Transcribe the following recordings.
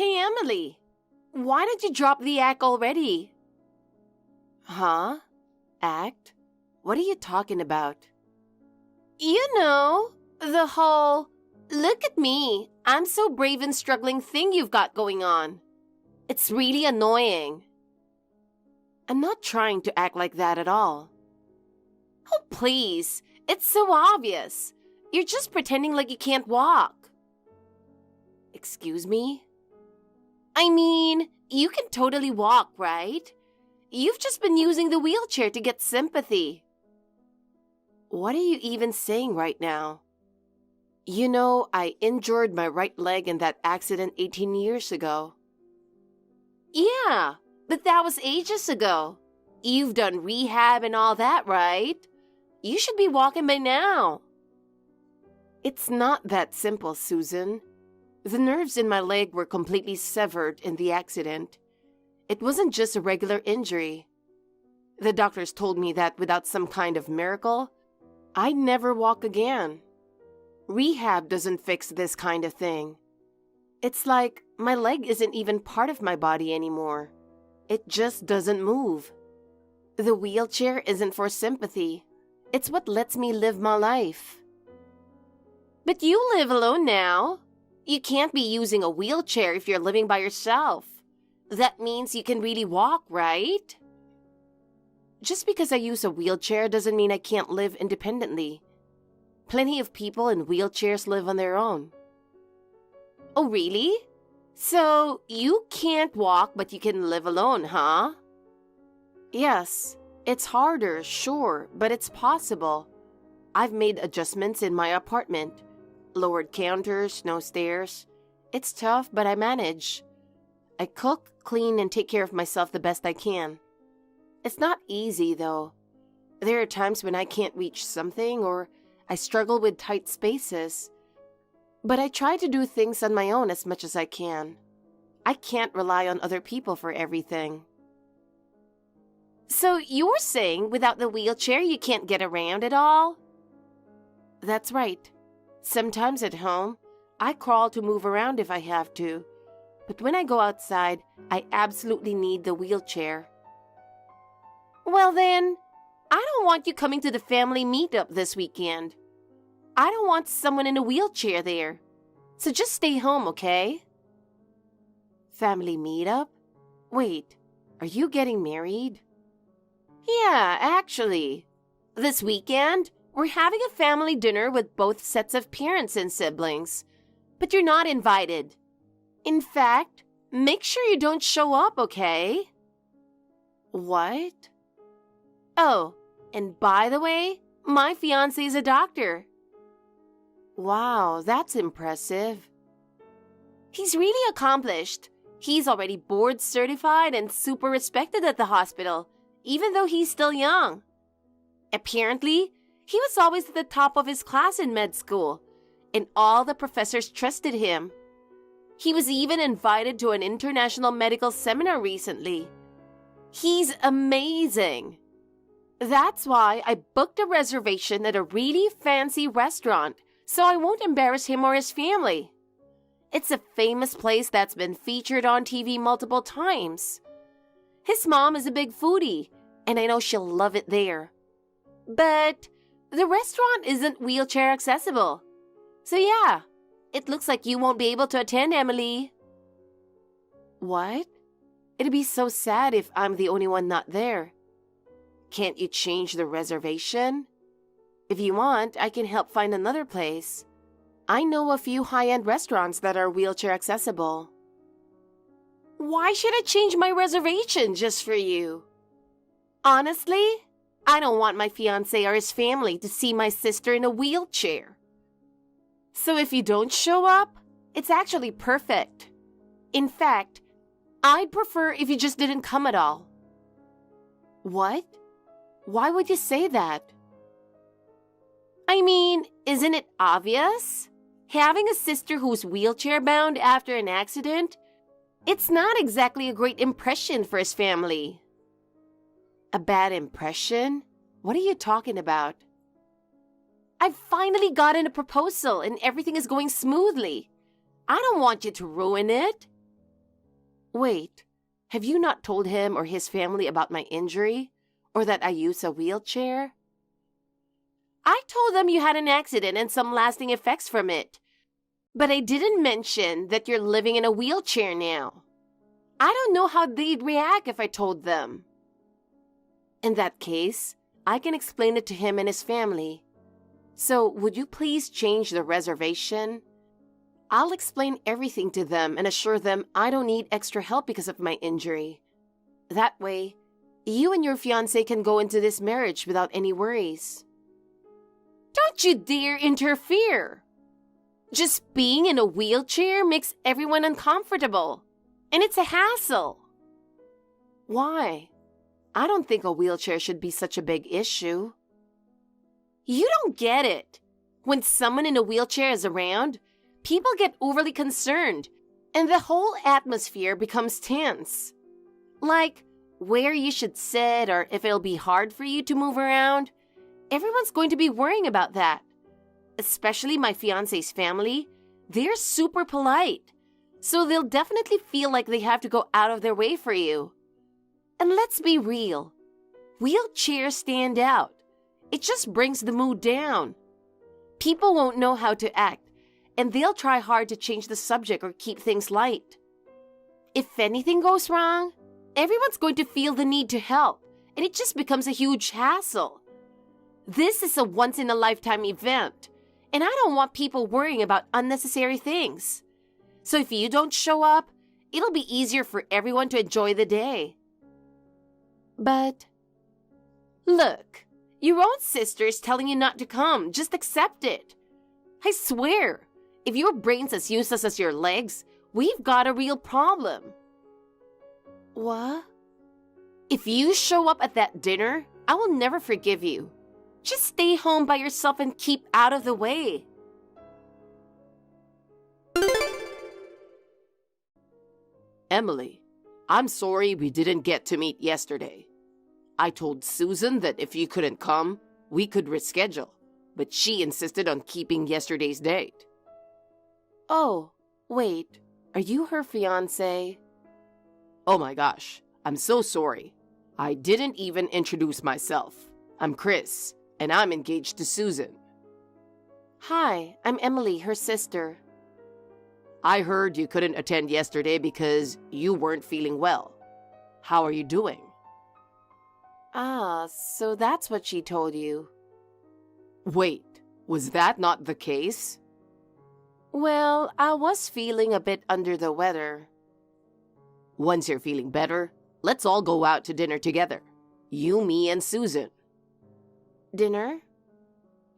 Hey, Emily, why did you drop the act already? Huh? Act? What are you talking about? You know, the whole, look at me, I'm so brave and struggling thing you've got going on. It's really annoying. I'm not trying to act like that at all. Oh, please, it's so obvious. You're just pretending like you can't walk. Excuse me? I mean, you can totally walk, right? You've just been using the wheelchair to get sympathy. What are you even saying right now? You know, I injured my right leg in that accident 18 years ago. Yeah, but that was ages ago. You've done rehab and all that, right? You should be walking by now. It's not that simple, Susan. The nerves in my leg were completely severed in the accident. It wasn't just a regular injury. The doctors told me that without some kind of miracle, I'd never walk again. Rehab doesn't fix this kind of thing. It's like my leg isn't even part of my body anymore. It just doesn't move. The wheelchair isn't for sympathy. It's what lets me live my life. But you live alone now. You can't be using a wheelchair if you're living by yourself. That means you can really walk, right? Just because I use a wheelchair doesn't mean I can't live independently. Plenty of people in wheelchairs live on their own. Oh, really? So, you can't walk but you can live alone, huh? Yes, it's harder, sure, but it's possible. I've made adjustments in my apartment. Lowered counters, no stairs. It's tough, but I manage. I cook, clean, and take care of myself the best I can. It's not easy, though. There are times when I can't reach something or I struggle with tight spaces. But I try to do things on my own as much as I can. I can't rely on other people for everything. So you're saying without the wheelchair you can't get around at all? That's right. Sometimes at home, I crawl to move around if I have to. But when I go outside, I absolutely need the wheelchair. Well then, I don't want you coming to the family meetup this weekend. I don't want someone in a wheelchair there. So just stay home, okay? Family meetup? Wait, are you getting married? Yeah, actually. This weekend, we're having a family dinner with both sets of parents and siblings. But you're not invited. In fact, make sure you don't show up, okay? What? Oh, and by the way, my fiancé is a doctor. Wow, that's impressive. He's really accomplished. He's already board certified and super respected at the hospital, even though he's still young. Apparently, he was always at the top of his class in med school, and all the professors trusted him. He was even invited to an international medical seminar recently. He's amazing. That's why I booked a reservation at a really fancy restaurant, so I won't embarrass him or his family. It's a famous place that's been featured on TV multiple times. His mom is a big foodie, and I know she'll love it there. But the restaurant isn't wheelchair accessible. So yeah, it looks like you won't be able to attend, Emily. What? It'd be so sad if I'm the only one not there. Can't you change the reservation? If you want, I can help find another place. I know a few high-end restaurants that are wheelchair accessible. Why should I change my reservation just for you? Honestly, I don't want my fiancé or his family to see my sister in a wheelchair. So if you don't show up, it's actually perfect. In fact, I'd prefer if you just didn't come at all. What? Why would you say that? I mean, isn't it obvious? Having a sister who's wheelchair-bound after an accident, it's not exactly a great impression for his family. A bad impression? What are you talking about? I've finally gotten a proposal and everything is going smoothly. I don't want you to ruin it. Wait, have you not told him or his family about my injury? Or that I use a wheelchair? I told them you had an accident and some lasting effects from it. But I didn't mention that you're living in a wheelchair now. I don't know how they'd react if I told them. In that case, I can explain it to him and his family. So, would you please change the reservation? I'll explain everything to them and assure them I don't need extra help because of my injury. That way, you and your fiancé can go into this marriage without any worries. Don't you dare interfere! Just being in a wheelchair makes everyone uncomfortable, and it's a hassle. Why? I don't think a wheelchair should be such a big issue. You don't get it. When someone in a wheelchair is around, people get overly concerned, and the whole atmosphere becomes tense. Like where you should sit or if it'll be hard for you to move around. Everyone's going to be worrying about that. Especially my fiancé's family. They're super polite, so they'll definitely feel like they have to go out of their way for you. And let's be real. Wheelchairs stand out. It just brings the mood down. People won't know how to act, and they'll try hard to change the subject or keep things light. If anything goes wrong, everyone's going to feel the need to help, and it just becomes a huge hassle. This is a once-in-a-lifetime event, and I don't want people worrying about unnecessary things. So if you don't show up, it'll be easier for everyone to enjoy the day. But, look, your own sister is telling you not to come. Just accept it. I swear, if your brain's as useless as your legs, we've got a real problem. What? If you show up at that dinner, I will never forgive you. Just stay home by yourself and keep out of the way. Emily, I'm sorry we didn't get to meet yesterday. I told Susan that if you couldn't come, we could reschedule, but she insisted on keeping yesterday's date. Oh, wait, are you her fiancé? Oh my gosh, I'm so sorry. I didn't even introduce myself. I'm Chris, and I'm engaged to Susan. Hi, I'm Emily, her sister. I heard you couldn't attend yesterday because you weren't feeling well. How are you doing? Ah, so that's what she told you. Wait, was that not the case? Well, I was feeling a bit under the weather. Once you're feeling better, let's all go out to dinner together. You, me, and Susan. Dinner?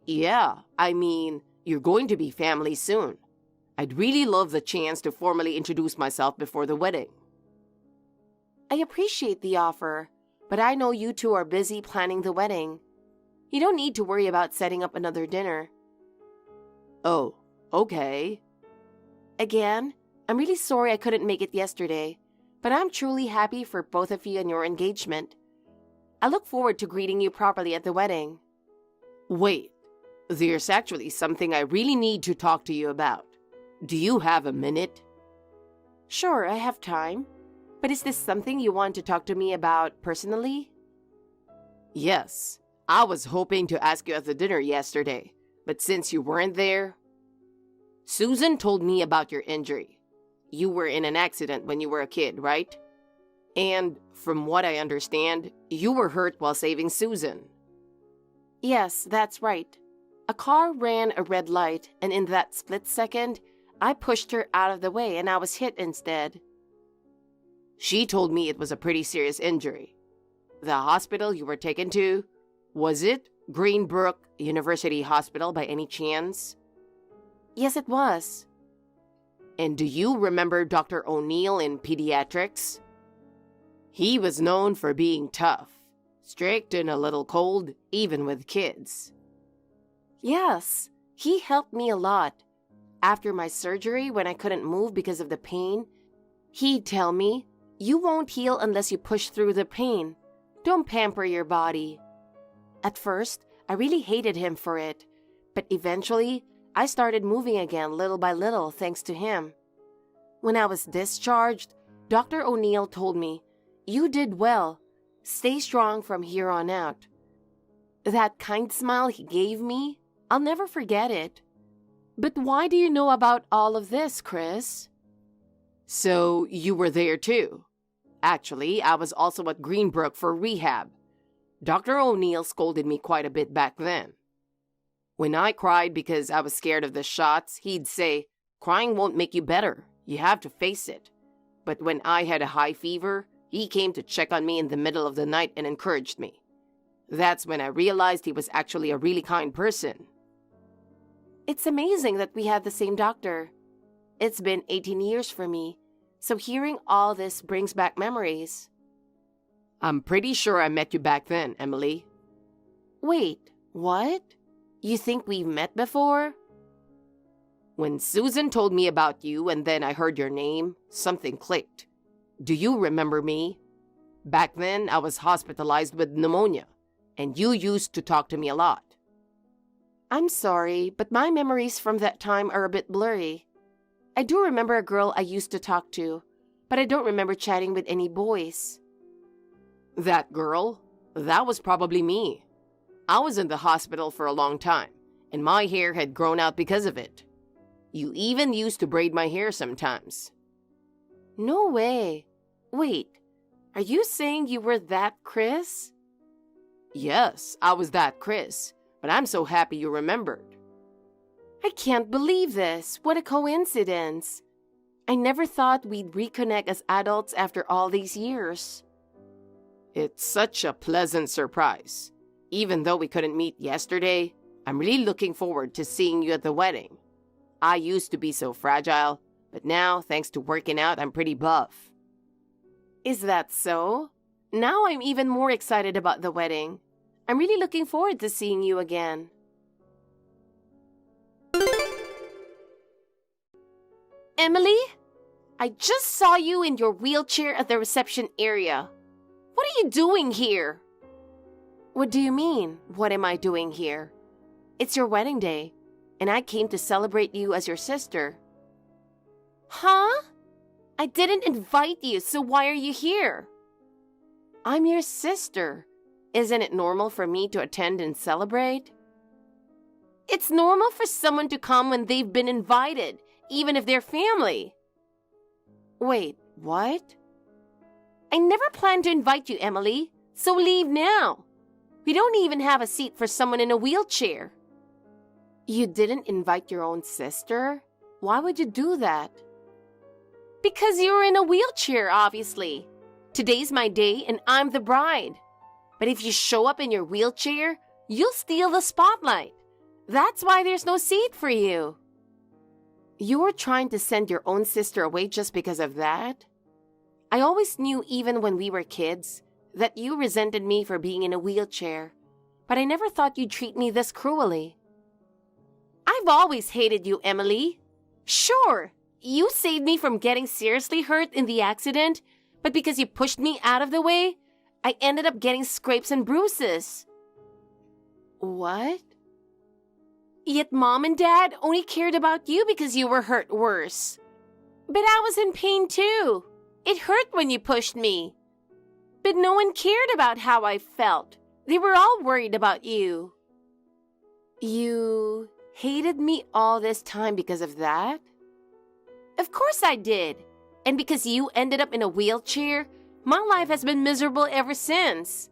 Yeah, I mean, you're going to be family soon. I'd really love the chance to formally introduce myself before the wedding. I appreciate the offer, but I know you two are busy planning the wedding. You don't need to worry about setting up another dinner. Oh, okay. Again, I'm really sorry I couldn't make it yesterday, but I'm truly happy for both of you and your engagement. I look forward to greeting you properly at the wedding. Wait, there's actually something I really need to talk to you about. Do you have a minute? Sure, I have time. But is this something you want to talk to me about personally? Yes, I was hoping to ask you at the dinner yesterday, but since you weren't there... Susan told me about your injury. You were in an accident when you were a kid, right? And from what I understand, you were hurt while saving Susan. Yes, that's right. A car ran a red light, and in that split second, I pushed her out of the way and I was hit instead. She told me it was a pretty serious injury. The hospital you were taken to, was it Greenbrook University Hospital by any chance? Yes, it was. And do you remember Dr. O'Neill in pediatrics? He was known for being tough, strict and a little cold, even with kids. Yes, he helped me a lot. After my surgery, when I couldn't move because of the pain, he'd tell me, "You won't heal unless you push through the pain. Don't pamper your body." At first, I really hated him for it, but eventually, I started moving again little by little thanks to him. When I was discharged, Dr. O'Neill told me, "You did well. Stay strong from here on out." That kind smile he gave me, I'll never forget it. But why do you know about all of this, Chris? So you were there too. Actually, I was also at Greenbrook for rehab. Dr. O'Neill scolded me quite a bit back then. When I cried because I was scared of the shots, he'd say, "Crying won't make you better. You have to face it." But when I had a high fever, he came to check on me in the middle of the night and encouraged me. That's when I realized he was actually a really kind person. It's amazing that we had the same doctor. It's been 18 years for me, so hearing all this brings back memories. I'm pretty sure I met you back then, Emily. Wait, what? You think we've met before? When Susan told me about you and then I heard your name, something clicked. Do you remember me? Back then, I was hospitalized with pneumonia, and you used to talk to me a lot. I'm sorry, but my memories from that time are a bit blurry. I do remember a girl I used to talk to, but I don't remember chatting with any boys. That girl? That was probably me. I was in the hospital for a long time, and my hair had grown out because of it. You even used to braid my hair sometimes. No way. Wait, are you saying you were that Chris? Yes, I was that Chris, but I'm so happy you remembered. I can't believe this. What a coincidence. I never thought we'd reconnect as adults after all these years. It's such a pleasant surprise. Even though we couldn't meet yesterday, I'm really looking forward to seeing you at the wedding. I used to be so fragile, but now, thanks to working out, I'm pretty buff. Is that so? Now I'm even more excited about the wedding. I'm really looking forward to seeing you again. Emily? I just saw you in your wheelchair at the reception area. What are you doing here? What do you mean, what am I doing here? It's your wedding day, and I came to celebrate you as your sister. Huh? I didn't invite you, so why are you here? I'm your sister. Isn't it normal for me to attend and celebrate? It's normal for someone to come when they've been invited, even if they're family. Wait, what? I never planned to invite you, Emily, so leave now. We don't even have a seat for someone in a wheelchair. You didn't invite your own sister? Why would you do that? Because you're in a wheelchair, obviously. Today's my day and I'm the bride. But if you show up in your wheelchair, you'll steal the spotlight. That's why there's no seat for you. You were trying to send your own sister away just because of that? I always knew, even when we were kids, that you resented me for being in a wheelchair, but I never thought you'd treat me this cruelly. I've always hated you, Emily. Sure, you saved me from getting seriously hurt in the accident, but because you pushed me out of the way, I ended up getting scrapes and bruises. What? Yet Mom and Dad only cared about you because you were hurt worse. But I was in pain too. It hurt when you pushed me. But no one cared about how I felt. They were all worried about you. You hated me all this time because of that? Of course I did. And because you ended up in a wheelchair, my life has been miserable ever since.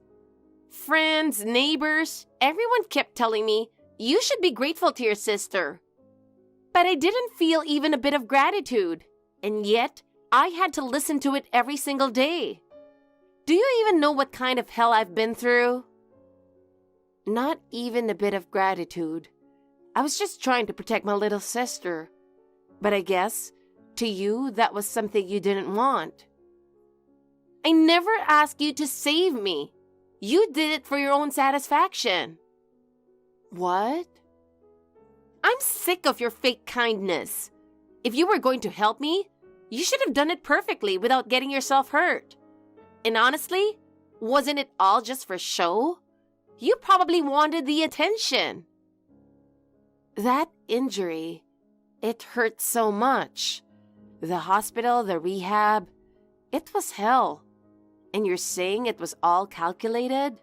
Friends, neighbors, everyone kept telling me, you should be grateful to your sister. But I didn't feel even a bit of gratitude. And yet, I had to listen to it every single day. Do you even know what kind of hell I've been through? Not even a bit of gratitude. I was just trying to protect my little sister. But I guess, to you, that was something you didn't want. I never asked you to save me. You did it for your own satisfaction. What? I'm sick of your fake kindness. If you were going to help me, you should have done it perfectly without getting yourself hurt. And honestly, wasn't it all just for show? You probably wanted the attention. That injury, it hurt so much. The hospital, the rehab, It was hell. And you're saying it was all calculated?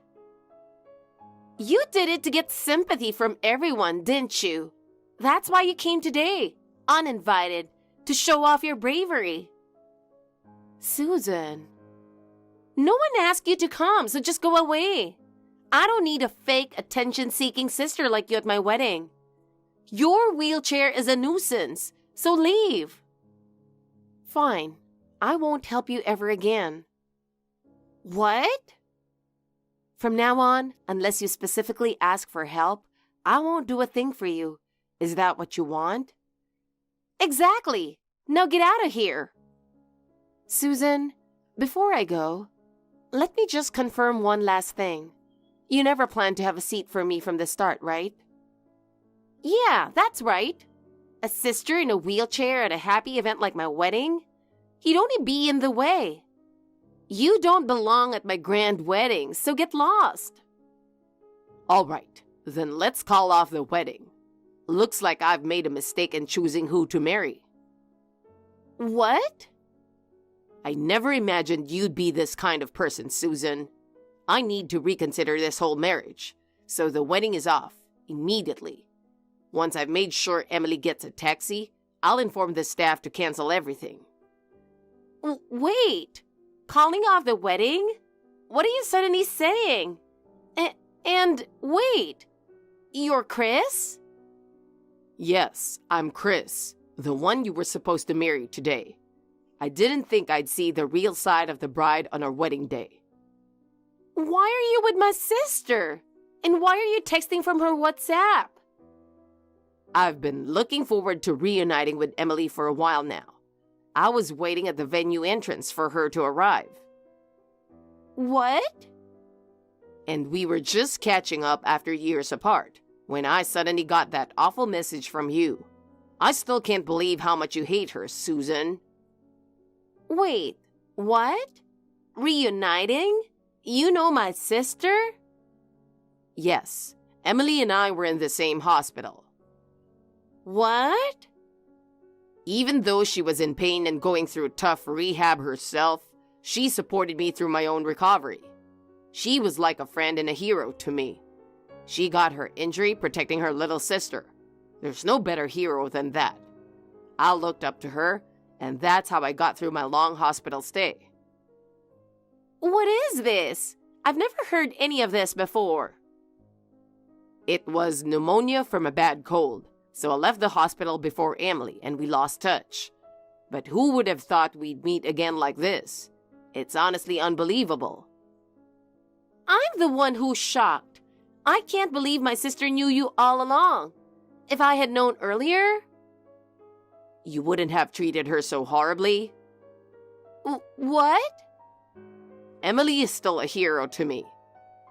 You did it to get sympathy from everyone, didn't you? That's why you came today, uninvited, to show off your bravery. Susan, no one asked you to come, so just go away. I don't need a fake attention-seeking sister like you at my wedding. Your wheelchair is a nuisance, so leave. Fine, I won't help you ever again. What? From now on, unless you specifically ask for help, I won't do a thing for you. Is that what you want? Exactly. Now get out of here. Susan, before I go, let me just confirm one last thing. You never planned to have a seat for me from the start, right? Yeah, that's right. A sister in a wheelchair at a happy event like my wedding? He'd only be in the way. You don't belong at my grand wedding, so get lost. All right, then let's call off the wedding. Looks like I've made a mistake in choosing who to marry. What? I never imagined you'd be this kind of person, Susan. I need to reconsider this whole marriage, so the wedding is off immediately. Once I've made sure Emily gets a taxi, I'll inform the staff to cancel everything. Wait, calling off the wedding? What are you suddenly saying? And wait, you're Chris? Yes, I'm Chris, the one you were supposed to marry today. I didn't think I'd see the real side of the bride on our wedding day. Why are you with my sister? And why are you texting from her WhatsApp? I've been looking forward to reuniting with Emily for a while now. I was waiting at the venue entrance for her to arrive. What? And we were just catching up after years apart when I suddenly got that awful message from you. I still can't believe how much you hate her, Susan. Wait, what? Reuniting? You know my sister? Yes, Emily and I were in the same hospital. What? Even though she was in pain and going through tough rehab herself, she supported me through my own recovery. She was like a friend and a hero to me. She got her injury protecting her little sister. There's no better hero than that. I looked up to her, and that's how I got through my long hospital stay. What is this? I've never heard any of this before. It was pneumonia from a bad cold, so I left the hospital before Emily and we lost touch. But who would have thought we'd meet again like this? It's honestly unbelievable. I'm the one who's shocked. I can't believe my sister knew you all along. If I had known earlier... You wouldn't have treated her so horribly. What? Emily is still a hero to me.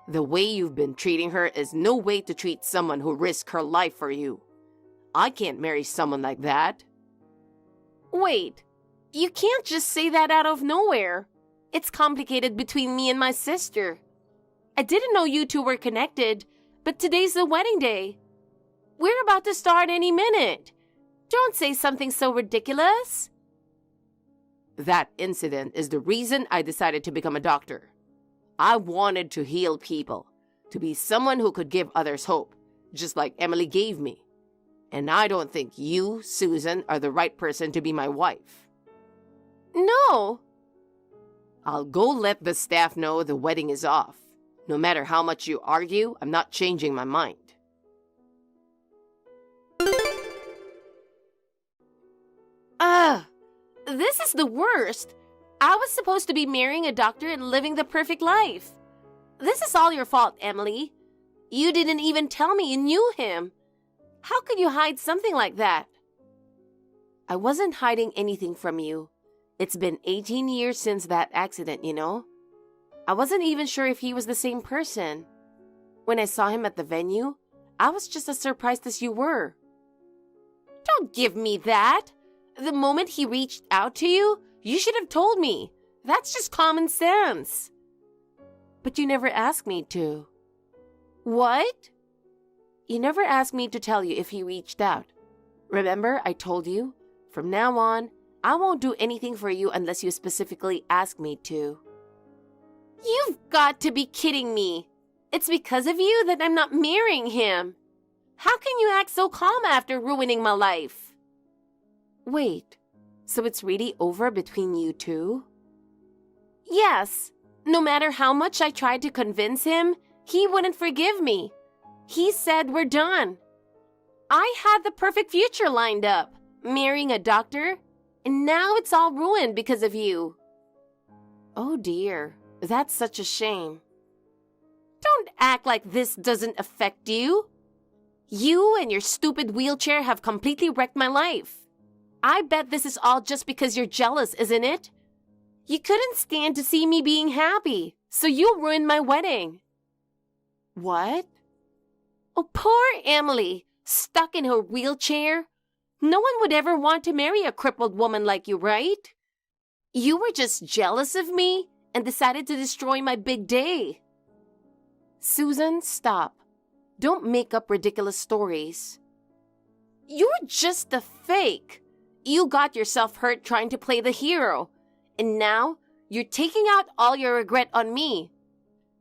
The way you've been treating her is no way to treat someone who risked her life for you. I can't marry someone like that. Wait, you can't just say that out of nowhere. It's complicated between me and my sister. I didn't know you two were connected, but today's the wedding day. We're about to start any minute. Don't say something so ridiculous. That incident is the reason I decided to become a doctor. I wanted to heal people, to be someone who could give others hope, just like Emily gave me. And I don't think you, Susan, are the right person to be my wife. No. I'll go let the staff know the wedding is off. No matter how much you argue, I'm not changing my mind. This is the worst. I was supposed to be marrying a doctor and living the perfect life. This is all your fault, Emily. You didn't even tell me you knew him. How could you hide something like that? I wasn't hiding anything from you. It's been 18 years since that accident, you know? I wasn't even sure if he was the same person. When I saw him at the venue, I was just as surprised as you were. Don't give me that. The moment he reached out to you, you should have told me. That's just common sense. But you never asked me to. What? You never asked me to tell you if he reached out. Remember, I told you, from now on, I won't do anything for you unless you specifically ask me to. You've got to be kidding me. It's because of you that I'm not marrying him. How can you act so calm after ruining my life? Wait, so it's really over between you two? Yes. No matter how much I tried to convince him, he wouldn't forgive me. He said we're done. I had the perfect future lined up, marrying a doctor, and now it's all ruined because of you. Oh dear, that's such a shame. Don't act like this doesn't affect you. You and your stupid wheelchair have completely wrecked my life. I bet this is all just because you're jealous, isn't it? You couldn't stand to see me being happy, so you ruined my wedding. What? Oh, poor Emily, stuck in her wheelchair. No one would ever want to marry a crippled woman like you, right? You were just jealous of me and decided to destroy my big day. Susan, stop. Don't make up ridiculous stories. You're just a fake. You got yourself hurt trying to play the hero. And now, you're taking out all your regret on me.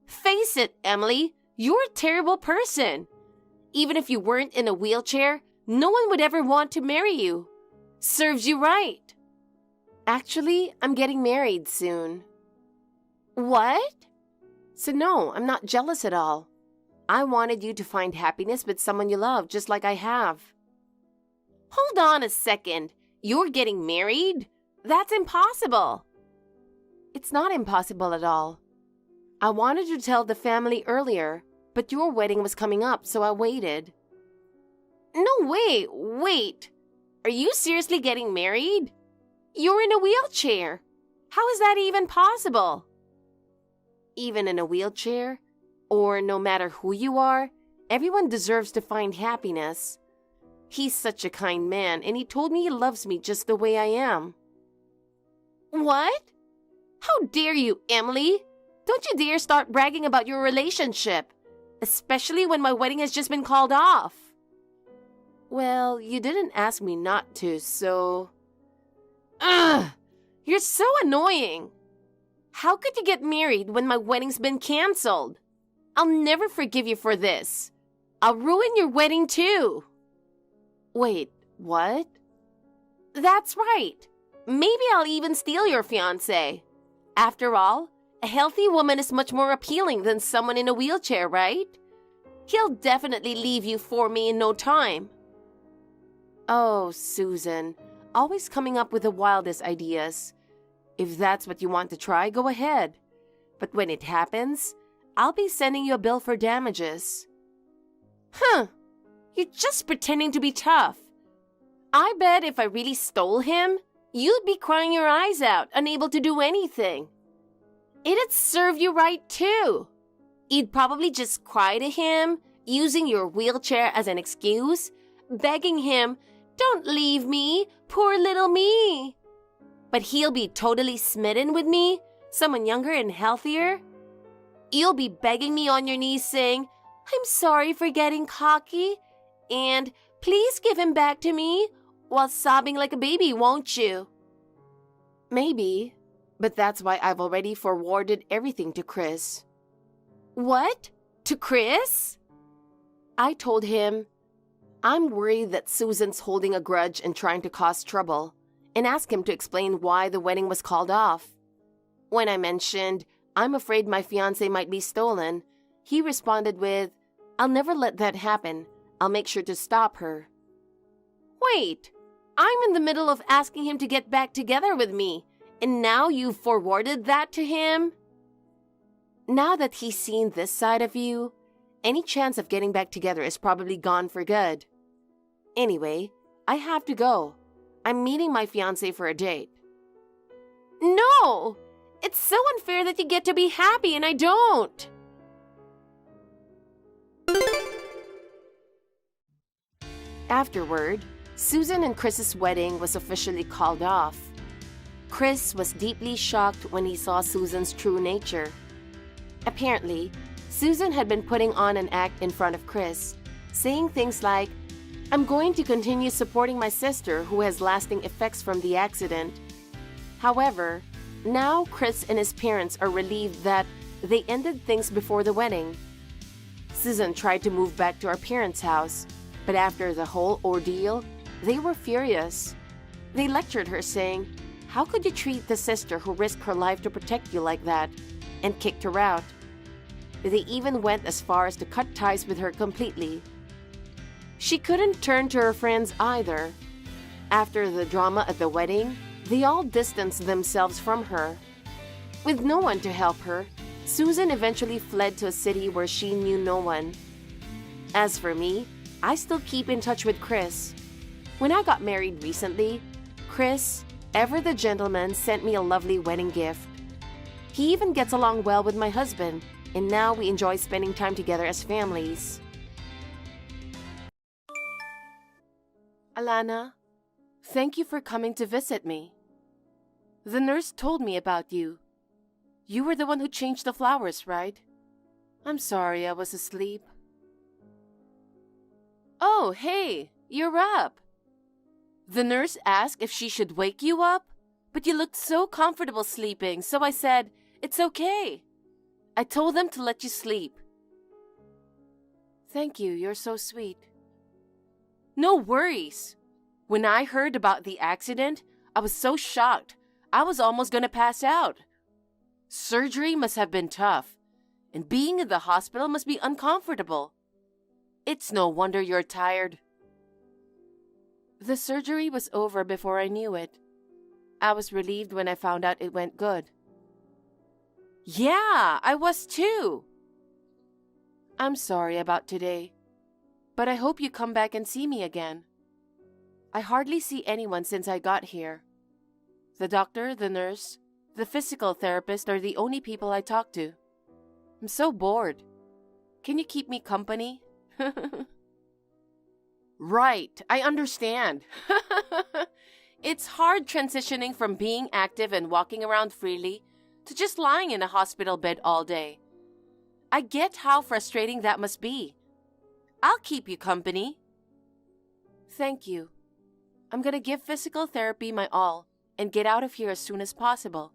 Face it, Emily, you're a terrible person. Even if you weren't in a wheelchair, no one would ever want to marry you. Serves you right. Actually, I'm getting married soon. What? So no, I'm not jealous at all. I wanted you to find happiness with someone you love, just like I have. Hold on a second. You're getting married? That's impossible. It's not impossible at all. I wanted to tell the family earlier, but your wedding was coming up, so I waited. No way, wait. Are you seriously getting married? You're in a wheelchair. How is that even possible? Even in a wheelchair, or no matter who you are, everyone deserves to find happiness. He's such a kind man, and he told me he loves me just the way I am. What? How dare you, Emily? Don't you dare start bragging about your relationship, especially when my wedding has just been called off. Well, you didn't ask me not to, so... Ugh! You're so annoying. How could you get married when my wedding's been canceled? I'll never forgive you for this. I'll ruin your wedding too. Wait, what? That's right. Maybe I'll even steal your fiancé. After all, a healthy woman is much more appealing than someone in a wheelchair, right? He'll definitely leave you for me in no time. Oh, Susan, always coming up with the wildest ideas. If that's what you want to try, go ahead. But when it happens, I'll be sending you a bill for damages. Huh, you're just pretending to be tough. I bet if I really stole him, you'd be crying your eyes out, unable to do anything. It'd serve you right too. You'd probably just cry to him, using your wheelchair as an excuse, begging him, "Don't leave me, poor little me." But he'll be totally smitten with me, someone younger and healthier. You'll be begging me on your knees saying, "I'm sorry for getting cocky," and "Please give him back to me," while sobbing like a baby, won't you? Maybe, but that's why I've already forwarded everything to Chris. What? To Chris? I told him, I'm worried that Susan's holding a grudge and trying to cause trouble, and asked him to explain why the wedding was called off. When I mentioned, I'm afraid my fiancé might be stolen, he responded with, I'll never let that happen. I'll make sure to stop her. Wait, I'm in the middle of asking him to get back together with me, and now you've forwarded that to him? Now that he's seen this side of you, any chance of getting back together is probably gone for good. Anyway, I have to go. I'm meeting my fiancé for a date. No! It's so unfair that you get to be happy and I don't. Afterward, Susan and Chris's wedding was officially called off. Chris was deeply shocked when he saw Susan's true nature. Apparently, Susan had been putting on an act in front of Chris, saying things like, I'm going to continue supporting my sister who has lasting effects from the accident. However, now Chris and his parents are relieved that they ended things before the wedding. Susan tried to move back to our parents' house, but after the whole ordeal, they were furious. They lectured her saying, "How could you treat the sister who risked her life to protect you like that?" and kicked her out. They even went as far as to cut ties with her completely. She couldn't turn to her friends either. After the drama at the wedding, they all distanced themselves from her. With no one to help her, Susan eventually fled to a city where she knew no one. As for me, I still keep in touch with Chris. When I got married recently, Chris, ever the gentleman, sent me a lovely wedding gift. He even gets along well with my husband, and now we enjoy spending time together as families. Alana, thank you for coming to visit me. The nurse told me about you. You were the one who changed the flowers, right? I'm sorry I was asleep. Oh, hey, you're up. The nurse asked if she should wake you up, but you looked so comfortable sleeping, so I said, "It's okay." I told them to let you sleep. Thank you, you're so sweet. No worries. When I heard about the accident, I was so shocked, I was almost gonna pass out. Surgery must have been tough, and being in the hospital must be uncomfortable. It's no wonder you're tired. The surgery was over before I knew it. I was relieved when I found out it went good. Yeah, I was too. I'm sorry about today, but I hope you come back and see me again. I hardly see anyone since I got here. The doctor, the nurse, the physical therapist are the only people I talk to. I'm so bored. Can you keep me company? Right, I understand. It's hard transitioning from being active and walking around freely to just lying in a hospital bed all day. I get how frustrating that must be. I'll keep you company. Thank you. I'm gonna give physical therapy my all and get out of here as soon as possible.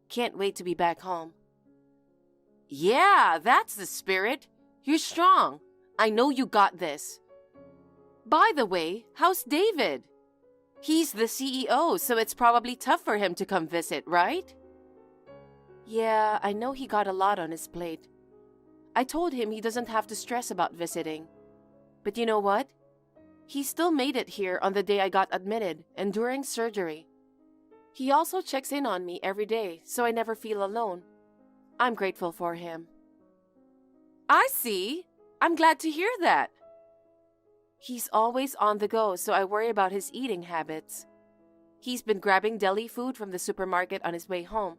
Can't wait to be back home. Yeah, that's the spirit. You're strong. I know you got this. By the way, how's David? He's the CEO, so it's probably tough for him to come visit, right? Yeah, I know he got a lot on his plate. I told him he doesn't have to stress about visiting. But you know what? He still made it here on the day I got admitted and during surgery. He also checks in on me every day, so I never feel alone. I'm grateful for him. I see. I'm glad to hear that. He's always on the go, so I worry about his eating habits. He's been grabbing deli food from the supermarket on his way home,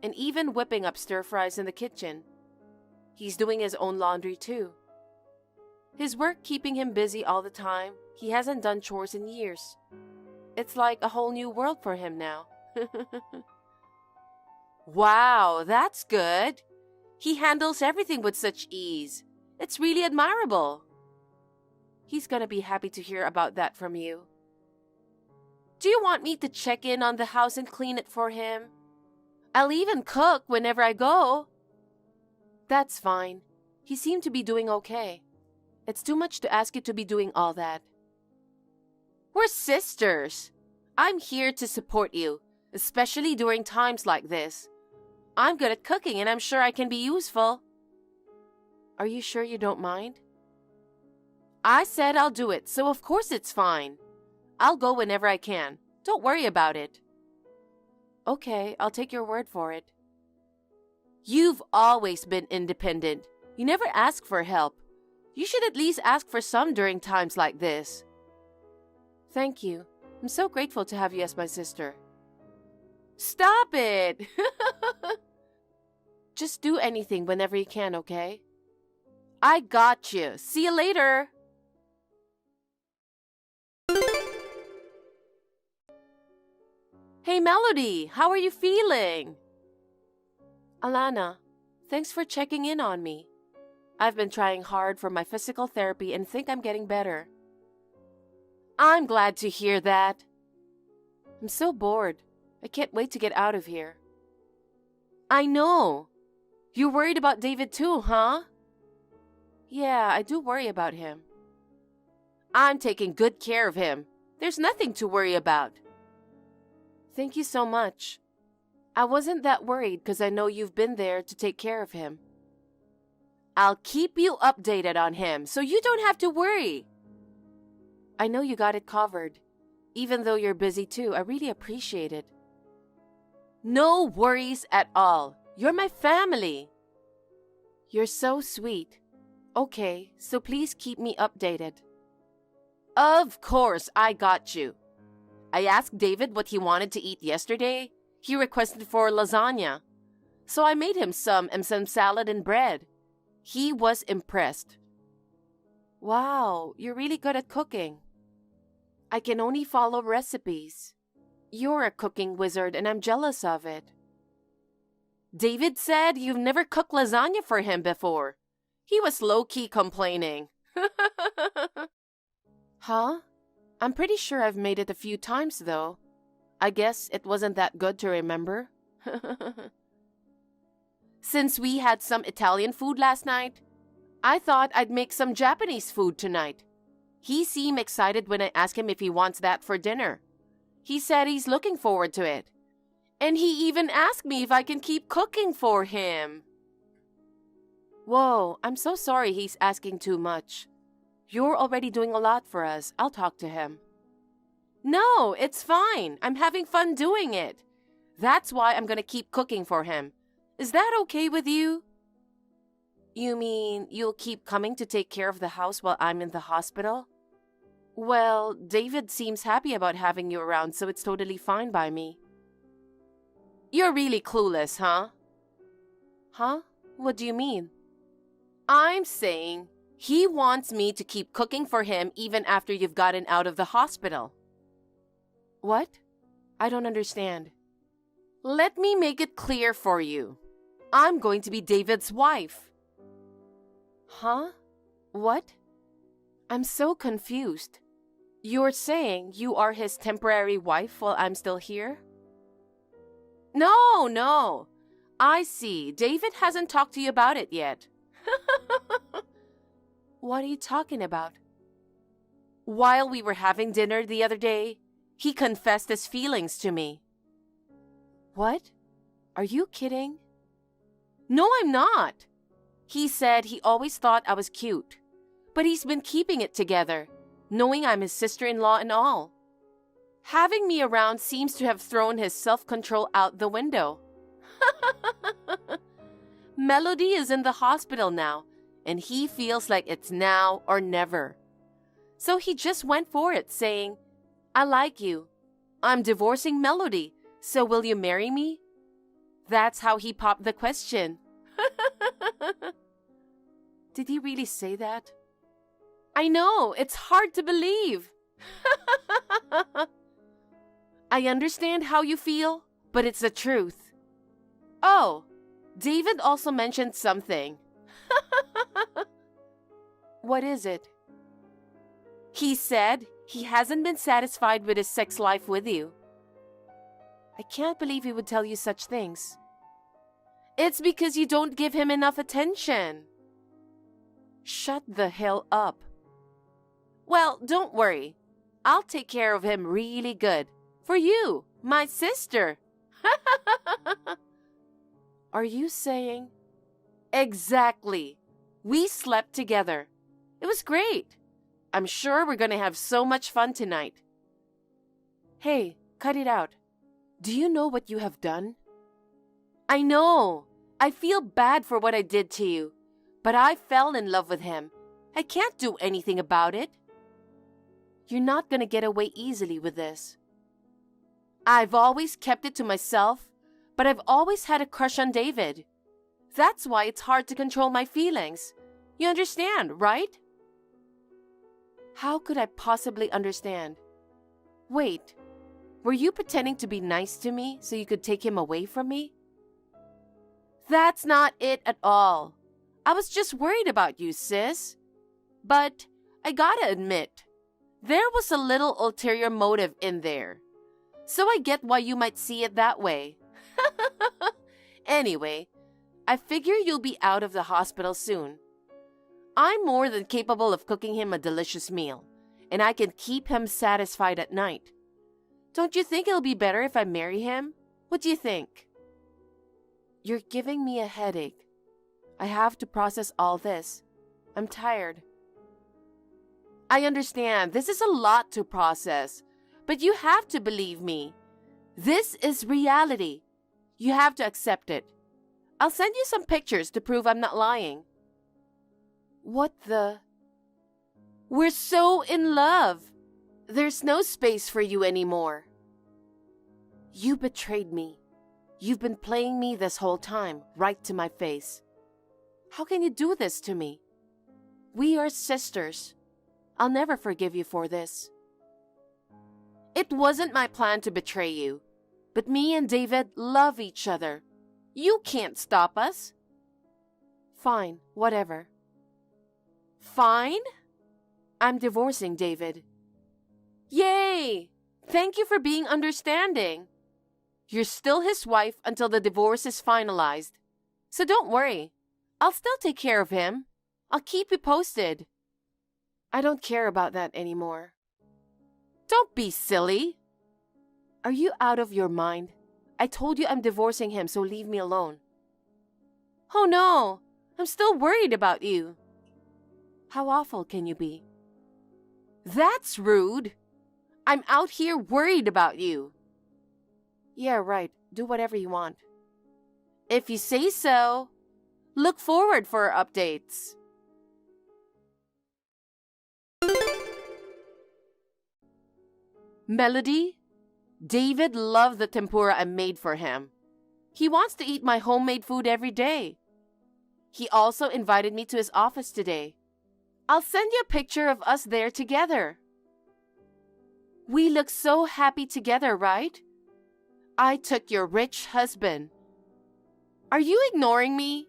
and even whipping up stir fries in the kitchen. He's doing his own laundry too. His work keeping him busy all the time. He hasn't done chores in years. It's like a whole new world for him now. Wow, that's good. He handles everything with such ease. It's really admirable. He's gonna be happy to hear about that from you. Do you want me to check in on the house and clean it for him? I'll even cook whenever I go. That's fine. He seemed to be doing okay. It's too much to ask you to be doing all that. We're sisters. I'm here to support you, especially during times like this. I'm good at cooking and I'm sure I can be useful. Are you sure you don't mind? I said I'll do it, so of course it's fine. I'll go whenever I can. Don't worry about it. Okay, I'll take your word for it. You've always been independent. You never ask for help. You should at least ask for some during times like this. Thank you. I'm so grateful to have you as my sister. Stop it! Just do anything whenever you can, okay? I got you. See you later. Hey, Melody, how are you feeling? Alana, thanks for checking in on me. I've been trying hard for my physical therapy and think I'm getting better. I'm glad to hear that. I'm so bored. I can't wait to get out of here. I know. You're worried about David too, huh? Yeah, I do worry about him. I'm taking good care of him. There's nothing to worry about. Thank you so much. I wasn't that worried because I know you've been there to take care of him. I'll keep you updated on him so you don't have to worry. I know you got it covered. Even though you're busy too, I really appreciate it. No worries at all. You're my family. You're so sweet. Okay, so please keep me updated. Of course, I got you. I asked David what he wanted to eat yesterday. He requested for lasagna. So I made him some and some salad and bread. He was impressed. Wow, you're really good at cooking. I can only follow recipes. You're a cooking wizard and I'm jealous of it. David said you've never cooked lasagna for him before. He was low-key complaining. Huh? I'm pretty sure I've made it a few times though. I guess it wasn't that good to remember. Since we had some Italian food last night, I thought I'd make some Japanese food tonight. He seemed excited when I asked him if he wants that for dinner. He said he's looking forward to it. And he even asked me if I can keep cooking for him. Whoa, I'm so sorry he's asking too much. You're already doing a lot for us. I'll talk to him. No, it's fine. I'm having fun doing it. That's why I'm gonna keep cooking for him. Is that okay with you? You mean you'll keep coming to take care of the house while I'm in the hospital? Well, David seems happy about having you around, so it's totally fine by me. You're really clueless, huh? Huh? What do you mean? I'm saying he wants me to keep cooking for him even after you've gotten out of the hospital. What? I don't understand. Let me make it clear for you. I'm going to be David's wife. Huh? What? I'm so confused. You're saying you are his temporary wife while I'm still here? No. I see. David hasn't talked to you about it yet. What are you talking about? While we were having dinner the other day, he confessed his feelings to me. What? Are you kidding? No, I'm not. He said he always thought I was cute, but he's been keeping it together, knowing I'm his sister-in-law and all. Having me around seems to have thrown his self-control out the window. Melody is in the hospital now, and he feels like it's now or never. So he just went for it, saying, I like you. I'm divorcing Melody, so will you marry me? That's how he popped the question. Did he really say that? I know, it's hard to believe. I understand how you feel, but it's the truth. Oh, David also mentioned something. What is it? He said he hasn't been satisfied with his sex life with you. I can't believe he would tell you such things. It's because you don't give him enough attention. Shut the hell up. Well, don't worry. I'll take care of him really good. For you, my sister. Are you saying? Exactly. We slept together. It was great. I'm sure we're going to have so much fun tonight. Hey, cut it out. Do you know what you have done? I know. I feel bad for what I did to you, but I fell in love with him. I can't do anything about it. You're not going to get away easily with this. I've always kept it to myself, but I've always had a crush on David. That's why it's hard to control my feelings. You understand, right? How could I possibly understand? Wait, were you pretending to be nice to me so you could take him away from me? That's not it at all. I was just worried about you, sis. But I gotta admit, There was a little ulterior motive in there. So I get why you might see it that way. Anyway, I figure you'll be out of the hospital soon. I'm more than capable of cooking him a delicious meal, and I can keep him satisfied at night. Don't you think it'll be better if I marry him? What do you think? You're giving me a headache. I have to process all this. I'm tired. I understand. This is a lot to process. But you have to believe me. This is reality. You have to accept it. I'll send you some pictures to prove I'm not lying. What the? We're so in love. There's no space for you anymore. You betrayed me. You've been playing me this whole time, right to my face. How can you do this to me? We are sisters. I'll never forgive you for this. It wasn't my plan to betray you, but me and David love each other. You can't stop us. Fine, whatever. Fine? I'm divorcing David. Yay! Thank you for being understanding. You're still his wife until the divorce is finalized. So don't worry. I'll still take care of him. I'll keep you posted. I don't care about that anymore. Don't be silly. Are you out of your mind? I told you I'm divorcing him, so leave me alone. Oh no, I'm still worried about you. How awful can you be? That's rude. I'm out here worried about you. Yeah, right. Do whatever you want. If you say so. Look forward for our updates. Melody, David loved the tempura I made for him. He wants to eat my homemade food every day. He also invited me to his office today. I'll send you a picture of us there together. We look so happy together, right? I took your rich husband. Are you ignoring me?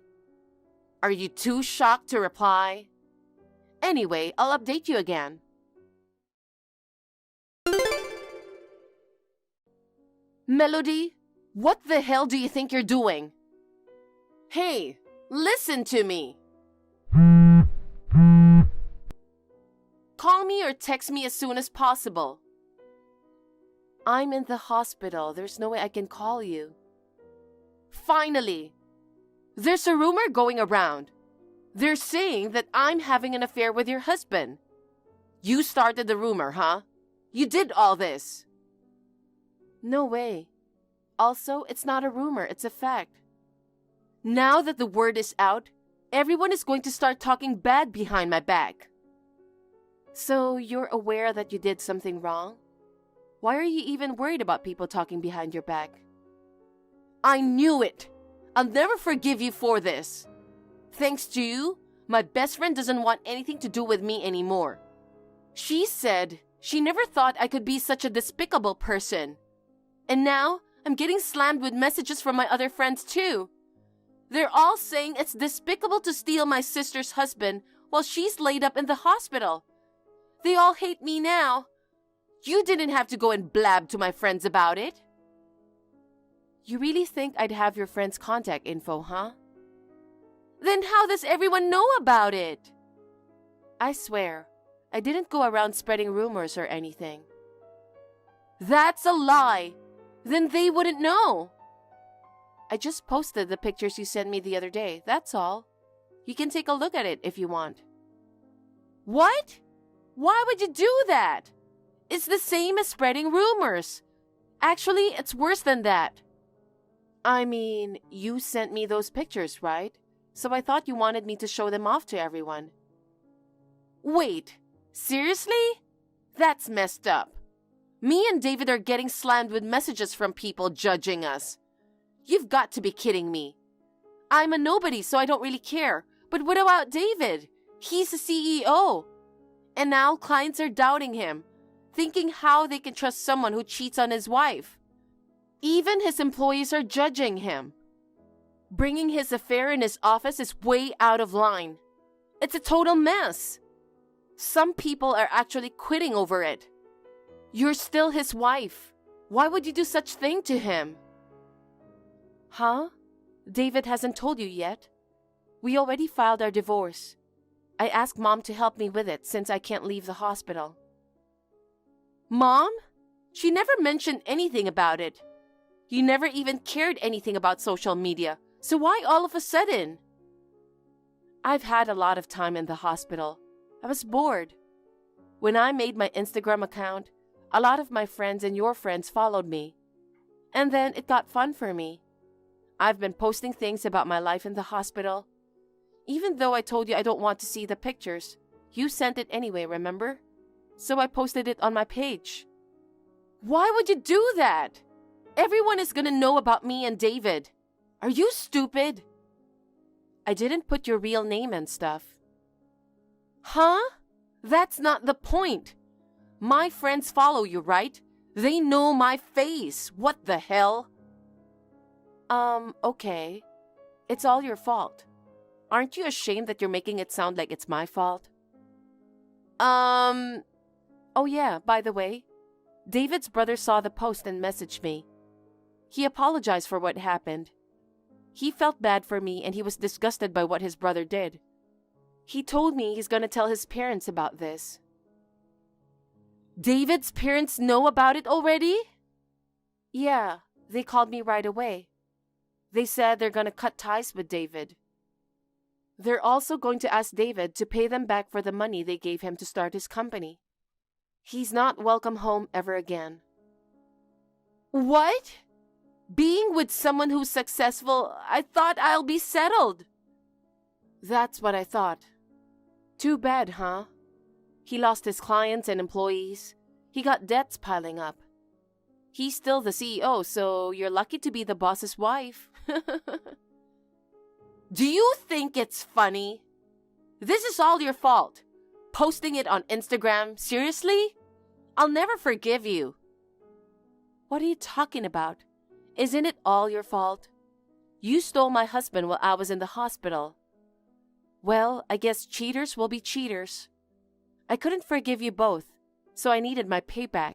Are you too shocked to reply? Anyway, I'll update you again. Melody, what the hell do you think you're doing? Hey, listen to me. Call me or text me as soon as possible. I'm in the hospital. There's no way I can call you. Finally! There's a rumor going around. They're saying that I'm having an affair with your husband. You started the rumor, huh? You did all this. No way. Also, it's not a rumor, it's a fact. Now that the word is out, everyone is going to start talking bad behind my back. So you're aware that you did something wrong? Why are you even worried about people talking behind your back? I knew it! I'll never forgive you for this. Thanks to you, my best friend doesn't want anything to do with me anymore. She said she never thought I could be such a despicable person. And now, I'm getting slammed with messages from my other friends too. They're all saying it's despicable to steal my sister's husband while she's laid up in the hospital. They all hate me now. You didn't have to go and blab to my friends about it. You really think I'd have your friend's contact info, huh? Then how does everyone know about it? I swear, I didn't go around spreading rumors or anything. That's a lie. Then they wouldn't know. I just posted the pictures you sent me the other day, that's all. You can take a look at it if you want. What? Why would you do that? It's the same as spreading rumors. Actually, it's worse than that. I mean, you sent me those pictures, right? So I thought you wanted me to show them off to everyone. Wait, seriously? That's messed up. Me and David are getting slammed with messages from people judging us. You've got to be kidding me. I'm a nobody, so I don't really care. But what about David? He's the CEO. And now clients are doubting him, thinking how they can trust someone who cheats on his wife. Even his employees are judging him. Bringing his affair in his office is way out of line. It's a total mess. Some people are actually quitting over it. You're still his wife. Why would you do such thing to him? Huh? David hasn't told you yet? We already filed our divorce. I asked Mom to help me with it since I can't leave the hospital. Mom? She never mentioned anything about it. You never even cared anything about social media, so why all of a sudden? I've had a lot of time in the hospital. I was bored. When I made my Instagram account, a lot of my friends and your friends followed me. And then it got fun for me. I've been posting things about my life in the hospital. Even though I told you I don't want to see the pictures, you sent it anyway, remember? So I posted it on my page. Why would you do that? Everyone is gonna know about me and David. Are you stupid? I didn't put your real name and stuff. Huh? That's not the point. My friends follow you, right? They know my face. What the hell? Okay. It's all your fault. Aren't you ashamed that you're making it sound like it's my fault? Oh yeah, by the way, David's brother saw the post and messaged me. He apologized for what happened. He felt bad for me and he was disgusted by what his brother did. He told me he's gonna tell his parents about this. David's parents know about it already? Yeah, they called me right away. They said they're gonna cut ties with David. They're also going to ask David to pay them back for the money they gave him to start his company. He's not welcome home ever again. What? Being with someone who's successful, I thought I'll be settled. That's what I thought. Too bad, huh? He lost his clients and employees. He got debts piling up. He's still the CEO, so you're lucky to be the boss's wife. Do you think it's funny? This is all your fault. Posting it on Instagram, seriously? I'll never forgive you. What are you talking about? Isn't it all your fault? You stole my husband while I was in the hospital. Well, I guess cheaters will be cheaters. I couldn't forgive you both, so I needed my payback.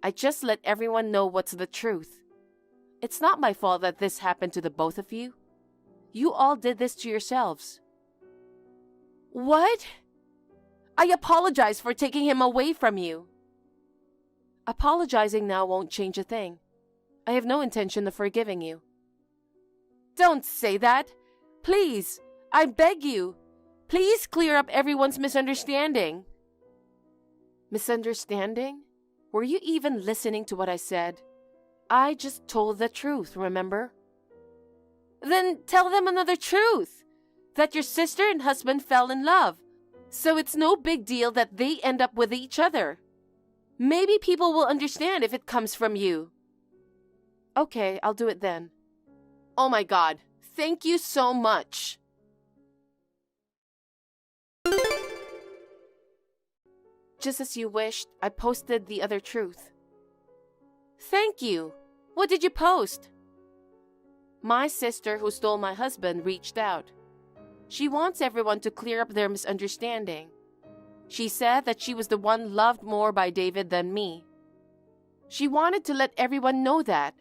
I just let everyone know what's the truth. It's not my fault that this happened to the both of you. You all did this to yourselves. What? I apologize for taking him away from you. Apologizing now won't change a thing. I have no intention of forgiving you. Don't say that. Please, I beg you. Please clear up everyone's misunderstanding. Misunderstanding? Were you even listening to what I said? I just told the truth, remember? Then tell them another truth. That your sister and husband fell in love. So it's no big deal that they end up with each other. Maybe people will understand if it comes from you. Okay, I'll do it then. Oh my God, thank you so much. Just as you wished, I posted the other truth. Thank you. What did you post? My sister who stole my husband reached out. She wants everyone to clear up their misunderstanding. She said that she was the one loved more by David than me. She wanted to let everyone know that,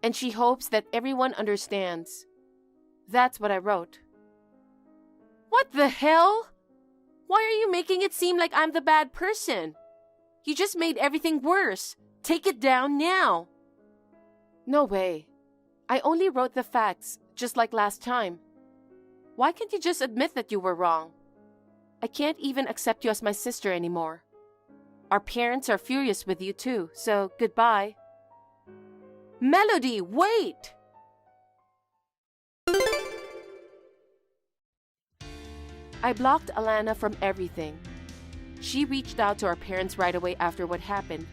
and she hopes that everyone understands. That's what I wrote. What the hell? Why are you making it seem like I'm the bad person? You just made everything worse. Take it down now. No way. I only wrote the facts, just like last time. Why can't you just admit that you were wrong? I can't even accept you as my sister anymore. Our parents are furious with you too, so goodbye. Melody, wait! I blocked Alana from everything. She reached out to our parents right away after what happened,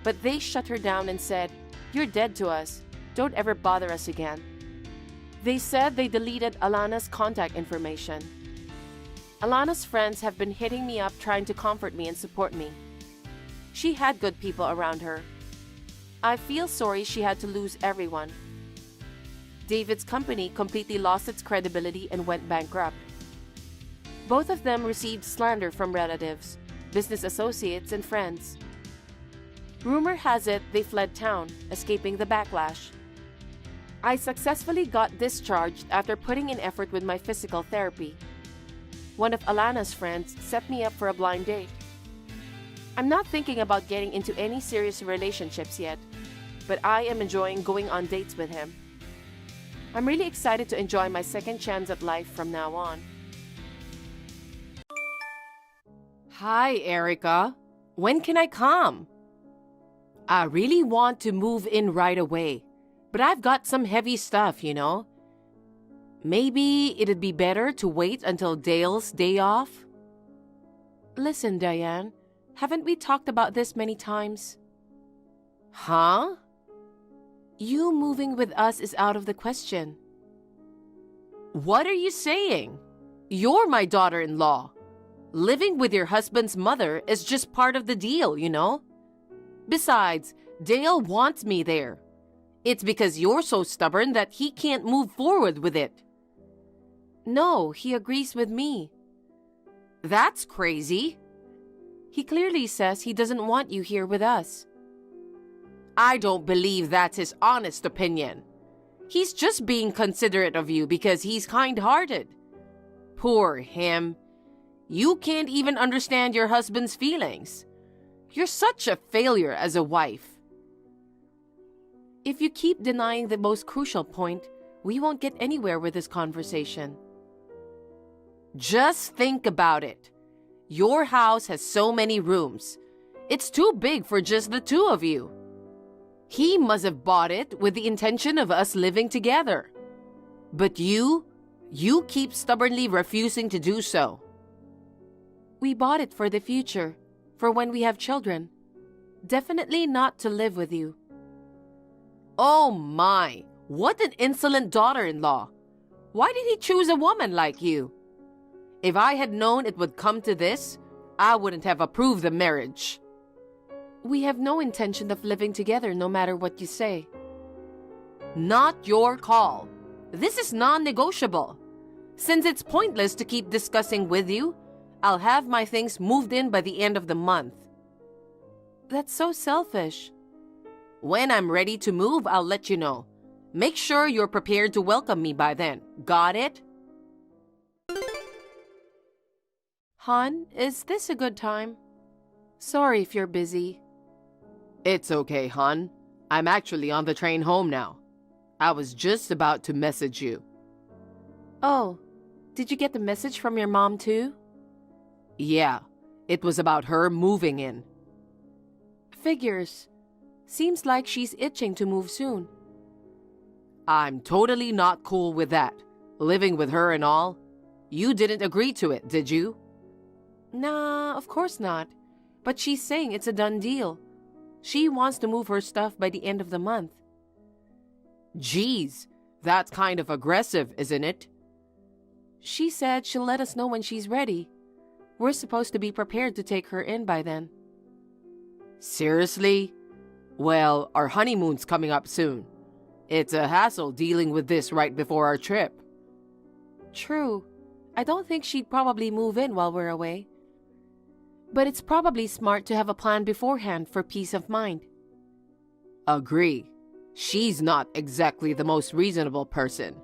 but they shut her down and said, "You're dead to us. Don't ever bother us again." They said they deleted Alana's contact information. Alana's friends have been hitting me up trying to comfort me and support me. She had good people around her. I feel sorry she had to lose everyone. David's company completely lost its credibility and went bankrupt. Both of them received slander from relatives, business associates, and friends. Rumor has it they fled town, escaping the backlash. I successfully got discharged after putting in effort with my physical therapy. One of Alana's friends set me up for a blind date. I'm not thinking about getting into any serious relationships yet, but I am enjoying going on dates with him. I'm really excited to enjoy my second chance at life from now on. Hi, Erica. When can I come? I really want to move in right away, but I've got some heavy stuff, you know. Maybe it'd be better to wait until Dale's day off? Listen, Diane, haven't we talked about this many times? Huh? You moving with us is out of the question. What are you saying? You're my daughter-in-law. Living with your husband's mother is just part of the deal, you know? Besides, Dale wants me there. It's because you're so stubborn that he can't move forward with it. No, he agrees with me. That's crazy. He clearly says he doesn't want you here with us. I don't believe that's his honest opinion. He's just being considerate of you because he's kind-hearted. Poor him. You can't even understand your husband's feelings. You're such a failure as a wife. If you keep denying the most crucial point, we won't get anywhere with this conversation. Just think about it. Your house has so many rooms. It's too big for just the two of you. He must have bought it with the intention of us living together. But you keep stubbornly refusing to do so. We bought it for the future, for when we have children. Definitely not to live with you. Oh my, what an insolent daughter-in-law. Why did he choose a woman like you? If I had known it would come to this, I wouldn't have approved the marriage. We have no intention of living together no matter what you say. Not your call. This is non-negotiable. Since it's pointless to keep discussing with you, I'll have my things moved in by the end of the month. That's so selfish. When I'm ready to move, I'll let you know. Make sure you're prepared to welcome me by then. Got it? Hon, is this a good time? Sorry if you're busy. It's okay, hon. I'm actually on the train home now. I was just about to message you. Oh, did you get the message from your mom too? Yeah, it was about her moving in. Figures. Seems like she's itching to move soon. I'm totally not cool with that. Living with her and all. You didn't agree to it, did you? Nah, of course not. But she's saying it's a done deal. She wants to move her stuff by the end of the month. Geez, that's kind of aggressive, isn't it? She said she'll let us know when she's ready. We're supposed to be prepared to take her in by then. Seriously? Well, our honeymoon's coming up soon. It's a hassle dealing with this right before our trip. True. I don't think she'd probably move in while we're away. But it's probably smart to have a plan beforehand for peace of mind. Agree. She's not exactly the most reasonable person.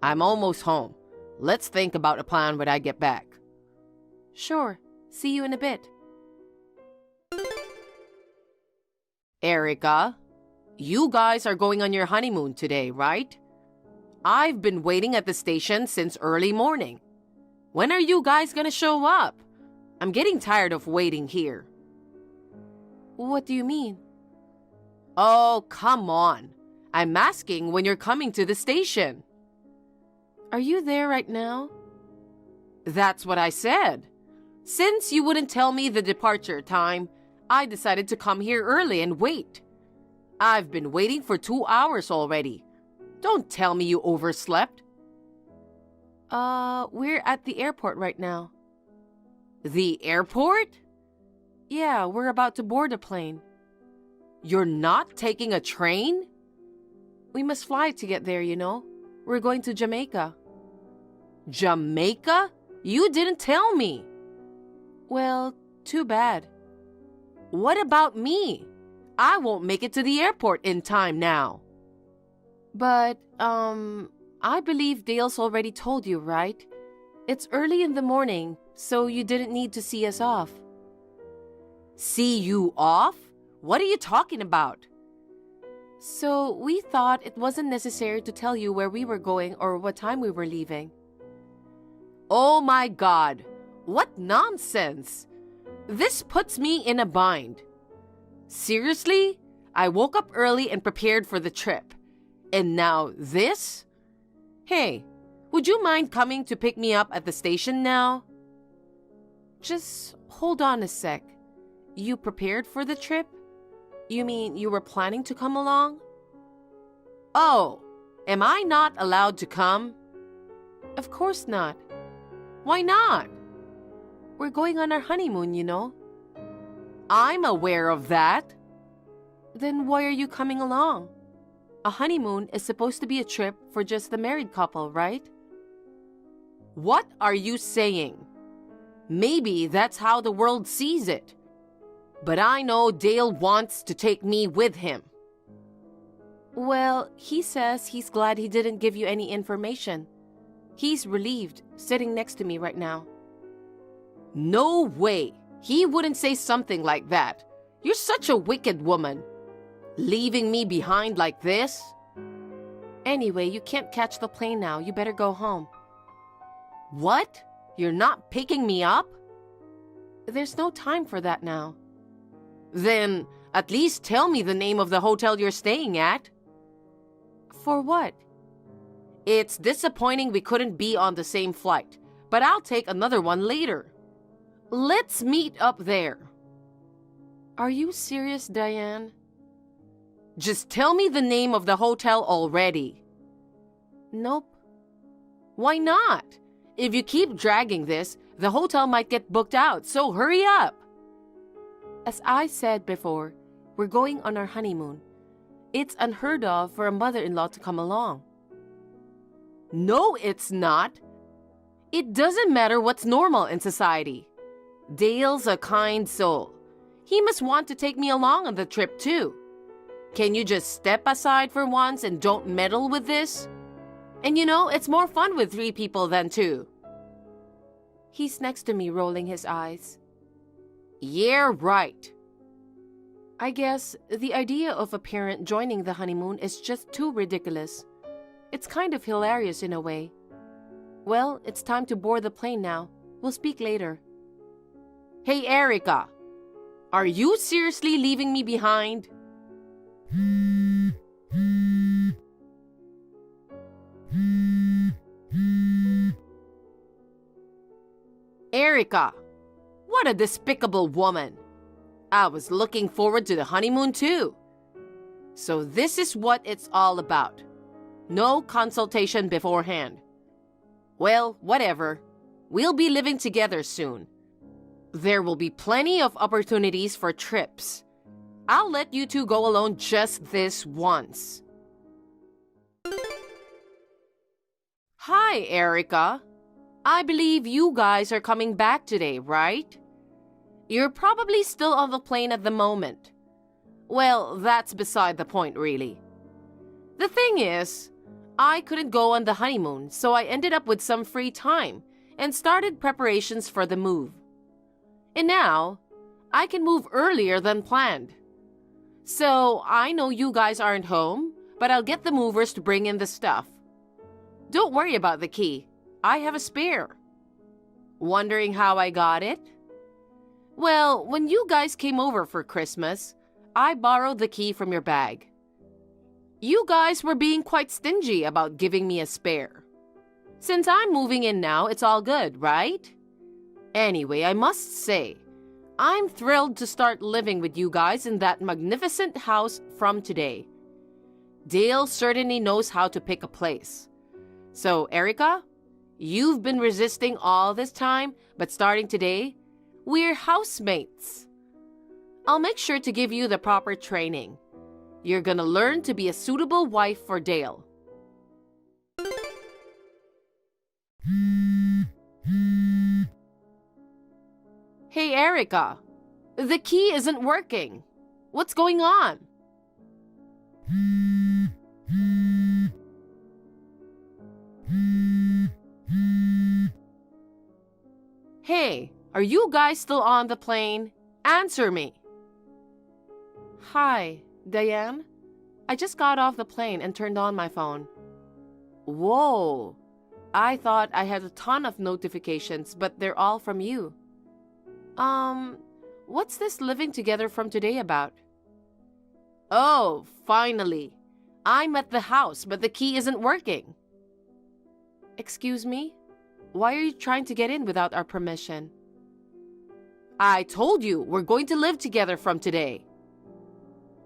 I'm almost home. Let's think about a plan when I get back. Sure. See you in a bit. Erica, you guys are going on your honeymoon today, right? I've been waiting at the station since early morning. When are you guys gonna show up? I'm getting tired of waiting here. What do you mean? Oh, come on. I'm asking when you're coming to the station. Are you there right now? That's what I said. Since you wouldn't tell me the departure time, I decided to come here early and wait. I've been waiting for 2 hours already. Don't tell me you overslept. We're at the airport right now. The airport? Yeah, we're about to board a plane. You're not taking a train? We must fly to get there, you know. We're going to Jamaica. Jamaica? You didn't tell me. Well, too bad. What about me? I won't make it to the airport in time now. But, I believe Dale's already told you, right? It's early in the morning, so you didn't need to see us off. See you off? What are you talking about? So we thought it wasn't necessary to tell you where we were going or what time we were leaving. Oh my God, what nonsense! This puts me in a bind. Seriously? I woke up early and prepared for the trip. And now this? Hey, would you mind coming to pick me up at the station now? Just hold on a sec. You prepared for the trip? You mean you were planning to come along? Oh, am I not allowed to come? Of course not. Why not? We're going on our honeymoon, you know. I'm aware of that. Then why are you coming along? A honeymoon is supposed to be a trip for just the married couple, right? What are you saying? Maybe that's how the world sees it. But I know Dale wants to take me with him. Well, he says he's glad he didn't give you any information. He's relieved, sitting next to me right now. No way. He wouldn't say something like that. You're such a wicked woman. Leaving me behind like this? Anyway, you can't catch the plane now. You better go home. What? You're not picking me up? There's no time for that now. Then, at least tell me the name of the hotel you're staying at. For what? It's disappointing we couldn't be on the same flight, but I'll take another one later. Let's meet up there. Are you serious, Diane? Just tell me the name of the hotel already. Nope. Why not? If you keep dragging this, the hotel might get booked out, so hurry up. As I said before, we're going on our honeymoon. It's unheard of for a mother-in-law to come along. No, it's not. It doesn't matter what's normal in society. Dale's a kind soul. He must want to take me along on the trip too. Can you just step aside for once and don't meddle with this? And you know, it's more fun with 3 people than 2. He's next to me, rolling his eyes. Yeah, right. I guess the idea of a parent joining the honeymoon is just too ridiculous. It's kind of hilarious in a way. Well, it's time to board the plane now. We'll speak later. Hey, Erica. Are you seriously leaving me behind? Erica, what a despicable woman. I was looking forward to the honeymoon too. So this is what it's all about. No consultation beforehand. Well, whatever. We'll be living together soon. There will be plenty of opportunities for trips. I'll let you 2 go alone just this once. Hi, Erica. I believe you guys are coming back today, right? You're probably still on the plane at the moment. Well, that's beside the point, really. The thing is, I couldn't go on the honeymoon, so I ended up with some free time and started preparations for the move. And now, I can move earlier than planned. So, I know you guys aren't home, but I'll get the movers to bring in the stuff. Don't worry about the key. I have a spare. Wondering how I got it? Well, when you guys came over for Christmas, I borrowed the key from your bag. You guys were being quite stingy about giving me a spare. Since I'm moving in now, it's all good, right? Anyway, I must say, I'm thrilled to start living with you guys in that magnificent house from today. Dale certainly knows how to pick a place. So, Erica, you've been resisting all this time, but starting today, we're housemates. I'll make sure to give you the proper training. You're gonna learn to be a suitable wife for Dale. Hey, Erica. The key isn't working. What's going on? Hey, are you guys still on the plane? Answer me. Hi, Diane. I just got off the plane and turned on my phone. Whoa. I thought I had a ton of notifications, but they're all from you. What's this living together from today about? Oh, finally. I'm at the house, but the key isn't working. Excuse me? Why are you trying to get in without our permission? I told you we're going to live together from today.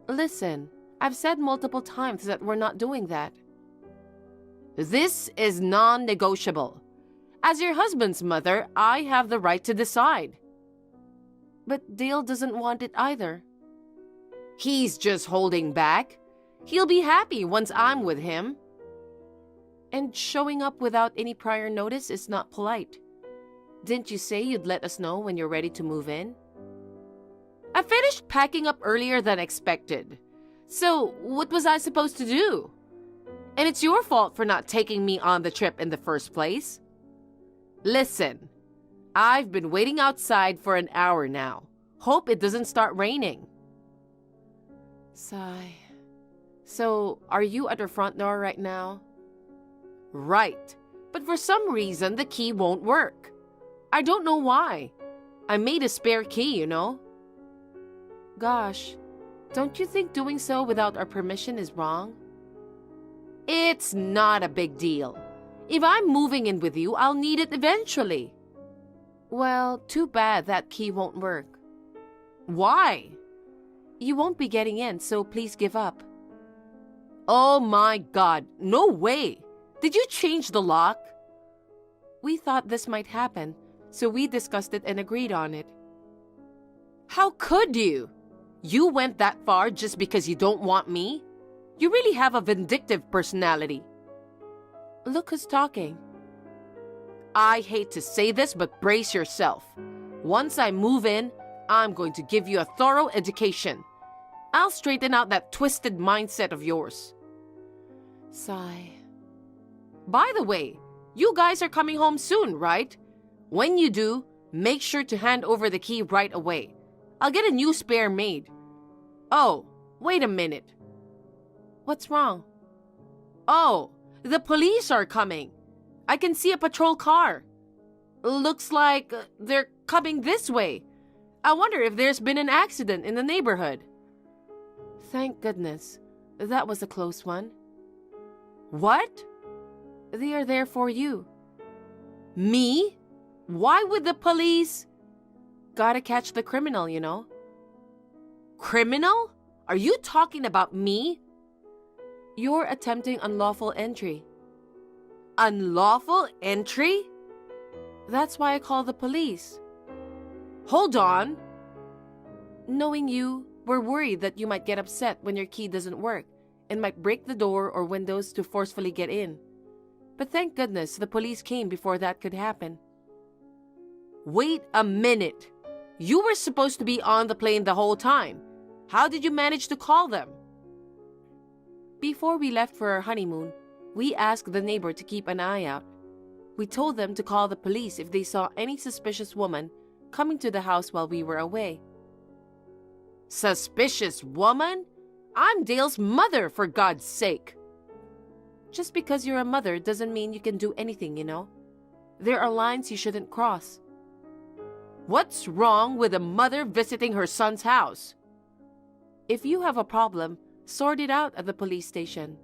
Listen, I've said multiple times that we're not doing that. This is non-negotiable. As your husband's mother, I have the right to decide. But Dale doesn't want it either. He's just holding back. He'll be happy once I'm with him. And showing up without any prior notice is not polite. Didn't you say you'd let us know when you're ready to move in? I finished packing up earlier than expected. So, what was I supposed to do? And it's your fault for not taking me on the trip in the first place. Listen, I've been waiting outside for an hour now. Hope it doesn't start raining. Sigh. So, are you at the front door right now? Right. But for some reason, the key won't work. I don't know why. I made a spare key, you know. Gosh, don't you think doing so without our permission is wrong? It's not a big deal. If I'm moving in with you, I'll need it eventually. Well, too bad that key won't work. Why? You won't be getting in, so please give up. Oh my God, no way! Did you change the lock? We thought this might happen, so we discussed it and agreed on it. How could you? You went that far just because you don't want me? You really have a vindictive personality. Look who's talking. I hate to say this, but brace yourself. Once I move in, I'm going to give you a thorough education. I'll straighten out that twisted mindset of yours. Sigh. By the way, you guys are coming home soon, right? When you do, make sure to hand over the key right away. I'll get a new spare made. Oh, wait a minute. What's wrong? Oh, the police are coming. I can see a patrol car. Looks like they're coming this way. I wonder if there's been an accident in the neighborhood. Thank goodness. That was a close one. What? They are there for you. Me? Why would the police? Gotta catch the criminal, you know. Criminal? Are you talking about me? You're attempting unlawful entry. Unlawful entry? That's why I called the police. Hold on. Knowing you, we're worried that you might get upset when your key doesn't work and might break the door or windows to forcefully get in. But thank goodness the police came before that could happen. Wait a minute. You were supposed to be on the plane the whole time. How did you manage to call them? Before we left for our honeymoon, we asked the neighbor to keep an eye out. We told them to call the police if they saw any suspicious woman coming to the house while we were away. Suspicious woman? I'm Dale's mother, for God's sake. Just because you're a mother doesn't mean you can do anything, you know. There are lines you shouldn't cross. What's wrong with a mother visiting her son's house? If you have a problem, sort it out at the police station.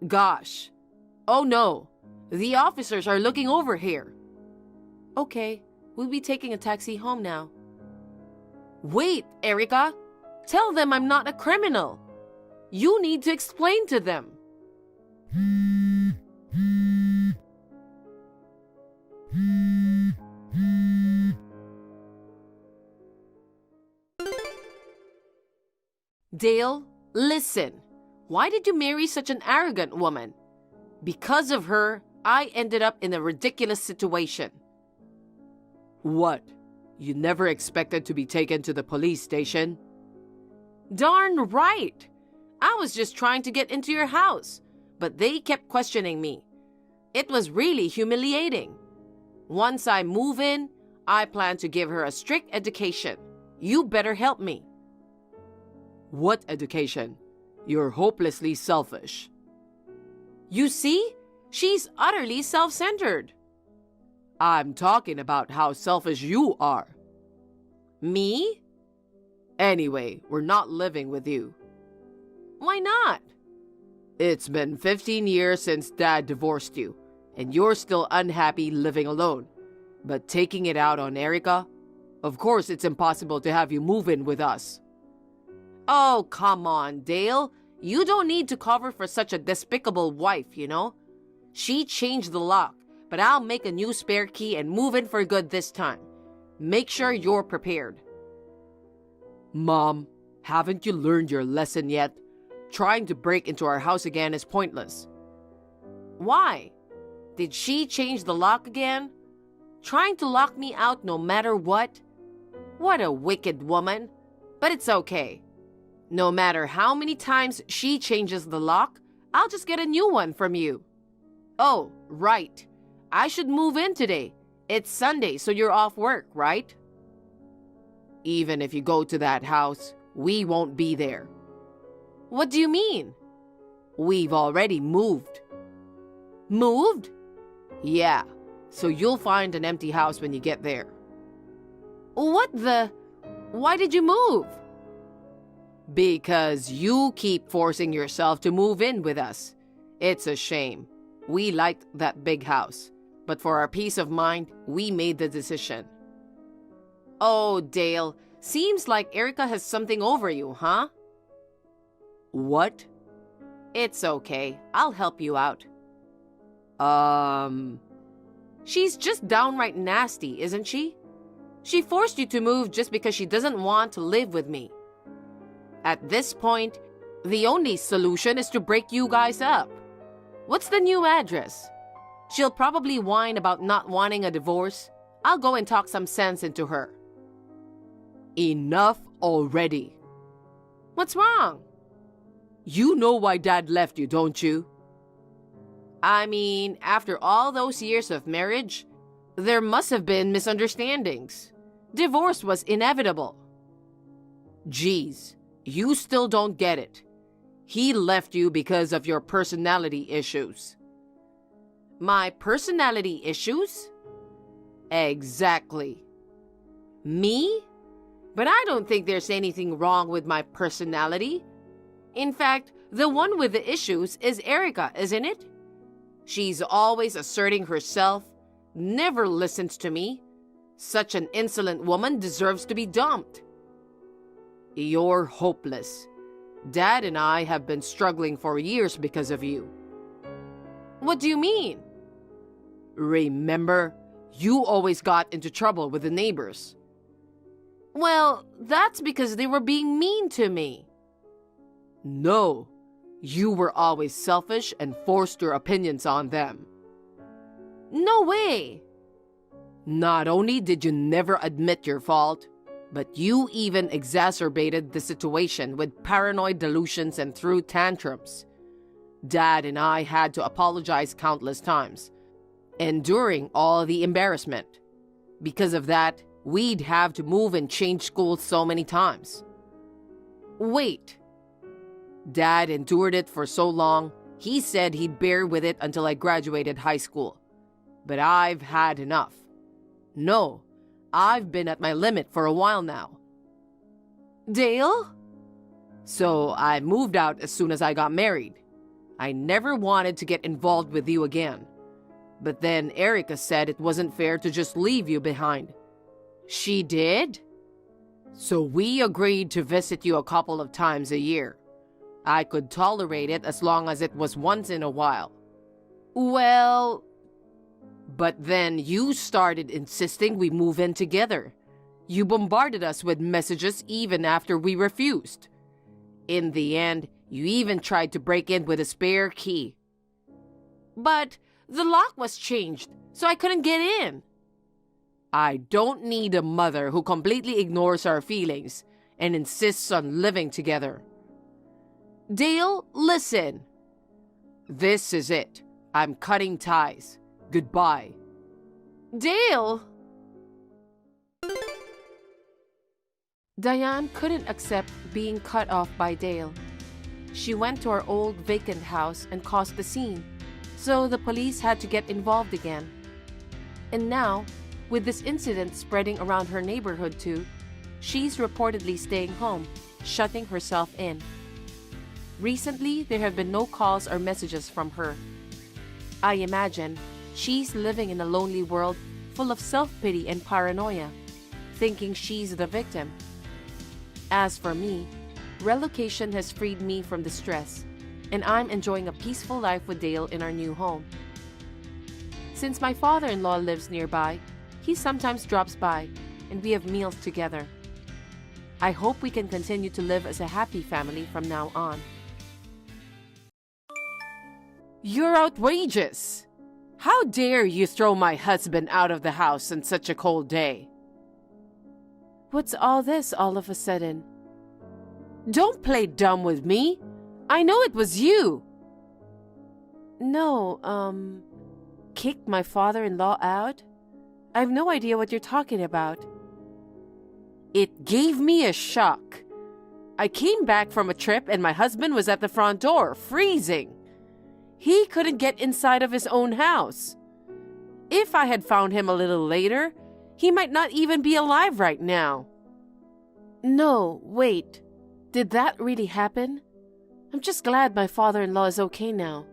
Gosh. Oh no. The officers are looking over here. Okay, we'll be taking a taxi home now. Wait, Erica. Tell them I'm not a criminal. You need to explain to them. Dale, listen. Why did you marry such an arrogant woman? Because of her, I ended up in a ridiculous situation. What? You never expected to be taken to the police station. Darn right! I was just trying to get into your house, but they kept questioning me. It was really humiliating. Once I move in, I plan to give her a strict education. You better help me. What education? You're hopelessly selfish. You see? She's utterly self-centered. I'm talking about how selfish you are. Me? Anyway, we're not living with you. Why not? It's been 15 years since Dad divorced you, and you're still unhappy living alone. But taking it out on Erica? Of course it's impossible to have you move in with us. Oh, come on, Dale. You don't need to cover for such a despicable wife, you know? She changed the lock, but I'll make a new spare key and move in for good this time. Make sure you're prepared. Mom, haven't you learned your lesson yet? Trying to break into our house again is pointless. Why? Did she change the lock again? Trying to lock me out no matter what? What a wicked woman. But it's okay. No matter how many times she changes the lock, I'll just get a new one from you. Oh, right. I should move in today. It's Sunday, so you're off work, right? Even if you go to that house, we won't be there. What do you mean? We've already moved. Moved? Yeah, so you'll find an empty house when you get there. What the? Why did you move? Because you keep forcing yourself to move in with us. It's a shame. We liked that big house, but for our peace of mind, we made the decision. Oh, Dale, seems like Erica has something over you, huh? What? It's okay. I'll help you out. She's just downright nasty, isn't she? She forced you to move just because she doesn't want to live with me. At this point, the only solution is to break you guys up. What's the new address? She'll probably whine about not wanting a divorce. I'll go and talk some sense into her. Enough already. What's wrong? You know why Dad left you, don't you? I mean, after all those years of marriage, there must have been misunderstandings. Divorce was inevitable. Geez, you still don't get it. He left you because of your personality issues. My personality issues? Exactly. Me? But I don't think there's anything wrong with my personality. In fact, the one with the issues is Erica, isn't it? She's always asserting herself, never listens to me. Such an insolent woman deserves to be dumped. You're hopeless. Dad and I have been struggling for years because of you. What do you mean? Remember, you always got into trouble with the neighbors. Well, that's because they were being mean to me. No, you were always selfish and forced your opinions on them. No way! Not only did you never admit your fault, but you even exacerbated the situation with paranoid delusions and threw tantrums. Dad and I had to apologize countless times, enduring all the embarrassment. Because of that, we'd have to move and change schools so many times. Wait. Dad endured it for so long, he said he'd bear with it until I graduated high school. But I've had enough. No, I've been at my limit for a while now. Dale? So I moved out as soon as I got married. I never wanted to get involved with you again. But then Erica said it wasn't fair to just leave you behind. She did? So we agreed to visit you a couple of times a year. I could tolerate it as long as it was once in a while. Well... But then you started insisting we move in together. You bombarded us with messages even after we refused. In the end, you even tried to break in with a spare key. But the lock was changed, so I couldn't get in. I don't need a mother who completely ignores our feelings and insists on living together. Dale, listen. This is it. I'm cutting ties. Goodbye. Dale! Diane couldn't accept being cut off by Dale. She went to our old vacant house and caused the scene, so the police had to get involved again. And now, with this incident spreading around her neighborhood too, she's reportedly staying home, shutting herself in. Recently, there have been no calls or messages from her. I imagine she's living in a lonely world full of self-pity and paranoia, thinking she's the victim. As for me, relocation has freed me from the stress, and I'm enjoying a peaceful life with Dale in our new home. Since my father-in-law lives nearby, he sometimes drops by, and we have meals together. I hope we can continue to live as a happy family from now on. You're outrageous! How dare you throw my husband out of the house on such a cold day? What's all this all of a sudden? Don't play dumb with me. I know it was you. No, kicked my father-in-law out? I have no idea what you're talking about. It gave me a shock. I came back from a trip and my husband was at the front door, freezing. He couldn't get inside of his own house. If I had found him a little later, he might not even be alive right now. No, wait. Did that really happen? I'm just glad my father-in-law is okay now.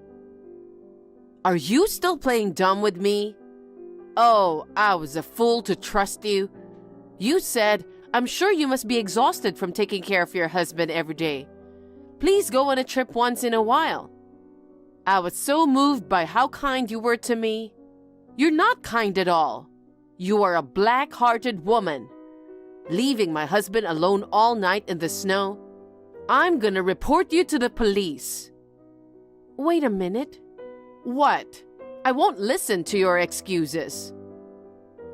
Are you still playing dumb with me? Oh, I was a fool to trust you. You said, I'm sure you must be exhausted from taking care of your husband every day. Please go on a trip once in a while. I was so moved by how kind you were to me. You're not kind at all. You are a black-hearted woman. Leaving my husband alone all night in the snow. I'm gonna report you to the police. Wait a minute. What? I won't listen to your excuses.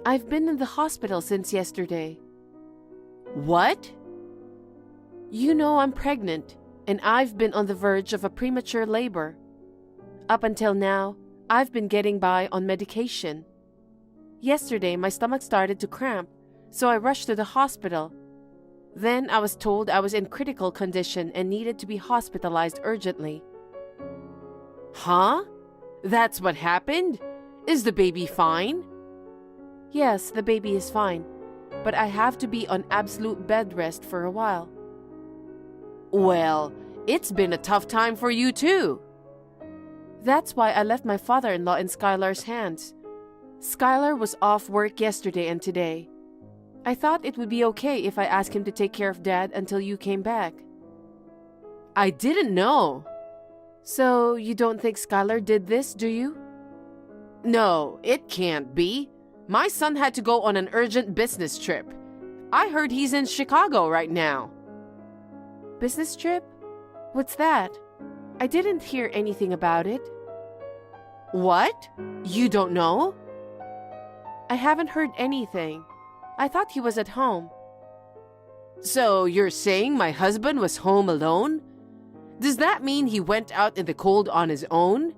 I've been in the hospital since yesterday. What? You know I'm pregnant, and I've been on the verge of a premature labor. Up until now, I've been getting by on medication. Yesterday, my stomach started to cramp, so I rushed to the hospital. Then I was told I was in critical condition and needed to be hospitalized urgently. Huh? That's what happened? Is the baby fine? Yes, the baby is fine, but I have to be on absolute bed rest for a while. Well, it's been a tough time for you too. That's why I left my father-in-law in Skyler's hands. Skyler was off work yesterday and today. I thought it would be okay if I asked him to take care of Dad until you came back. I didn't know. So you don't think Skyler did this, do you? No, it can't be. My son had to go on an urgent business trip. I heard he's in Chicago right now. Business trip? What's that? I didn't hear anything about it. What? You don't know? I haven't heard anything. I thought he was at home. So you're saying my husband was home alone? Does that mean he went out in the cold on his own?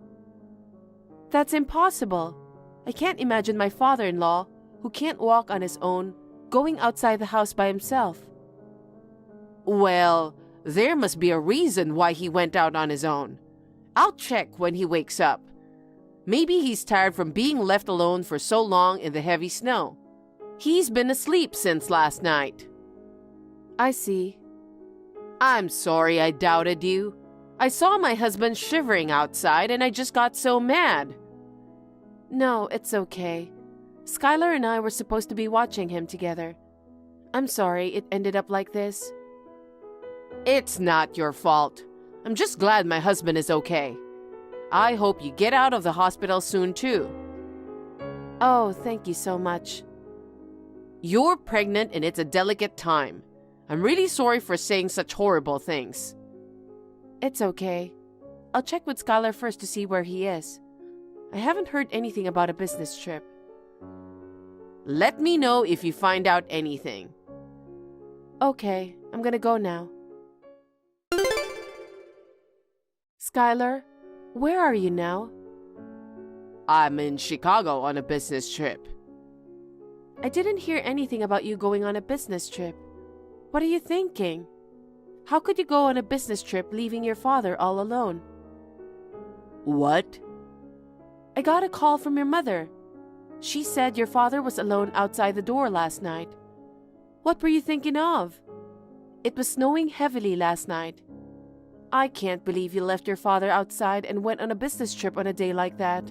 That's impossible. I can't imagine my father-in-law, who can't walk on his own, going outside the house by himself. Well, there must be a reason why he went out on his own. I'll check when he wakes up. Maybe he's tired from being left alone for so long in the heavy snow. He's been asleep since last night. I see. I'm sorry I doubted you. I saw my husband shivering outside and I just got so mad. No, it's okay. Skyler and I were supposed to be watching him together. I'm sorry it ended up like this. It's not your fault. I'm just glad my husband is okay. I hope you get out of the hospital soon too. Oh, thank you so much. You're pregnant and it's a delicate time. I'm really sorry for saying such horrible things. It's okay. I'll check with Skyler first to see where he is. I haven't heard anything about a business trip. Let me know if you find out anything. Okay, I'm gonna go now. Skyler, where are you now? I'm in Chicago on a business trip. I didn't hear anything about you going on a business trip. What are you thinking? How could you go on a business trip leaving your father all alone? What? I got a call from your mother. She said your father was alone outside the door last night. What were you thinking of? It was snowing heavily last night. I can't believe you left your father outside and went on a business trip on a day like that.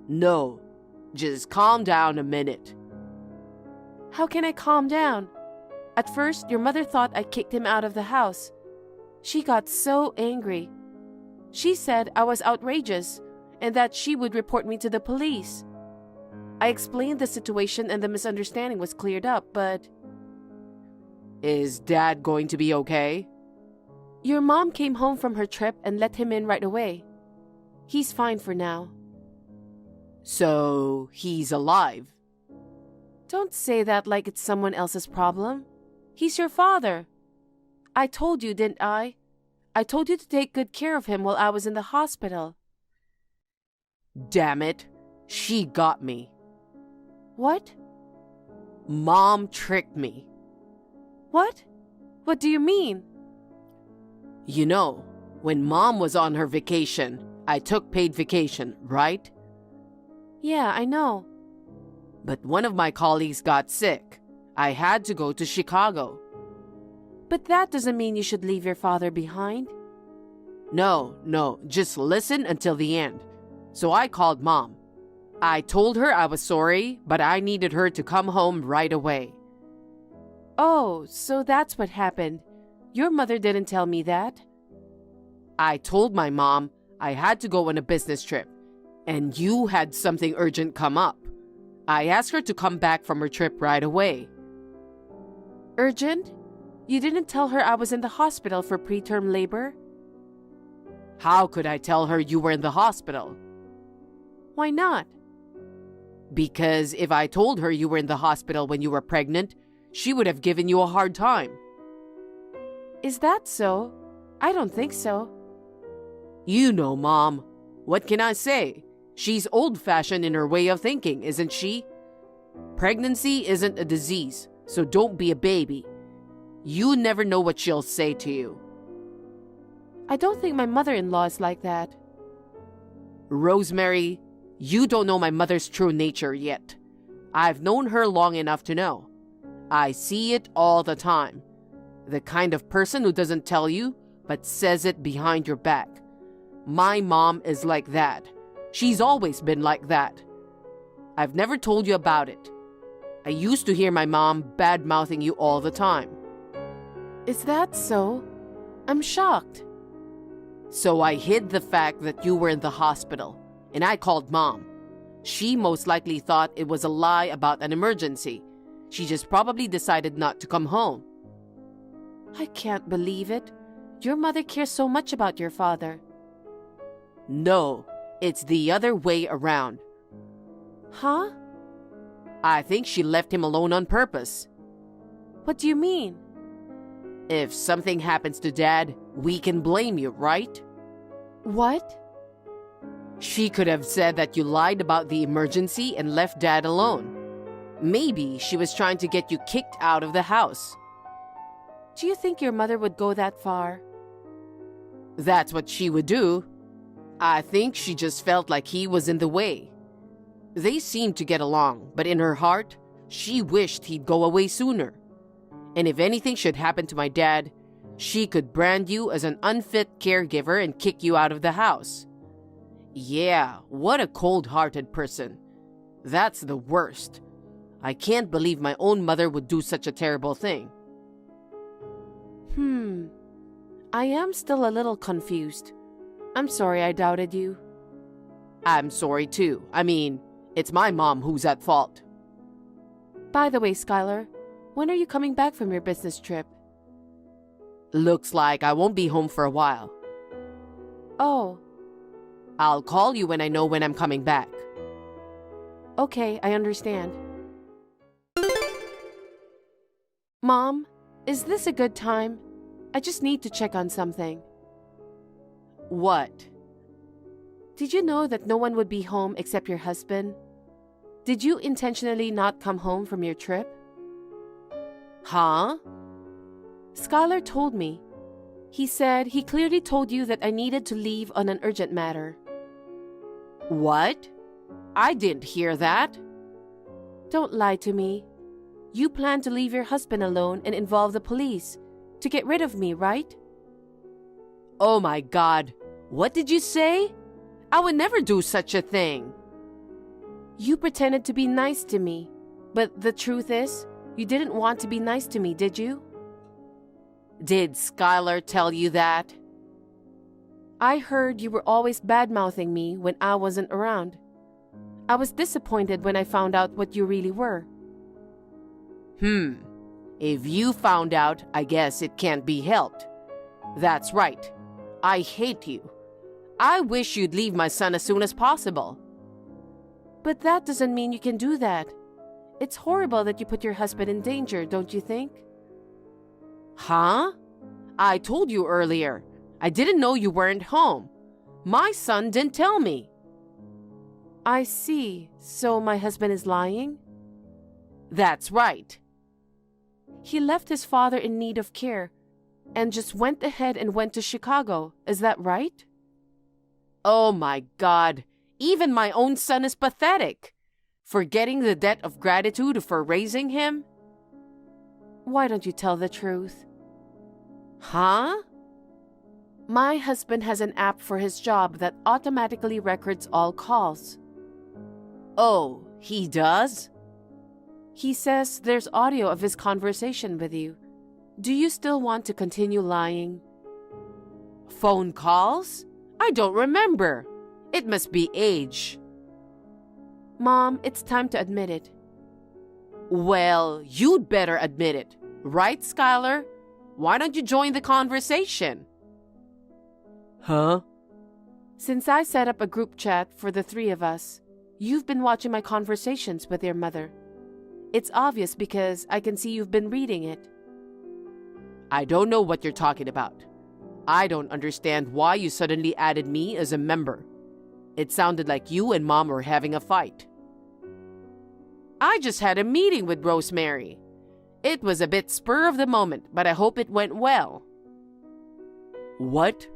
No, just calm down a minute. How can I calm down? At first, your mother thought I kicked him out of the house. She got so angry. She said I was outrageous and that she would report me to the police. I explained the situation and the misunderstanding was cleared up, but... Is Dad going to be okay? Your mom came home from her trip and let him in right away. He's fine for now. So, he's alive? Don't say that like it's someone else's problem. He's your father. I told you, didn't I? I told you to take good care of him while I was in the hospital. Damn it, she got me. What? Mom tricked me. What? What do you mean? You know, when Mom was on her vacation, I took paid vacation, right? Yeah, I know. But one of my colleagues got sick. I had to go to Chicago. But that doesn't mean you should leave your father behind. No, just listen until the end. So I called Mom. I told her I was sorry, but I needed her to come home right away. Oh, so that's what happened. Your mother didn't tell me that. I told my mom I had to go on a business trip, and you had something urgent come up. I asked her to come back from her trip right away. Urgent? You didn't tell her I was in the hospital for preterm labor? How could I tell her you were in the hospital? Why not? Because if I told her you were in the hospital when you were pregnant, she would have given you a hard time. Is that so? I don't think so. You know, Mom. What can I say? She's old-fashioned in her way of thinking, isn't she? Pregnancy isn't a disease, so don't be a baby. You never know what she'll say to you. I don't think my mother-in-law is like that. Rosemary, you don't know my mother's true nature yet. I've known her long enough to know. I see it all the time. The kind of person who doesn't tell you, but says it behind your back. My mom is like that. She's always been like that. I've never told you about it. I used to hear my mom bad-mouthing you all the time. Is that so? I'm shocked. So I hid the fact that you were in the hospital, and I called Mom. She most likely thought it was a lie about an emergency. She just probably decided not to come home. I can't believe it. Your mother cares so much about your father. No, it's the other way around. Huh? I think she left him alone on purpose. What do you mean? If something happens to Dad, we can blame you, right? What? She could have said that you lied about the emergency and left Dad alone. Maybe she was trying to get you kicked out of the house. Do you think your mother would go that far? That's what she would do. I think she just felt like he was in the way. They seemed to get along, but in her heart, she wished he'd go away sooner. And if anything should happen to my dad, she could brand you as an unfit caregiver and kick you out of the house. Yeah, what a cold-hearted person. That's the worst. I can't believe my own mother would do such a terrible thing. I am still a little confused. I'm sorry I doubted you. I'm sorry too. I mean, it's my mom who's at fault. By the way, Skyler, when are you coming back from your business trip? Looks like I won't be home for a while. Oh. I'll call you when I know when I'm coming back. Okay, I understand. Mom, is this a good time? I just need to check on something. What? Did you know that no one would be home except your husband? Did you intentionally not come home from your trip? Huh? Skyler told me. He said he clearly told you that I needed to leave on an urgent matter. What? I didn't hear that. Don't lie to me. You plan to leave your husband alone and involve the police to get rid of me, right? Oh my God. What did you say? I would never do such a thing. You pretended to be nice to me, but the truth is, you didn't want to be nice to me, did you? Did Skyler tell you that? I heard you were always bad-mouthing me when I wasn't around. I was disappointed when I found out what you really were. If you found out, I guess it can't be helped. That's right. I hate you. I wish you'd leave my son as soon as possible. But that doesn't mean you can do that. It's horrible that you put your husband in danger, don't you think? Huh? I told you earlier. I didn't know you weren't home. My son didn't tell me. I see. So my husband is lying? That's right. He left his father in need of care and just went ahead and went to Chicago. Is that right? Oh my God. Even my own son is pathetic. Forgetting the debt of gratitude for raising him? Why don't you tell the truth? Huh? My husband has an app for his job that automatically records all calls. Oh, he does? He says there's audio of his conversation with you. Do you still want to continue lying? Phone calls? I don't remember. It must be age. Mom, it's time to admit it. Well, you'd better admit it. Right, Skyler? Why don't you join the conversation? Huh? Since I set up a group chat for the three of us, you've been watching my conversations with your mother. It's obvious because I can see you've been reading it. I don't know what you're talking about. I don't understand why you suddenly added me as a member. It sounded like you and Mom were having a fight. I just had a meeting with Rosemary. It was a bit spur of the moment, but I hope it went well. What?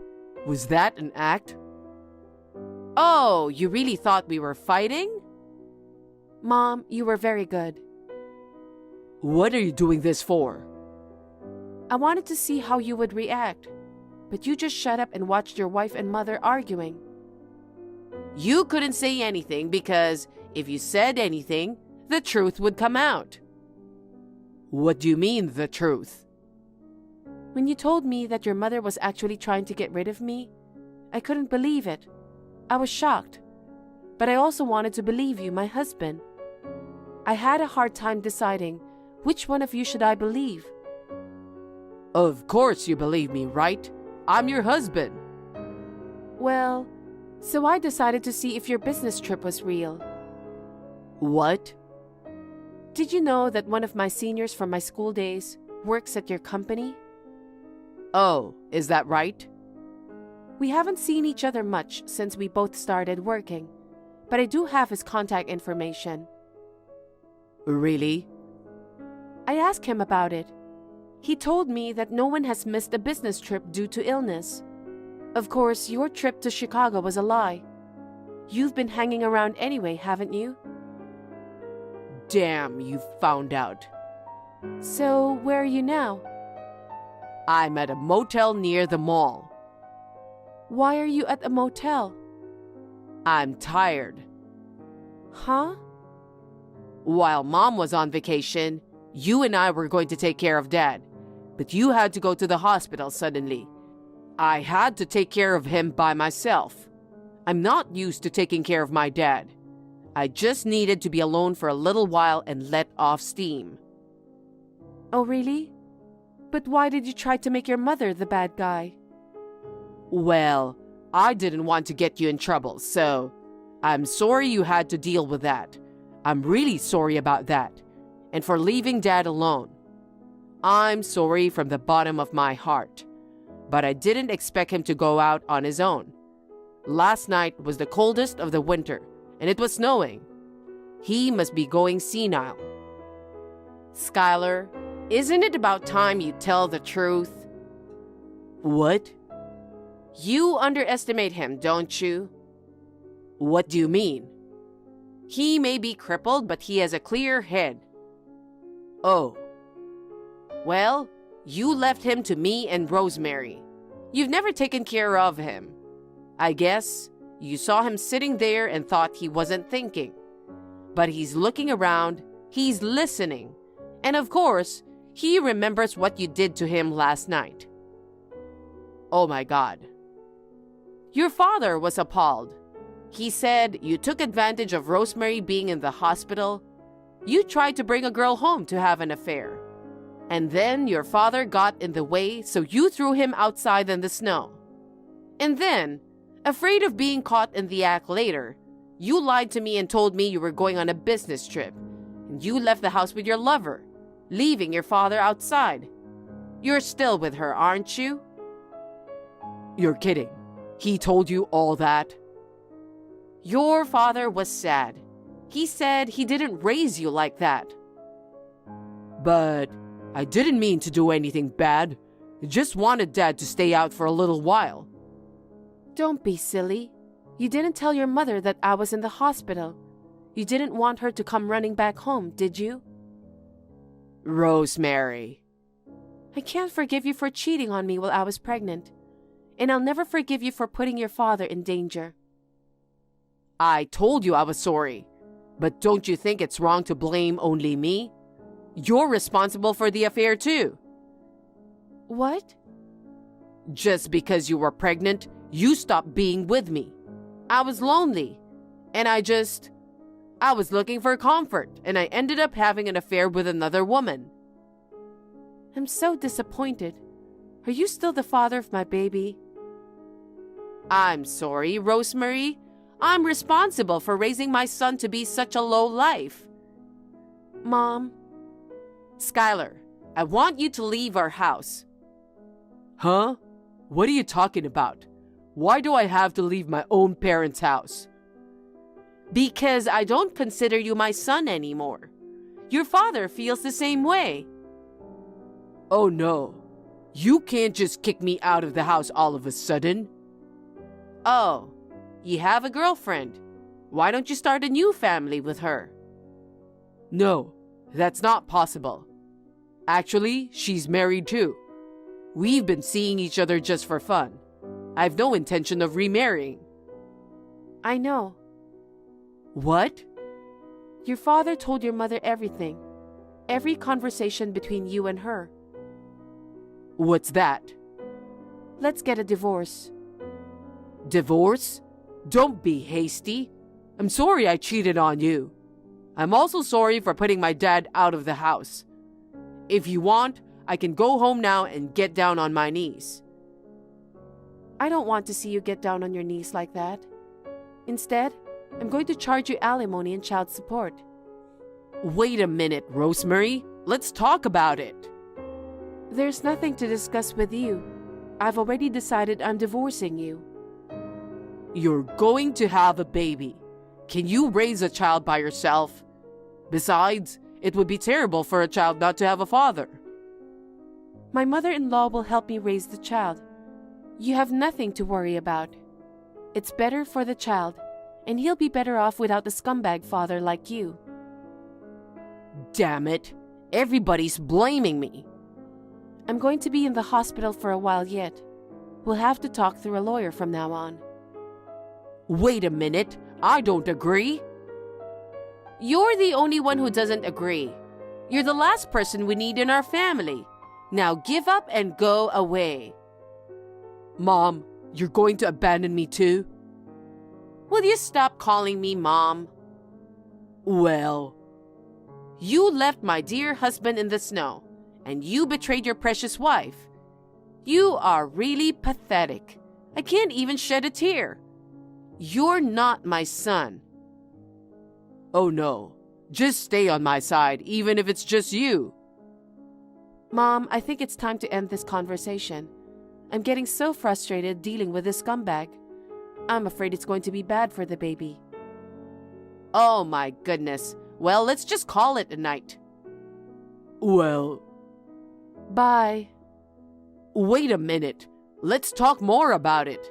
Was that an act? Oh, you really thought we were fighting? Mom, you were very good. What are you doing this for? I wanted to see how you would react, but you just shut up and watched your wife and mother arguing. You couldn't say anything because if you said anything, the truth would come out. What do you mean, the truth? When you told me that your mother was actually trying to get rid of me, I couldn't believe it. I was shocked. But I also wanted to believe you, my husband. I had a hard time deciding which one of you should I believe. Of course you believe me, right? I'm your husband. Well, so I decided to see if your business trip was real. What? Did you know that one of my seniors from my school days works at your company? Oh, is that right? We haven't seen each other much since we both started working, but I do have his contact information. Really? I asked him about it. He told me that no one has missed a business trip due to illness. Of course, your trip to Chicago was a lie. You've been hanging around anyway, haven't you? Damn, you found out. So, where are you now? I'm at a motel near the mall. Why are you at a motel? I'm tired. Huh? While Mom was on vacation, you and I were going to take care of Dad, but you had to go to the hospital suddenly. I had to take care of him by myself. I'm not used to taking care of my dad. I just needed to be alone for a little while and let off steam. Oh, really? But why did you try to make your mother the bad guy? Well, I didn't want to get you in trouble, so I'm sorry you had to deal with that. I'm really sorry about that, and for leaving Dad alone. I'm sorry from the bottom of my heart, but I didn't expect him to go out on his own. Last night was the coldest of the winter, and it was snowing. He must be going senile. Skyler, isn't it about time you tell the truth? What? You underestimate him, don't you? What do you mean? He may be crippled, but he has a clear head. Oh. Well, you left him to me and Rosemary. You've never taken care of him. I guess you saw him sitting there and thought he wasn't thinking. But he's looking around, he's listening, and of course, he remembers what you did to him last night. Oh my God. Your father was appalled. He said you took advantage of Rosemary being in the hospital. You tried to bring a girl home to have an affair. And then your father got in the way, so you threw him outside in the snow. And then, afraid of being caught in the act later, you lied to me and told me you were going on a business trip. And you left the house with your lover, leaving your father outside. You're still with her, aren't you? You're kidding. He told you all that? Your father was sad. He said he didn't raise you like that. But I didn't mean to do anything bad. I just wanted Dad to stay out for a little while. Don't be silly. You didn't tell your mother that I was in the hospital. You didn't want her to come running back home, did you? Rosemary. I can't forgive you for cheating on me while I was pregnant. And I'll never forgive you for putting your father in danger. I told you I was sorry. But don't you think it's wrong to blame only me? You're responsible for the affair too. What? Just because you were pregnant, you stopped being with me. I was lonely, and I was looking for comfort, and I ended up having an affair with another woman. I'm so disappointed. Are you still the father of my baby? I'm sorry, Rosemary. I'm responsible for raising my son to be such a low life. Mom. Skyler, I want you to leave our house. Huh? What are you talking about? Why do I have to leave my own parents' house? Because I don't consider you my son anymore. Your father feels the same way. Oh no. You can't just kick me out of the house all of a sudden. Oh, you have a girlfriend. Why don't you start a new family with her? No, that's not possible. Actually, she's married too. We've been seeing each other just for fun. I have no intention of remarrying. I know. What? Your father told your mother everything. Every conversation between you and her. What's that? Let's get a divorce. Divorce? Don't be hasty. I'm sorry I cheated on you. I'm also sorry for putting my dad out of the house. If you want, I can go home now and get down on my knees. I don't want to see you get down on your knees like that. Instead, I'm going to charge you alimony and child support. Wait a minute, Rosemary. Let's talk about it. There's nothing to discuss with you. I've already decided I'm divorcing you. You're going to have a baby. Can you raise a child by yourself? Besides, it would be terrible for a child not to have a father. My mother-in-law will help me raise the child. You have nothing to worry about. It's better for the child, and he'll be better off without a scumbag father like you. Damn it! Everybody's blaming me. I'm going to be in the hospital for a while yet. We'll have to talk through a lawyer from now on. Wait a minute, I don't agree. You're the only one who doesn't agree. You're the last person we need in our family. Now give up and go away. Mom, you're going to abandon me too? Will you stop calling me Mom? Well, you left my dear husband in the snow, and you betrayed your precious wife. You are really pathetic. I can't even shed a tear. You're not my son. Oh no, Just stay on my side, even if it's just you. Mom, I think it's time to end this conversation. I'm getting so frustrated dealing with this scumbag. I'm afraid it's going to be bad for the baby. Oh my goodness. Well, let's just call it a night. Well... Bye. Wait a minute. Let's talk more about it.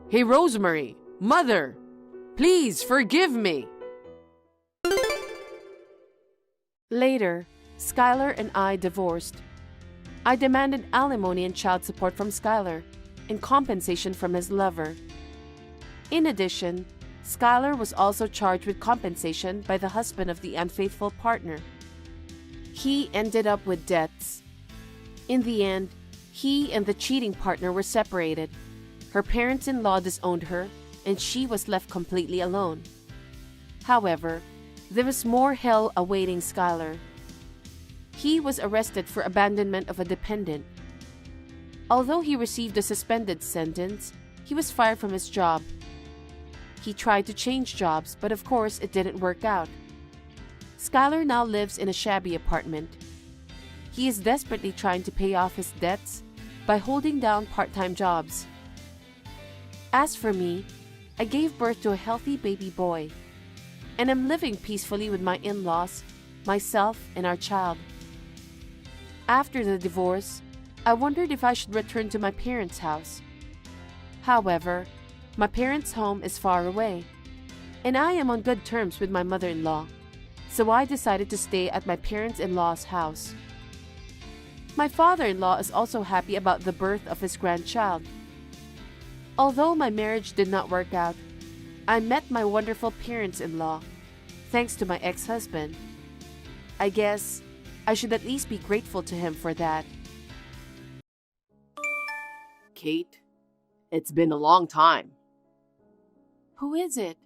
Hey, Rosemary, Mother, please forgive me. Later, Skyler and I divorced. I demanded alimony and child support from Skyler in compensation from his lover. In addition, Skyler was also charged with compensation by the husband of the unfaithful partner. He ended up with debts. In the end, he and the cheating partner were separated. Her parents-in-law disowned her, and she was left completely alone. However, there was more hell awaiting Skyler. He was arrested for abandonment of a dependent. Although he received a suspended sentence, he was fired from his job. He tried to change jobs, but of course it didn't work out. Skyler now lives in a shabby apartment. He is desperately trying to pay off his debts by holding down part-time jobs. As for me, I gave birth to a healthy baby boy, and am living peacefully with my in-laws, myself, and our child. After the divorce, I wondered if I should return to my parents' house. However, my parents' home is far away, and I am on good terms with my mother-in-law, so I decided to stay at my parents-in-law's house. My father-in-law is also happy about the birth of his grandchild. Although my marriage did not work out, I met my wonderful parents-in-law, thanks to my ex-husband. I guess I should at least be grateful to him for that. Kate, it's been a long time. Who is it?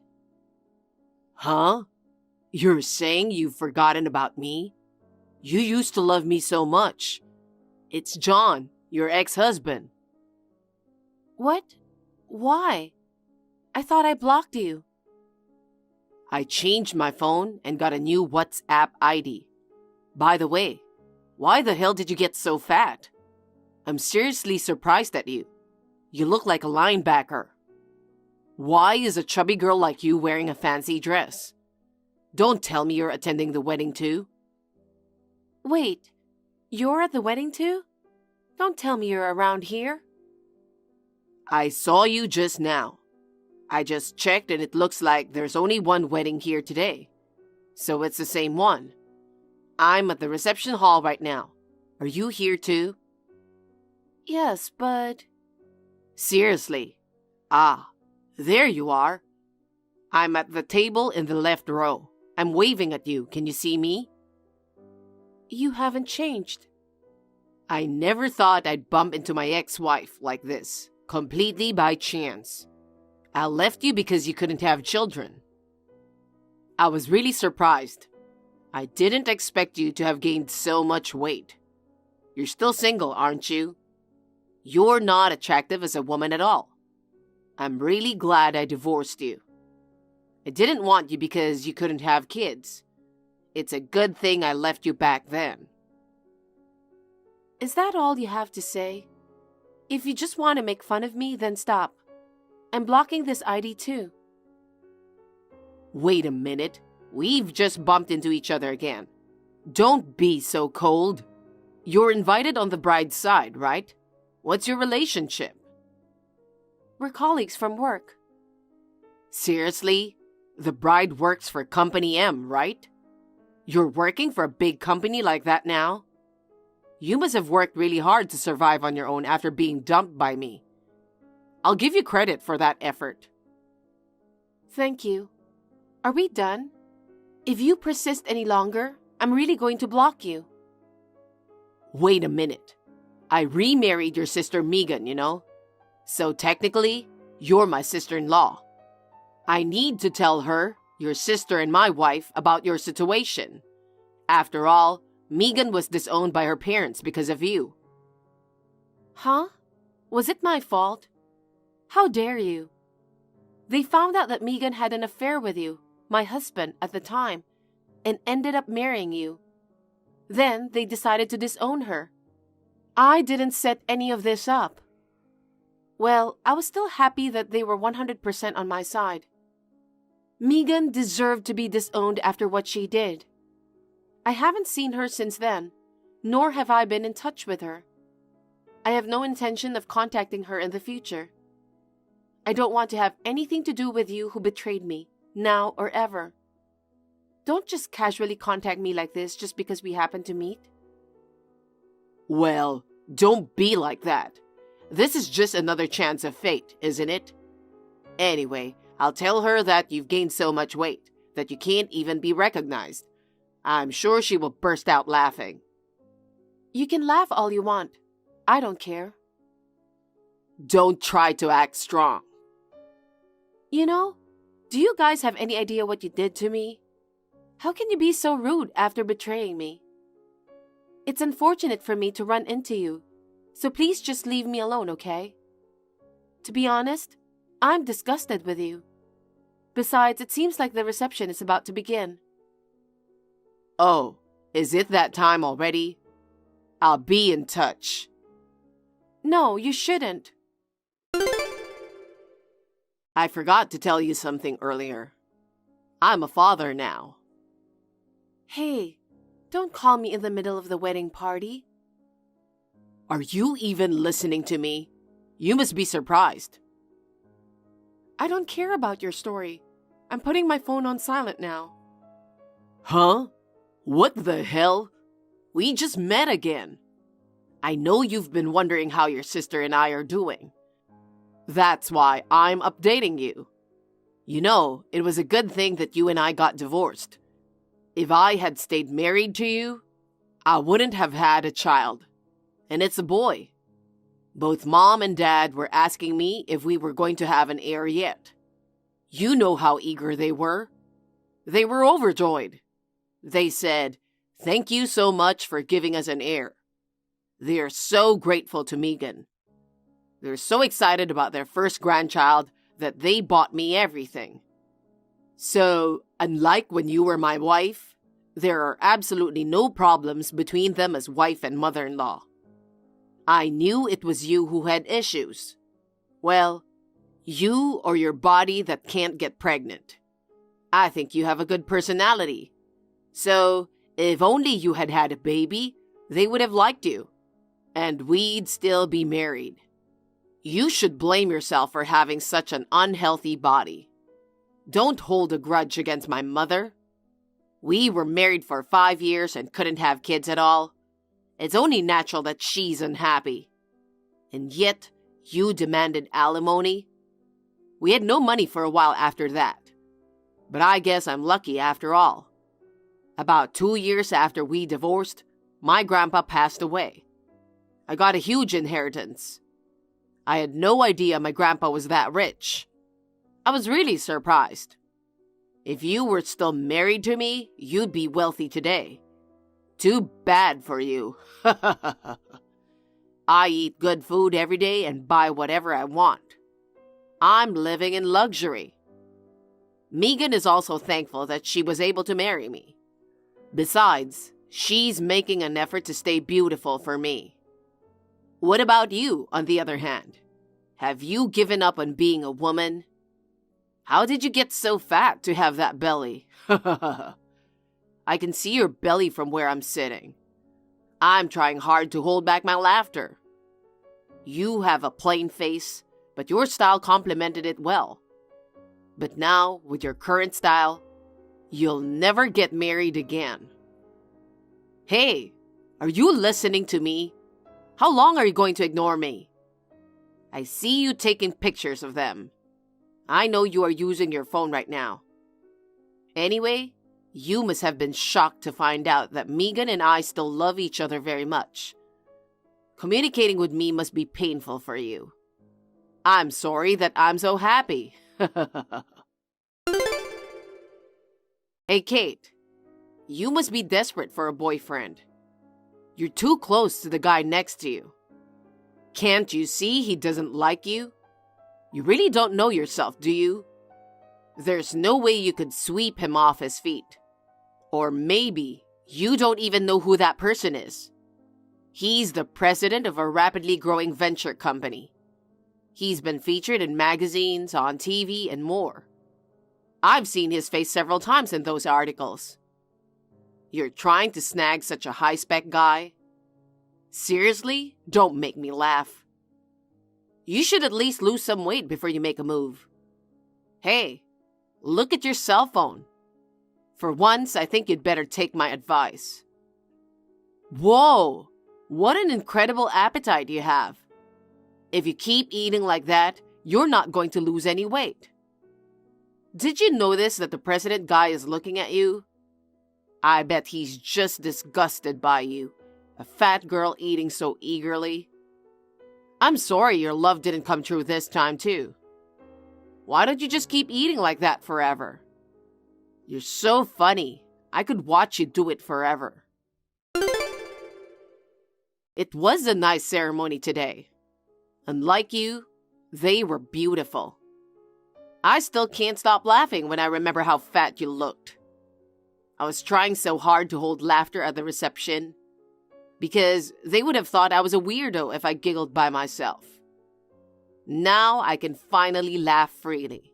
Huh? You're saying you've forgotten about me? You used to love me so much. It's John, your ex-husband. What? Why? I thought I blocked you. I changed my phone and got a new WhatsApp ID. By the way, why the hell did you get so fat? I'm seriously surprised at you. You look like a linebacker. Why is a chubby girl like you wearing a fancy dress? Don't tell me you're attending the wedding too. Wait, you're at the wedding too? Don't tell me you're around here. I saw you just now. I just checked and it looks like there's only one wedding here today. So it's the same one. I'm at the reception hall right now. Are you here too? Yes, but... Seriously? Ah, there you are. I'm at the table in the left row. I'm waving at you. Can you see me? You haven't changed. I never thought I'd bump into my ex-wife like this, completely by chance. I left you because you couldn't have children. I was really surprised. I didn't expect you to have gained so much weight. You're still single, aren't you? You're not attractive as a woman at all. I'm really glad I divorced you. I didn't want you because you couldn't have kids. It's a good thing I left you back then. Is that all you have to say? If you just want to make fun of me, then stop. I'm blocking this ID too. Wait a minute. We've just bumped into each other again. Don't be so cold. You're invited on the bride's side, right? What's your relationship? We're colleagues from work. Seriously? The bride works for Company M, right? You're working for a big company like that now? You must have worked really hard to survive on your own after being dumped by me. I'll give you credit for that effort. Thank you. Are we done? If you persist any longer, I'm really going to block you. Wait a minute. I remarried your sister Megan, you know? So technically, you're my sister-in-law. I need to tell her, your sister and my wife, about your situation. After all, Megan was disowned by her parents because of you. Huh? Was it my fault? How dare you? They found out that Megan had an affair with you, my husband, at the time, and ended up marrying you. Then they decided to disown her. I didn't set any of this up. Well, I was still happy that they were 100% on my side. Megan deserved to be disowned after what she did. I haven't seen her since then, nor have I been in touch with her. I have no intention of contacting her in the future. I don't want to have anything to do with you who betrayed me, now or ever. Don't just casually contact me like this just because we happen to meet. Well, don't be like that. This is just another chance of fate, isn't it? Anyway, I'll tell her that you've gained so much weight that you can't even be recognized. I'm sure she will burst out laughing. You can laugh all you want. I don't care. Don't try to act strong. You know, do you guys have any idea what you did to me? How can you be so rude after betraying me? It's unfortunate for me to run into you, so please just leave me alone, okay? To be honest, I'm disgusted with you. Besides, it seems like the reception is about to begin. Oh, is it that time already? I'll be in touch. No, you shouldn't. I forgot to tell you something earlier. I'm a father now. Hey, don't call me in the middle of the wedding party. Are you even listening to me? You must be surprised. I don't care about your story. I'm putting my phone on silent now. Huh? What the hell? We just met again. I know you've been wondering how your sister and I are doing. That's why I'm updating you. You know, it was a good thing that you and I got divorced. If I had stayed married to you, I wouldn't have had a child. And it's a boy. Both Mom and Dad were asking me if we were going to have an heir yet. You know how eager they were. They were overjoyed. They said, "Thank you so much for giving us an heir." They are so grateful to Megan. They're so excited about their first grandchild that they bought me everything. So, unlike when you were my wife, there are absolutely no problems between them as wife and mother-in-law. I knew it was you who had issues. Well, you or your body that can't get pregnant. I think you have a good personality. So, if only you had had a baby, they would have liked you. And we'd still be married. You should blame yourself for having such an unhealthy body. Don't hold a grudge against my mother. We were married for 5 years and couldn't have kids at all. It's only natural that she's unhappy. And yet, you demanded alimony. We had no money for a while after that. But I guess I'm lucky after all. About 2 years after we divorced, my grandpa passed away. I got a huge inheritance. I had no idea my grandpa was that rich. I was really surprised. If you were still married to me, you'd be wealthy today. Too bad for you. I eat good food every day and buy whatever I want. I'm living in luxury. Megan is also thankful that she was able to marry me. Besides, she's making an effort to stay beautiful for me. What about you, on the other hand? Have you given up on being a woman? How did you get so fat to have that belly? I can see your belly from where I'm sitting. I'm trying hard to hold back my laughter. You have a plain face, but your style complemented it well. But now, with your current style, you'll never get married again. Hey, are you listening to me? How long are you going to ignore me? I see you taking pictures of them. I know you are using your phone right now. Anyway, you must have been shocked to find out that Megan and I still love each other very much. Communicating with me must be painful for you. I'm sorry that I'm so happy. Hey, Kate. You must be desperate for a boyfriend. You're too close to the guy next to you. Can't you see he doesn't like you? You really don't know yourself, do you? There's no way you could sweep him off his feet. Or maybe you don't even know who that person is. He's the president of a rapidly growing venture company. He's been featured in magazines, on TV, and more. I've seen his face several times in those articles. You're trying to snag such a high-spec guy? Seriously? Don't make me laugh. You should at least lose some weight before you make a move. Hey, look at your cell phone. For once, I think you'd better take my advice. Whoa! What an incredible appetite you have. If you keep eating like that, you're not going to lose any weight. Did you notice that the president guy is looking at you? I bet he's just disgusted by you, a fat girl eating so eagerly. I'm sorry your love didn't come true this time too. Why don't you just keep eating like that forever? You're so funny. I could watch you do it forever. It was a nice ceremony today. Unlike you, they were beautiful. I still can't stop laughing when I remember how fat you looked. I was trying so hard to hold laughter at the reception because they would have thought I was a weirdo if I giggled by myself. Now I can finally laugh freely.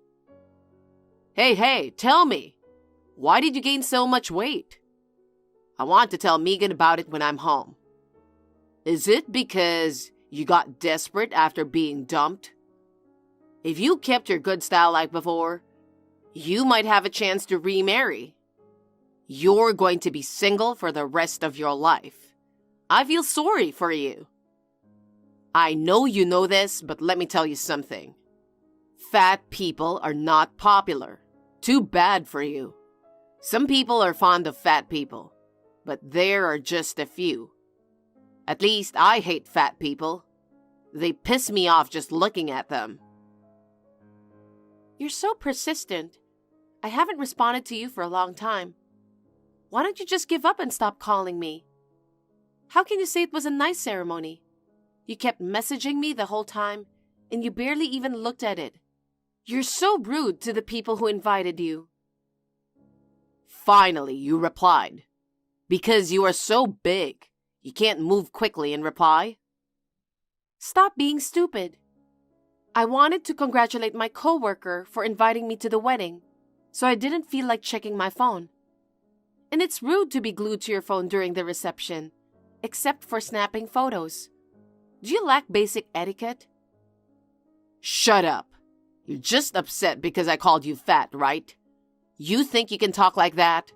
Hey, tell me, why did you gain so much weight? I want to tell Megan about it when I'm home. Is it because you got desperate after being dumped? If you kept your good style like before, you might have a chance to remarry. You're going to be single for the rest of your life. I feel sorry for you. I know you know this, but let me tell you something. Fat people are not popular. Too bad for you. Some people are fond of fat people, but there are just a few. At least I hate fat people. They piss me off just looking at them. You're so persistent. I haven't responded to you for a long time. Why don't you just give up and stop calling me? How can you say it was a nice ceremony? You kept messaging me the whole time, and you barely even looked at it. You're so rude to the people who invited you. Finally, you replied. Because you are so big, you can't move quickly and reply. Stop being stupid. I wanted to congratulate my coworker for inviting me to the wedding, so I didn't feel like checking my phone. And it's rude to be glued to your phone during the reception, except for snapping photos. Do you lack basic etiquette? Shut up. You're just upset because I called you fat, right? You think you can talk like that?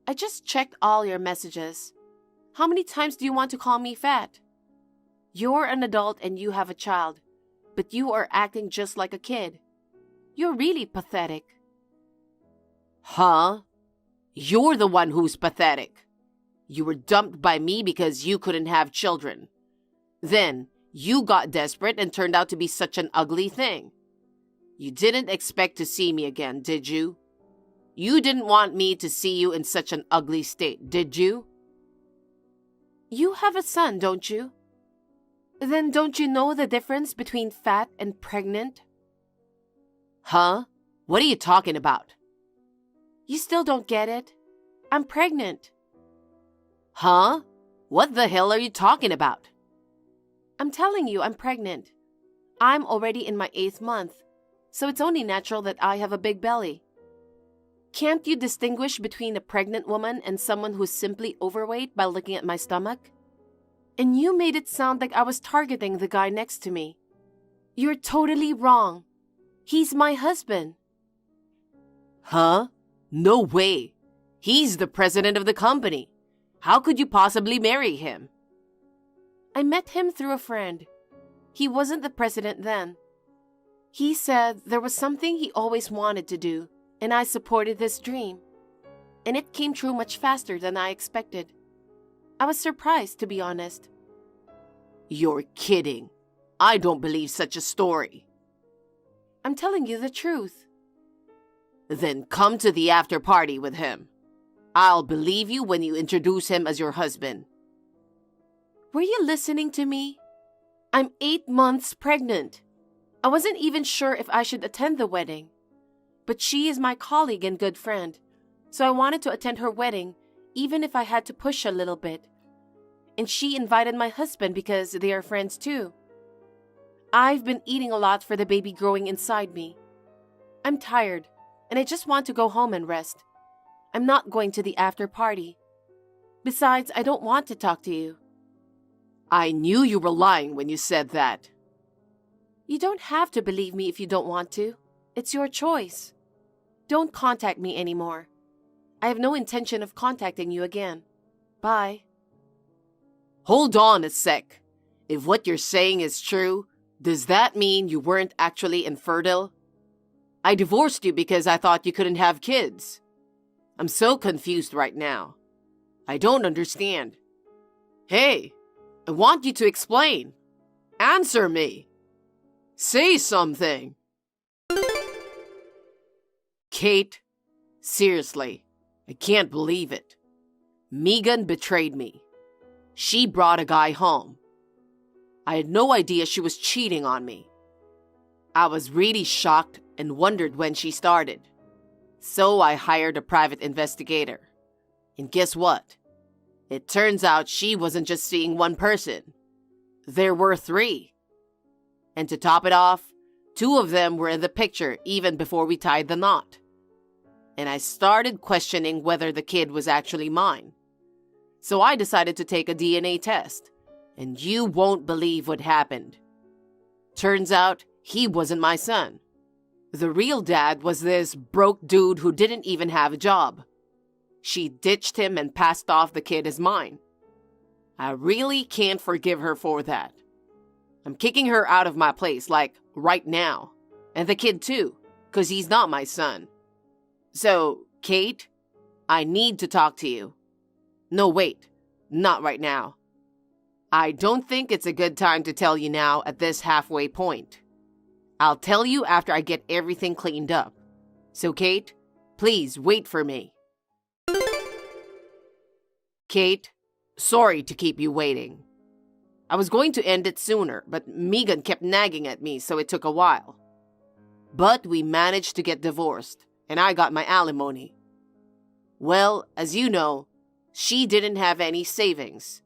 I just checked all your messages. How many times do you want to call me fat? You're an adult and you have a child, but you are acting just like a kid. You're really pathetic. Huh? You're the one who's pathetic. You were dumped by me because you couldn't have children. Then, you got desperate and turned out to be such an ugly thing. You didn't expect to see me again, did you? You didn't want me to see you in such an ugly state, did you? You have a son, don't you? Then don't you know the difference between fat and pregnant? Huh? What are you talking about? You still don't get it? I'm pregnant. Huh? What the hell are you talking about? I'm telling you, I'm pregnant. I'm already in my 8th month, so it's only natural that I have a big belly. Can't you distinguish between a pregnant woman and someone who's simply overweight by looking at my stomach? And you made it sound like I was targeting the guy next to me. You're totally wrong. He's my husband. Huh? No way. He's the president of the company. How could you possibly marry him? I met him through a friend. He wasn't the president then. He said there was something he always wanted to do, and I supported this dream. And it came true much faster than I expected. I was surprised, to be honest. You're kidding. I don't believe such a story. I'm telling you the truth. Then come to the after party with him. I'll believe you when you introduce him as your husband. Were you listening to me? I'm 8 months pregnant. I wasn't even sure if I should attend the wedding. But she is my colleague and good friend, So I wanted to attend her wedding, even if I had to push a little bit. And she invited my husband because they are friends too. I've been eating a lot for the baby growing inside me. I'm tired, and I just want to go home and rest. I'm not going to the after party. Besides, I don't want to talk to you. I knew you were lying when you said that. You don't have to believe me if you don't want to. It's your choice. Don't contact me anymore. I have no intention of contacting you again. Bye. Hold on a sec. If what you're saying is true, does that mean you weren't actually infertile? I divorced you because I thought you couldn't have kids. I'm so confused right now. I don't understand. Hey, I want you to explain. Answer me. Say something. Kate, seriously, I can't believe it. Megan betrayed me. She brought a guy home. I had no idea she was cheating on me. I was really shocked and wondered when she started. So I hired a private investigator. And guess what? It turns out she wasn't just seeing one person. There were 3. And to top it off, 2 of them were in the picture even before we tied the knot. And I started questioning whether the kid was actually mine. So I decided to take a DNA test. And you won't believe what happened. Turns out he wasn't my son. The real dad was this broke dude who didn't even have a job. She ditched him and passed off the kid as mine. I really can't forgive her for that. I'm kicking her out of my place, like, right now. And the kid too, because he's not my son. So, Kate, I need to talk to you. No, wait, not right now. I don't think it's a good time to tell you now at this halfway point. I'll tell you after I get everything cleaned up. So, Kate, please wait for me. Kate, sorry to keep you waiting. I was going to end it sooner, but Megan kept nagging at me, so it took a while. But we managed to get divorced, and I got my alimony. Well, as you know, she didn't have any savings.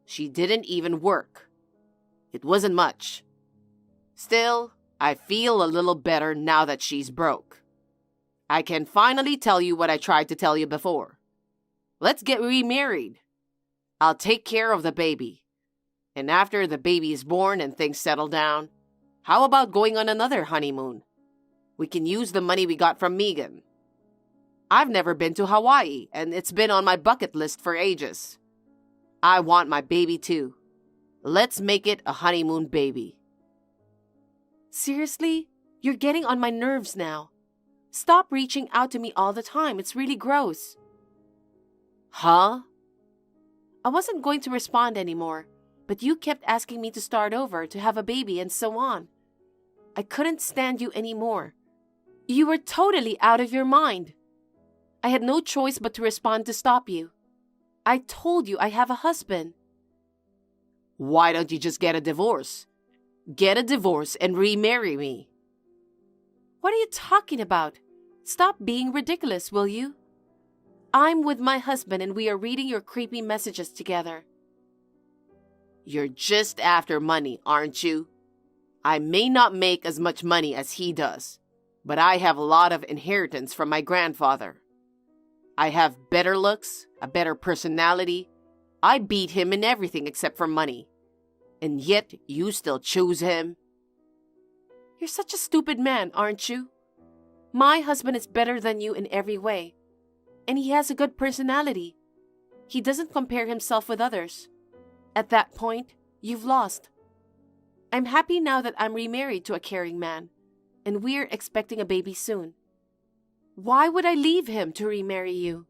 She didn't even work. It wasn't much. Still, I feel a little better now that she's broke. I can finally tell you what I tried to tell you before. Let's get remarried. I'll take care of the baby. And after the baby is born and things settle down, how about going on another honeymoon? We can use the money we got from Megan. I've never been to Hawaii, and it's been on my bucket list for ages. I want my baby too. Let's make it a honeymoon baby. Seriously? You're getting on my nerves now. Stop reaching out to me all the time. It's really gross. Huh? I wasn't going to respond anymore, but you kept asking me to start over, to have a baby, and so on. I couldn't stand you anymore. You were totally out of your mind. I had no choice but to respond to stop you. I told you I have a husband. Why don't you just get a divorce? Get a divorce and remarry me. What are you talking about? Stop being ridiculous, will you? I'm with my husband and we are reading your creepy messages together. You're just after money, aren't you? I may not make as much money as he does, but I have a lot of inheritance from my grandfather. I have better looks, a better personality. I beat him in everything except for money. And yet you still choose him? You're such a stupid man, aren't you? My husband is better than you in every way. And he has a good personality. He doesn't compare himself with others. At that point, you've lost. I'm happy now that I'm remarried to a caring man, and we're expecting a baby soon. Why would I leave him to remarry you?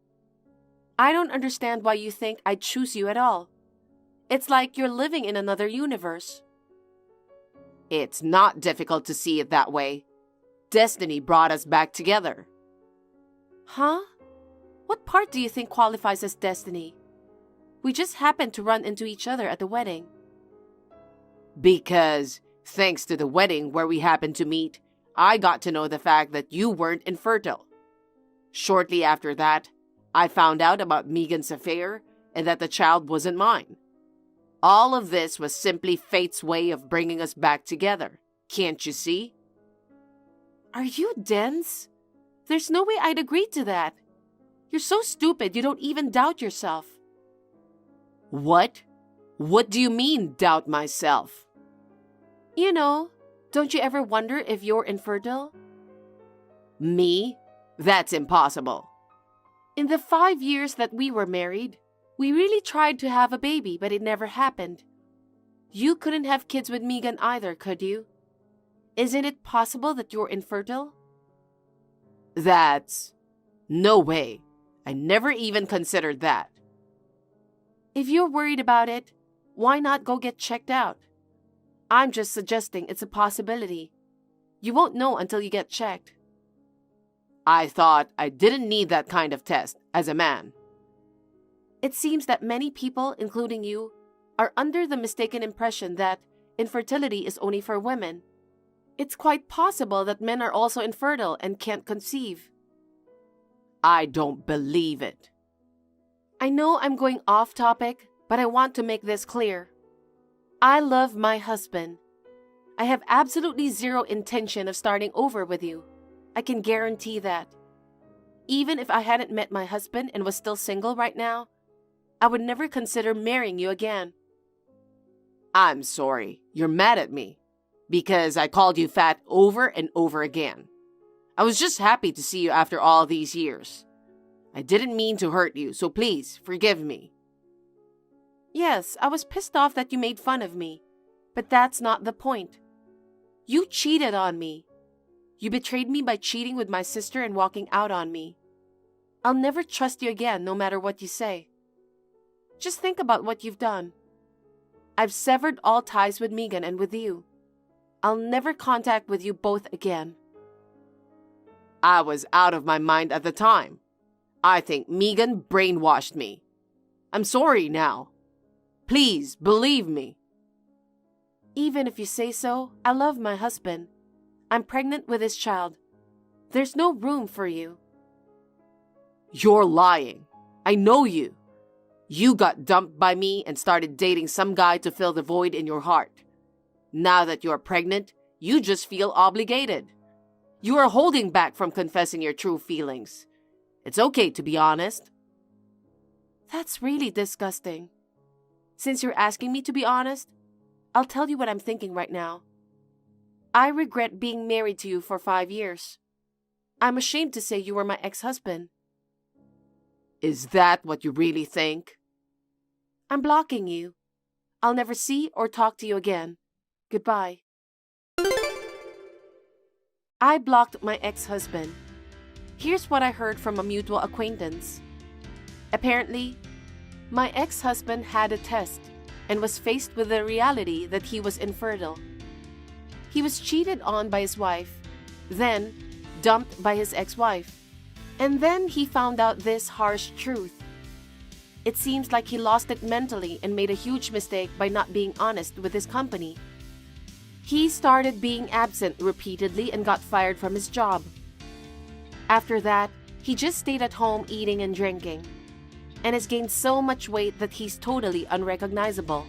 I don't understand why you think I'd choose you at all. It's like you're living in another universe. It's not difficult to see it that way. Destiny brought us back together. Huh? What part do you think qualifies as destiny? We just happened to run into each other at the wedding. Because, thanks to the wedding where we happened to meet, I got to know the fact that you weren't infertile. Shortly after that, I found out about Megan's affair and that the child wasn't mine. All of this was simply fate's way of bringing us back together. Can't you see? Are you dense? There's no way I'd agree to that. You're so stupid you don't even doubt yourself. What? What do you mean, doubt myself? You know, don't you ever wonder if you're infertile? Me? That's impossible. In the 5 years that we were married, we really tried to have a baby, but it never happened. You couldn't have kids with Megan either, could you? Isn't it possible that you're infertile? That's... No way. I never even considered that. If you're worried about it, why not go get checked out? I'm just suggesting it's a possibility. You won't know until you get checked. I thought I didn't need that kind of test as a man. It seems that many people, including you, are under the mistaken impression that infertility is only for women. It's quite possible that men are also infertile and can't conceive. I don't believe it. I know I'm going off topic, but I want to make this clear. I love my husband. I have absolutely zero intention of starting over with you. I can guarantee that. Even if I hadn't met my husband and was still single right now, I would never consider marrying you again. I'm sorry. You're mad at me because I called you fat over and over again. I was just happy to see you after all these years. I didn't mean to hurt you, so please forgive me. Yes, I was pissed off that you made fun of me, but that's not the point. You cheated on me. You betrayed me by cheating with my sister and walking out on me. I'll never trust you again, no matter what you say. Just think about what you've done. I've severed all ties with Megan and with you. I'll never contact with you both again. I was out of my mind at the time. I think Megan brainwashed me. I'm sorry now. Please believe me. Even if you say so, I love my husband. I'm pregnant with his child. There's no room for you. You're lying. I know you. You got dumped by me and started dating some guy to fill the void in your heart. Now that you're pregnant, you just feel obligated. You are holding back from confessing your true feelings. It's okay to be honest. That's really disgusting. Since you're asking me to be honest, I'll tell you what I'm thinking right now. I regret being married to you for 5 years. I'm ashamed to say you were my ex-husband. Is that what you really think? I'm blocking you. I'll never see or talk to you again. Goodbye. I blocked my ex-husband. Here's what I heard from a mutual acquaintance. Apparently, my ex-husband had a test and was faced with the reality that he was infertile. He was cheated on by his wife, then dumped by his ex-wife, and then he found out this harsh truth. It seems like he lost it mentally and made a huge mistake by not being honest with his company. He started being absent repeatedly and got fired from his job. After that, he just stayed at home eating and drinking, and has gained so much weight that he's totally unrecognizable.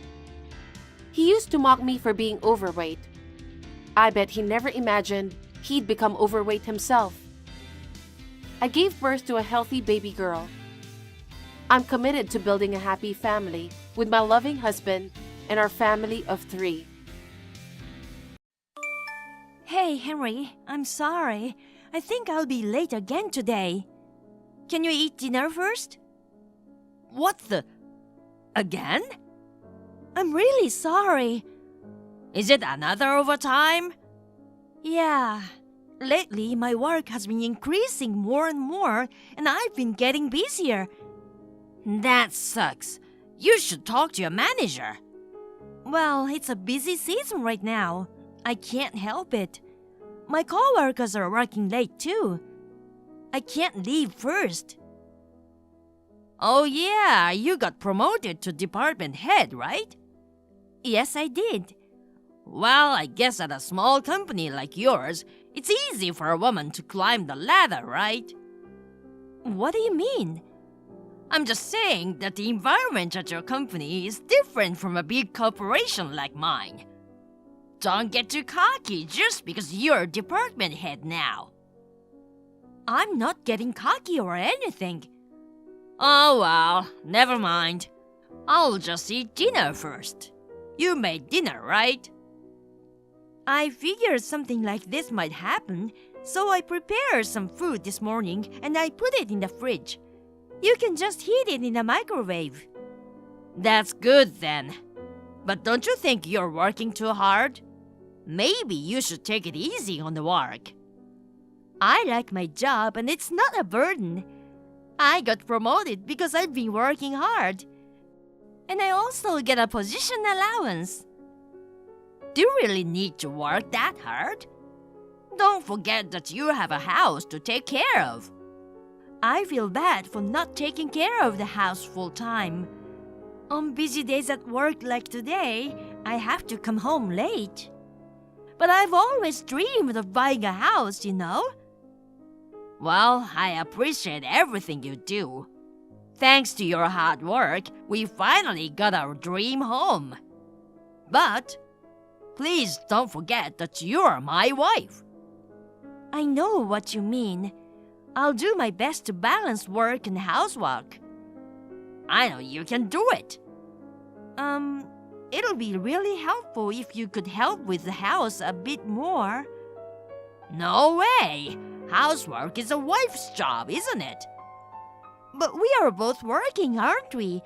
He used to mock me for being overweight. I bet he never imagined he'd become overweight himself. I gave birth to a healthy baby girl. I'm committed to building a happy family with my loving husband and our family of 3. Hey, Henry, I'm sorry. I think I'll be late again today. Can you eat dinner first? What the? Again? I'm really sorry. Is it another overtime? Yeah. Lately, my work has been increasing more and more, and I've been getting busier. That sucks. You should talk to your manager. Well, it's a busy season right now. I can't help it. My coworkers are working late too. I can't leave first. Oh yeah, you got promoted to department head, right? Yes, I did. Well, I guess at a small company like yours, it's easy for a woman to climb the ladder, right? What do you mean? I'm just saying that the environment at your company is different from a big corporation like mine. Don't get too cocky just because you're a department head now. I'm not getting cocky or anything. Oh well, never mind. I'll just eat dinner first. You made dinner, right? I figured something like this might happen, so I prepared some food this morning and I put it in the fridge. You can just heat it in the microwave. That's good then. But don't you think you're working too hard? Maybe you should take it easy on the work. I like my job and it's not a burden. I got promoted because I've been working hard. And I also get a position allowance. Do you really need to work that hard? Don't forget that you have a house to take care of. I feel bad for not taking care of the house full time. On busy days at work like today, I have to come home late. But I've always dreamed of buying a house, you know? Well, I appreciate everything you do. Thanks to your hard work, we finally got our dream home. But please don't forget that you're my wife. I know what you mean. I'll do my best to balance work and housework. I know you can do it. It'll be really helpful if you could help with the house a bit more. No way! Housework is a wife's job, isn't it? But we are both working, aren't we?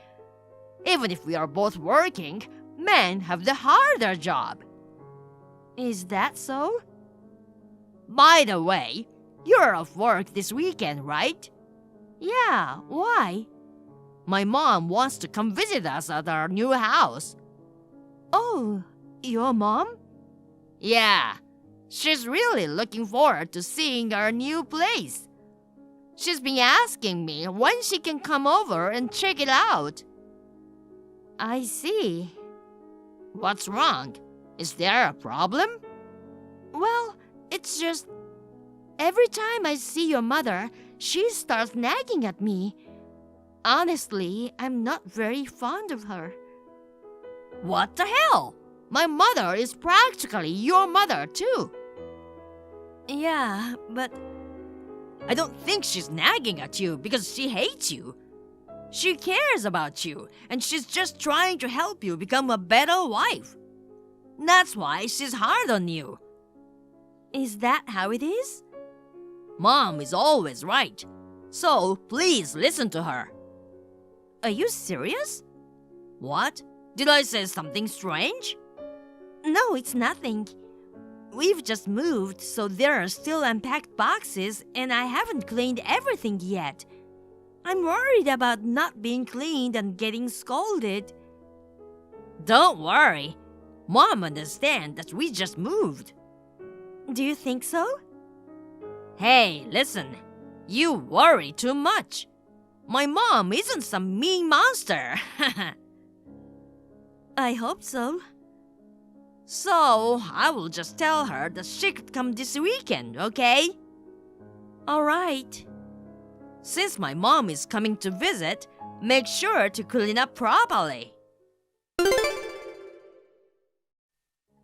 Even if we are both working, men have the harder job. Is that so? By the way, you're off work this weekend, right? Yeah, why? My mom wants to come visit us at our new house. Oh, your mom? Yeah, she's really looking forward to seeing our new place. She's been asking me when she can come over and check it out. I see. What's wrong? Is there a problem? Well, it's just every time I see your mother, she starts nagging at me. Honestly, I'm not very fond of her. What the hell? My mother is practically your mother, too. Yeah, but I don't think she's nagging at you because she hates you. She cares about you, and she's just trying to help you become a better wife. That's why she's hard on you. Is that how it is? Mom is always right, so please listen to her. Are you serious? What? Did I say something strange? No, it's nothing. We've just moved, so there are still unpacked boxes, and I haven't cleaned everything yet. I'm worried about not being cleaned and getting scolded. Don't worry. Mom understands that we just moved. Do you think so? Hey, listen. You worry too much. My mom isn't some mean monster. I hope so. So, I will just tell her that she could come this weekend, okay? All right. Since my mom is coming to visit, make sure to clean up properly.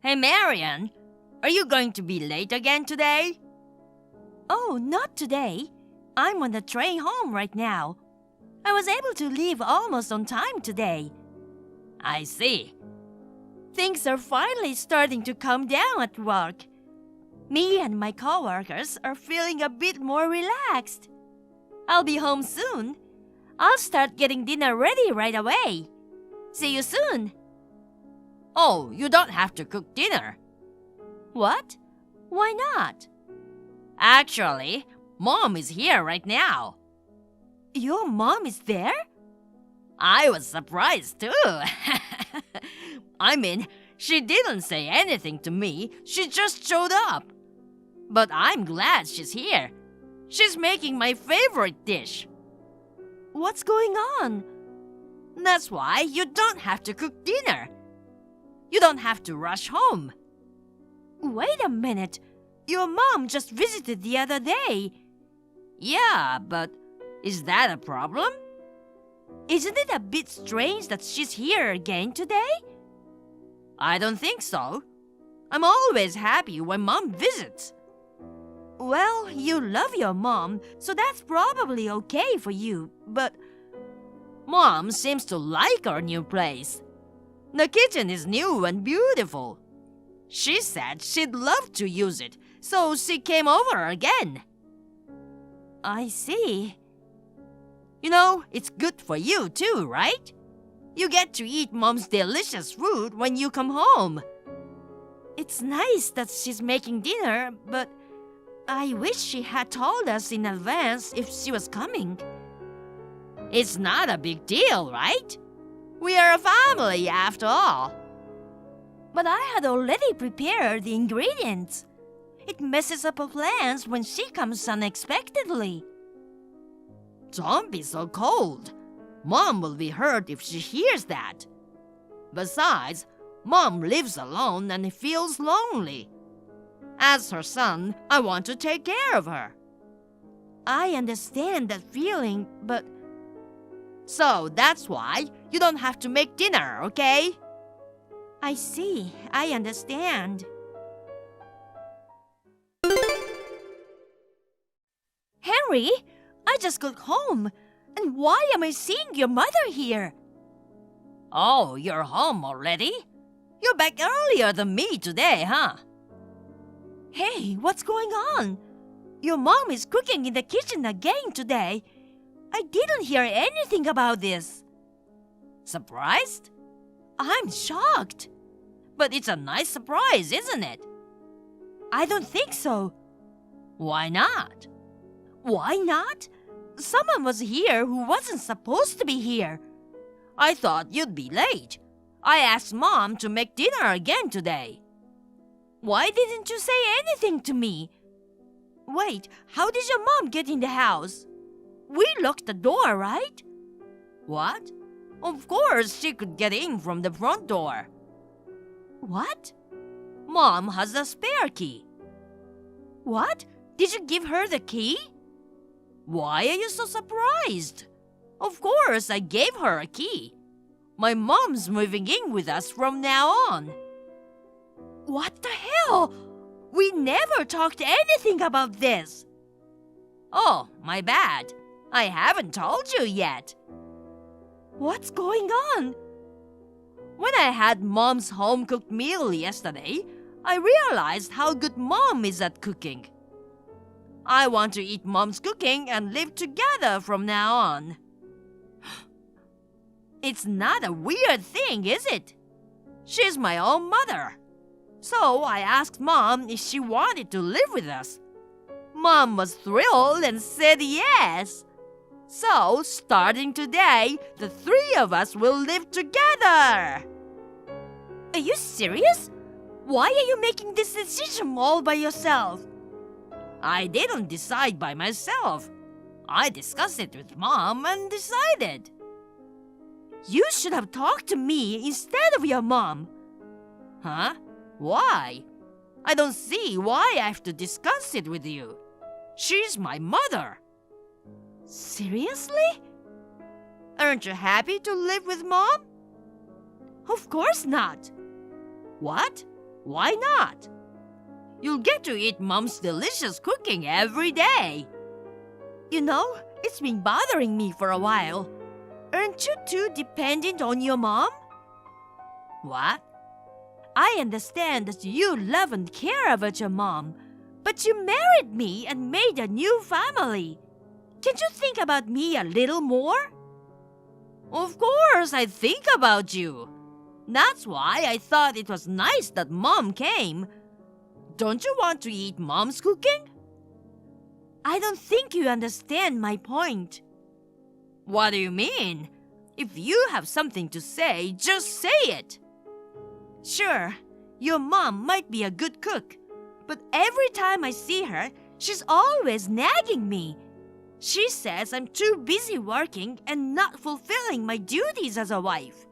Hey, Marian, are you going to be late again today? Oh, not today. I'm on the train home right now. I was able to leave almost on time today. I see. Things are finally starting to calm down at work. Me and my coworkers are feeling a bit more relaxed. I'll be home soon. I'll start getting dinner ready right away. See you soon. Oh, you don't have to cook dinner. What? Why not? Actually, Mom is here right now. Your mom is there? I was surprised too. I mean, she didn't say anything to me. She just showed up. But I'm glad she's here. She's making my favorite dish. What's going on? That's why you don't have to cook dinner. You don't have to rush home. Wait a minute. Your mom just visited the other day. Yeah, but is that a problem? Isn't it a bit strange that she's here again today? I don't think so. I'm always happy when Mom visits. Well, you love your mom, so that's probably okay for you, but Mom seems to like our new place. The kitchen is new and beautiful. She said she'd love to use it, so she came over again. I see. You know, it's good for you too, right? You get to eat Mom's delicious food when you come home. It's nice that she's making dinner, but I wish she had told us in advance if she was coming. It's not a big deal, right? We are a family after all. But I had already prepared the ingredients. It messes up our plans when she comes unexpectedly. Don't be so cold. Mom will be hurt if she hears that. Besides, Mom lives alone and feels lonely. As her son, I want to take care of her. I understand that feeling, but... So that's why you don't have to make dinner, okay? I see. I understand. Henry, I just got home. And why am I seeing your mother here? Oh, you're home already? You're back earlier than me today, huh? Hey, what's going on? Your mom is cooking in the kitchen again today. I didn't hear anything about this. Surprised? I'm shocked. But it's a nice surprise, isn't it? I don't think so. Why not? Why not? Someone was here who wasn't supposed to be here. I thought you'd be late. I asked Mom to make dinner again today. Why didn't you say anything to me? Wait, how did your mom get in the house? We locked the door, right? What? Of course she could get in from the front door. What? Mom has a spare key. What? Did you give her the key? Why are you so surprised? Of course I gave her a key. My mom's moving in with us from now on. What the hell? We never talked anything about this. Oh, my bad. I haven't told you yet. What's going on? When I had Mom's home-cooked meal yesterday, I realized how good Mom is at cooking. I want to eat Mom's cooking and live together from now on. It's not a weird thing, is it? She's my own mother. So I asked Mom if she wanted to live with us. Mom was thrilled and said yes. So, starting today, the three of us will live together. Are you serious? Why are you making this decision all by yourself? I didn't decide by myself. I discussed it with Mom and decided. You should have talked to me instead of your mom. Huh? Why? I don't see why I have to discuss it with you. She's my mother. Seriously? Aren't you happy to live with Mom? Of course not. What? Why not? You'll get to eat Mom's delicious cooking every day. You know, it's been bothering me for a while. Aren't you too dependent on your mom? What? I understand that you love and care about your mom, but you married me and made a new family. Can't you think about me a little more? Of course I think about you. That's why I thought it was nice that Mom came. Don't you want to eat Mom's cooking? I don't think you understand my point. What do you mean? If you have something to say, just say it. Sure, your mom might be a good cook, but every time I see her, she's always nagging me. She says I'm too busy working and not fulfilling my duties as a wife.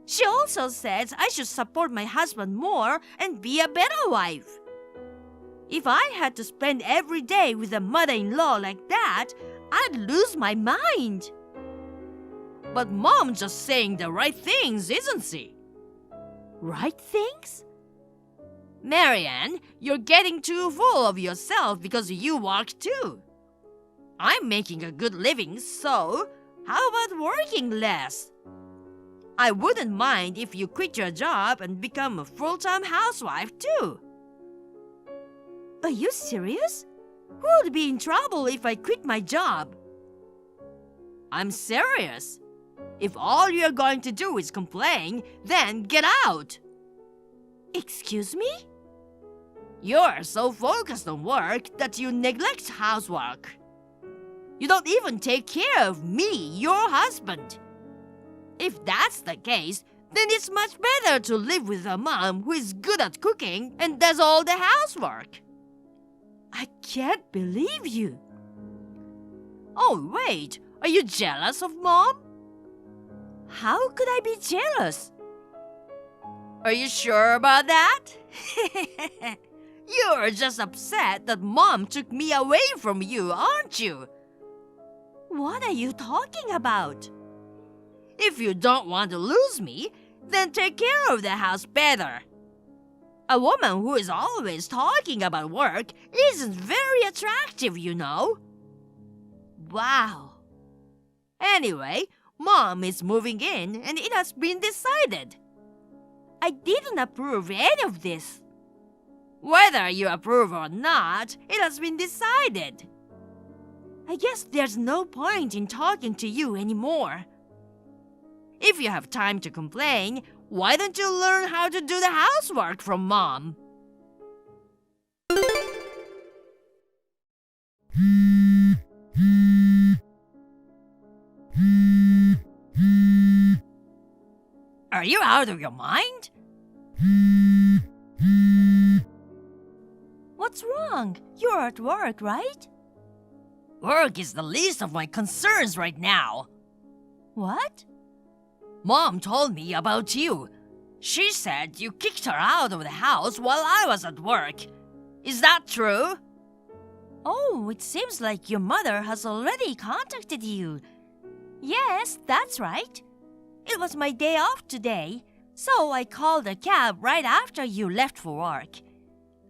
She also says I should support my husband more and be a better wife. If I had to spend every day with a mother-in-law like that, I'd lose my mind. But Mom's just saying the right things, isn't she? Right things? Marianne, you're getting too full of yourself because you work too. I'm making a good living, so how about working less? I wouldn't mind if you quit your job and become a full-time housewife too. Are you serious? Who would be in trouble if I quit my job? I'm serious. If all you're going to do is complain, then get out. Excuse me? You're so focused on work that you neglect housework. You don't even take care of me, your husband. If that's the case, then it's much better to live with a mom who is good at cooking and does all the housework. I can't believe you. Oh, wait, are you jealous of Mom? How could I be jealous? Are you sure about that? You're just upset that Mom took me away from you, aren't you? What are you talking about? If you don't want to lose me, then take care of the house better. A woman who is always talking about work isn't very attractive, you know. Wow. Anyway, Mom is moving in and it has been decided. I didn't approve any of this. Whether you approve or not, it has been decided. I guess there's no point in talking to you anymore. If you have time to complain, why don't you learn how to do the housework from Mom? Are you out of your mind? What's wrong? You're at work, right? Work is the least of my concerns right now. What? Mom told me about you. She said you kicked her out of the house while I was at work. Is that true? Oh, it seems like your mother has already contacted you. Yes, that's right. It was my day off today, so I called a cab right after you left for work.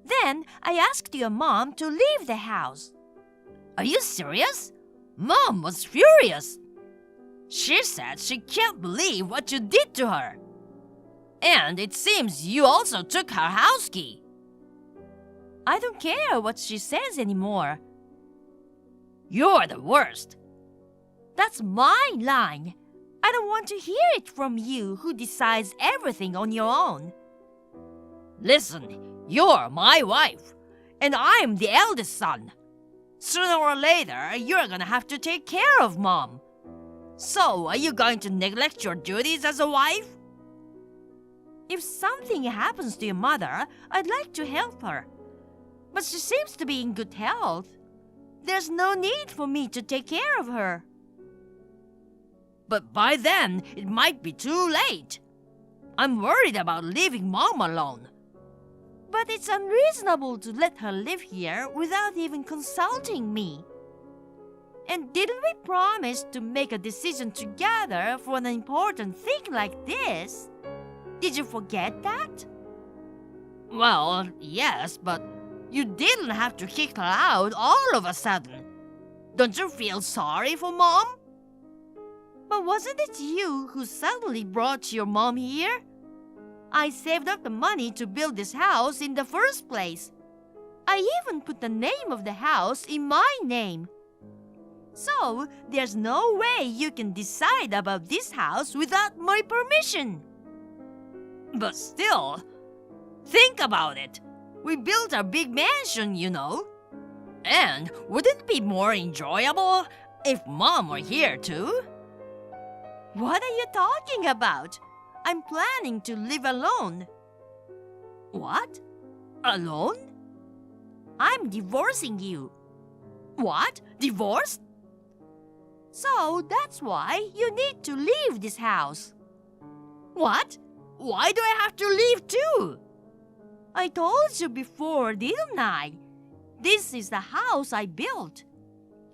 Then I asked your mom to leave the house. Are you serious? Mom was furious. She said she can't believe what you did to her. And it seems you also took her house key. I don't care what she says anymore. You're the worst. That's my line. I don't want to hear it from you who decides everything on your own. Listen, you're my wife, and I'm the eldest son. Sooner or later, you're gonna have to take care of Mom. So, are you going to neglect your duties as a wife? If something happens to your mother, I'd like to help her. But she seems to be in good health. There's no need for me to take care of her. But by then, it might be too late. I'm worried about leaving Mom alone. But it's unreasonable to let her live here without even consulting me. And didn't we promise to make a decision together for an important thing like this? Did you forget that? Well, yes, but you didn't have to kick her out all of a sudden. Don't you feel sorry for Mom? But wasn't it you who suddenly brought your mom here? I saved up the money to build this house in the first place. I even put the name of the house in my name. So, there's no way you can decide about this house without my permission. But still, think about it. We built a big mansion, you know. And wouldn't it be more enjoyable if Mom were here too? What are you talking about? I'm planning to live alone. What? Alone? I'm divorcing you. What? Divorced? So that's why you need to leave this house. What? Why do I have to leave too? I told you before, didn't I? This is the house I built.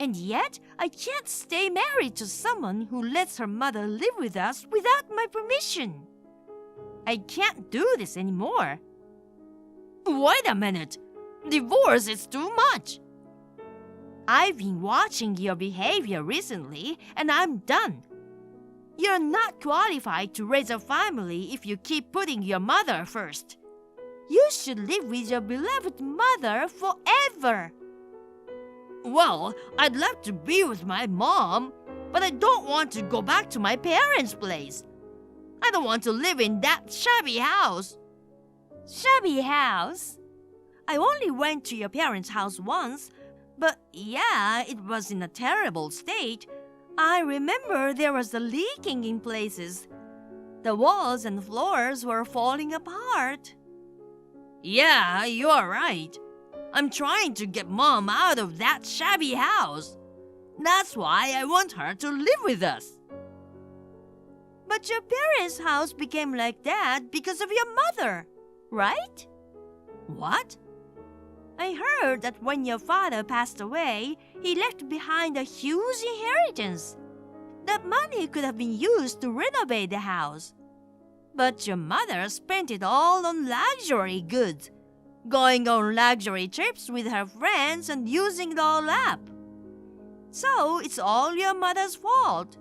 And yet, I can't stay married to someone who lets her mother live with us without my permission. I can't do this anymore. Wait a minute. Divorce is too much. I've been watching your behavior recently, and I'm done. You're not qualified to raise a family if you keep putting your mother first. You should live with your beloved mother forever. Well, I'd love to be with my mom, but I don't want to go back to my parents' place. I don't want to live in that shabby house. Shabby house? I only went to your parents' house once, but yeah, it was in a terrible state. I remember there was a leaking in places. The walls and floors were falling apart. Yeah, you're right. I'm trying to get Mom out of that shabby house. That's why I want her to live with us. But your parents' house became like that because of your mother, right? What? I heard that when your father passed away, he left behind a huge inheritance. That money could have been used to renovate the house. But your mother spent it all on luxury goods, going on luxury trips with her friends and using it all up. So it's all your mother's fault.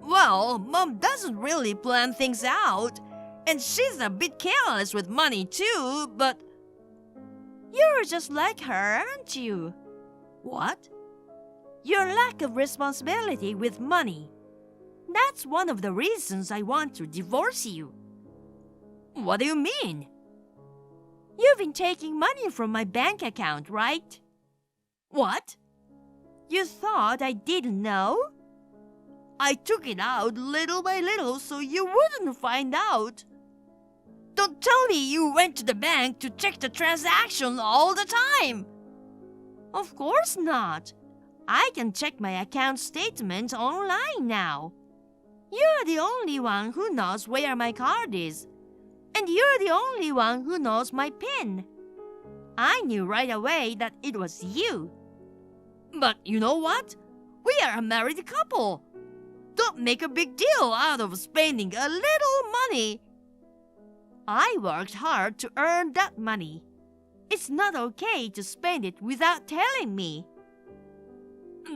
Well, Mom doesn't really plan things out, and she's a bit careless with money too, but you're just like her, aren't you? What? Your lack of responsibility with money. That's one of the reasons I want to divorce you. What do you mean? You've been taking money from my bank account, right? What? You thought I didn't know? I took it out little by little so you wouldn't find out. Don't tell me you went to the bank to check the transaction all the time. Of course not. I can check my account statement online now. You're the only one who knows where my card is. And you're the only one who knows my PIN. I knew right away that it was you. But you know what? We are a married couple. Don't make a big deal out of spending a little money. I worked hard to earn that money. It's not okay to spend it without telling me.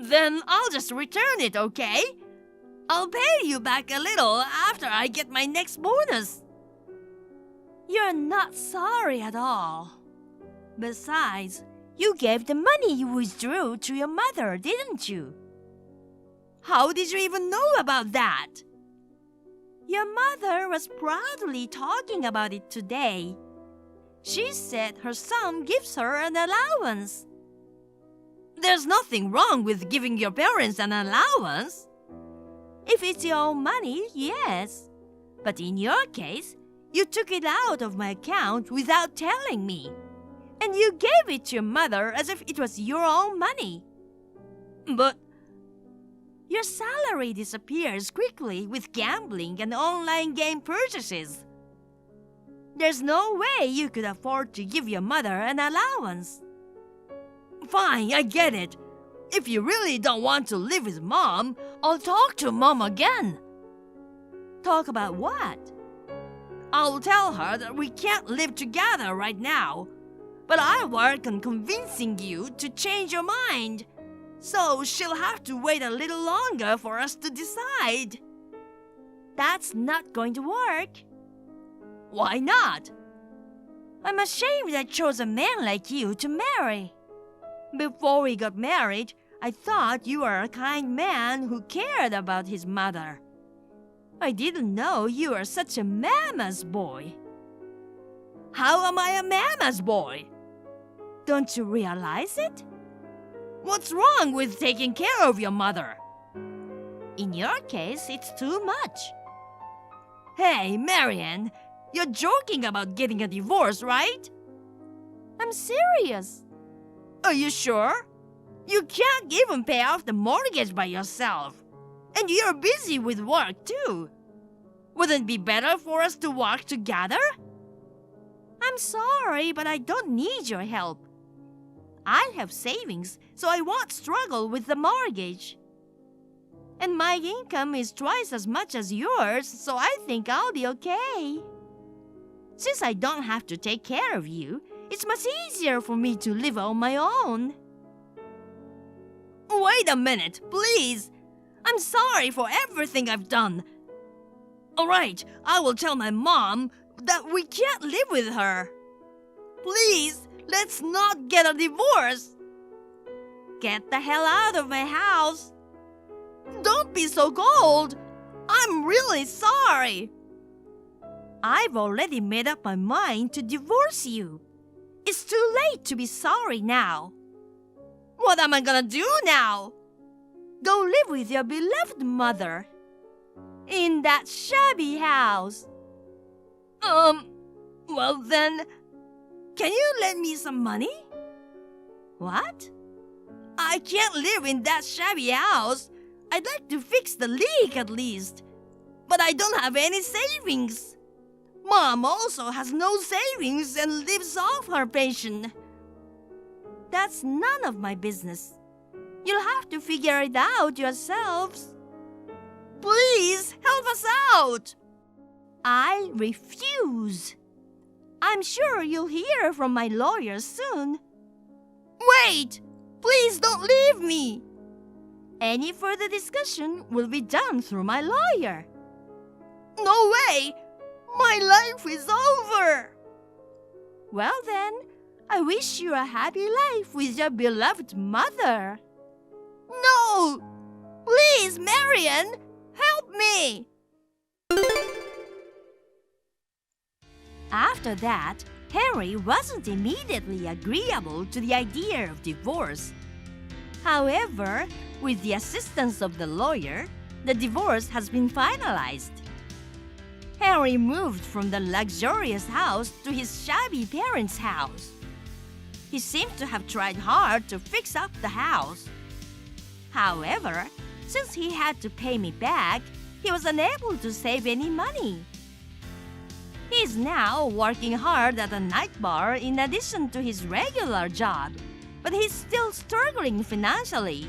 Then I'll just return it, okay? I'll pay you back a little after I get my next bonus. You're not sorry at all. Besides, you gave the money you withdrew to your mother, didn't you? How did you even know about that? Your mother was proudly talking about it today. She said her son gives her an allowance. There's nothing wrong with giving your parents an allowance. If it's your own money, yes. But in your case, you took it out of my account without telling me. And you gave it to your mother as if it was your own money. But your salary disappears quickly with gambling and online game purchases. There's no way you could afford to give your mother an allowance. Fine, I get it. If you really don't want to live with Mom, I'll talk to Mom again. Talk about what? I'll tell her that we can't live together right now, but I'll work on convincing you to change your mind. So she'll have to wait a little longer for us to decide. That's not going to work. Why not? I'm ashamed I chose a man like you to marry. Before we got married, I thought you were a kind man who cared about his mother. I didn't know you were such a mama's boy. How am I a mama's boy? Don't you realize it? What's wrong with taking care of your mother? In your case, it's too much. Hey, Marianne, you're joking about getting a divorce, right? I'm serious. Are you sure? You can't even pay off the mortgage by yourself. And you're busy with work too. Wouldn't it be better for us to work together? I'm sorry, but I don't need your help. I'll have savings, so I won't struggle with the mortgage. And my income is twice as much as yours, so I think I'll be okay. Since I don't have to take care of you, it's much easier for me to live on my own. Wait a minute, please. I'm sorry for everything I've done. All right, I will tell my mom that we can't live with her. Please, let's not get a divorce. Get the hell out of my house. Don't be so cold. I'm really sorry. I've already made up my mind to divorce you. It's too late to be sorry now. What am I gonna do now? Go live with your beloved mother in that shabby house. Well then, can you lend me some money? What? I can't live in that shabby house. I'd like to fix the leak at least. But I don't have any savings. Mom also has no savings and lives off her pension. That's none of my business. You'll have to figure it out yourselves. Please help us out. I refuse. I'm sure you'll hear from my lawyer soon. Wait! Please don't leave me. Any further discussion will be done through my lawyer. No way! My life is over! Well then, I wish you a happy life with your beloved mother. No! Please, Marian, help me! After that, Henry wasn't immediately agreeable to the idea of divorce. However, with the assistance of the lawyer, the divorce has been finalized. Henry moved from the luxurious house to his shabby parents' house. He seemed to have tried hard to fix up the house. However, since he had to pay me back, he was unable to save any money. He is now working hard at a night bar in addition to his regular job, but he's still struggling financially.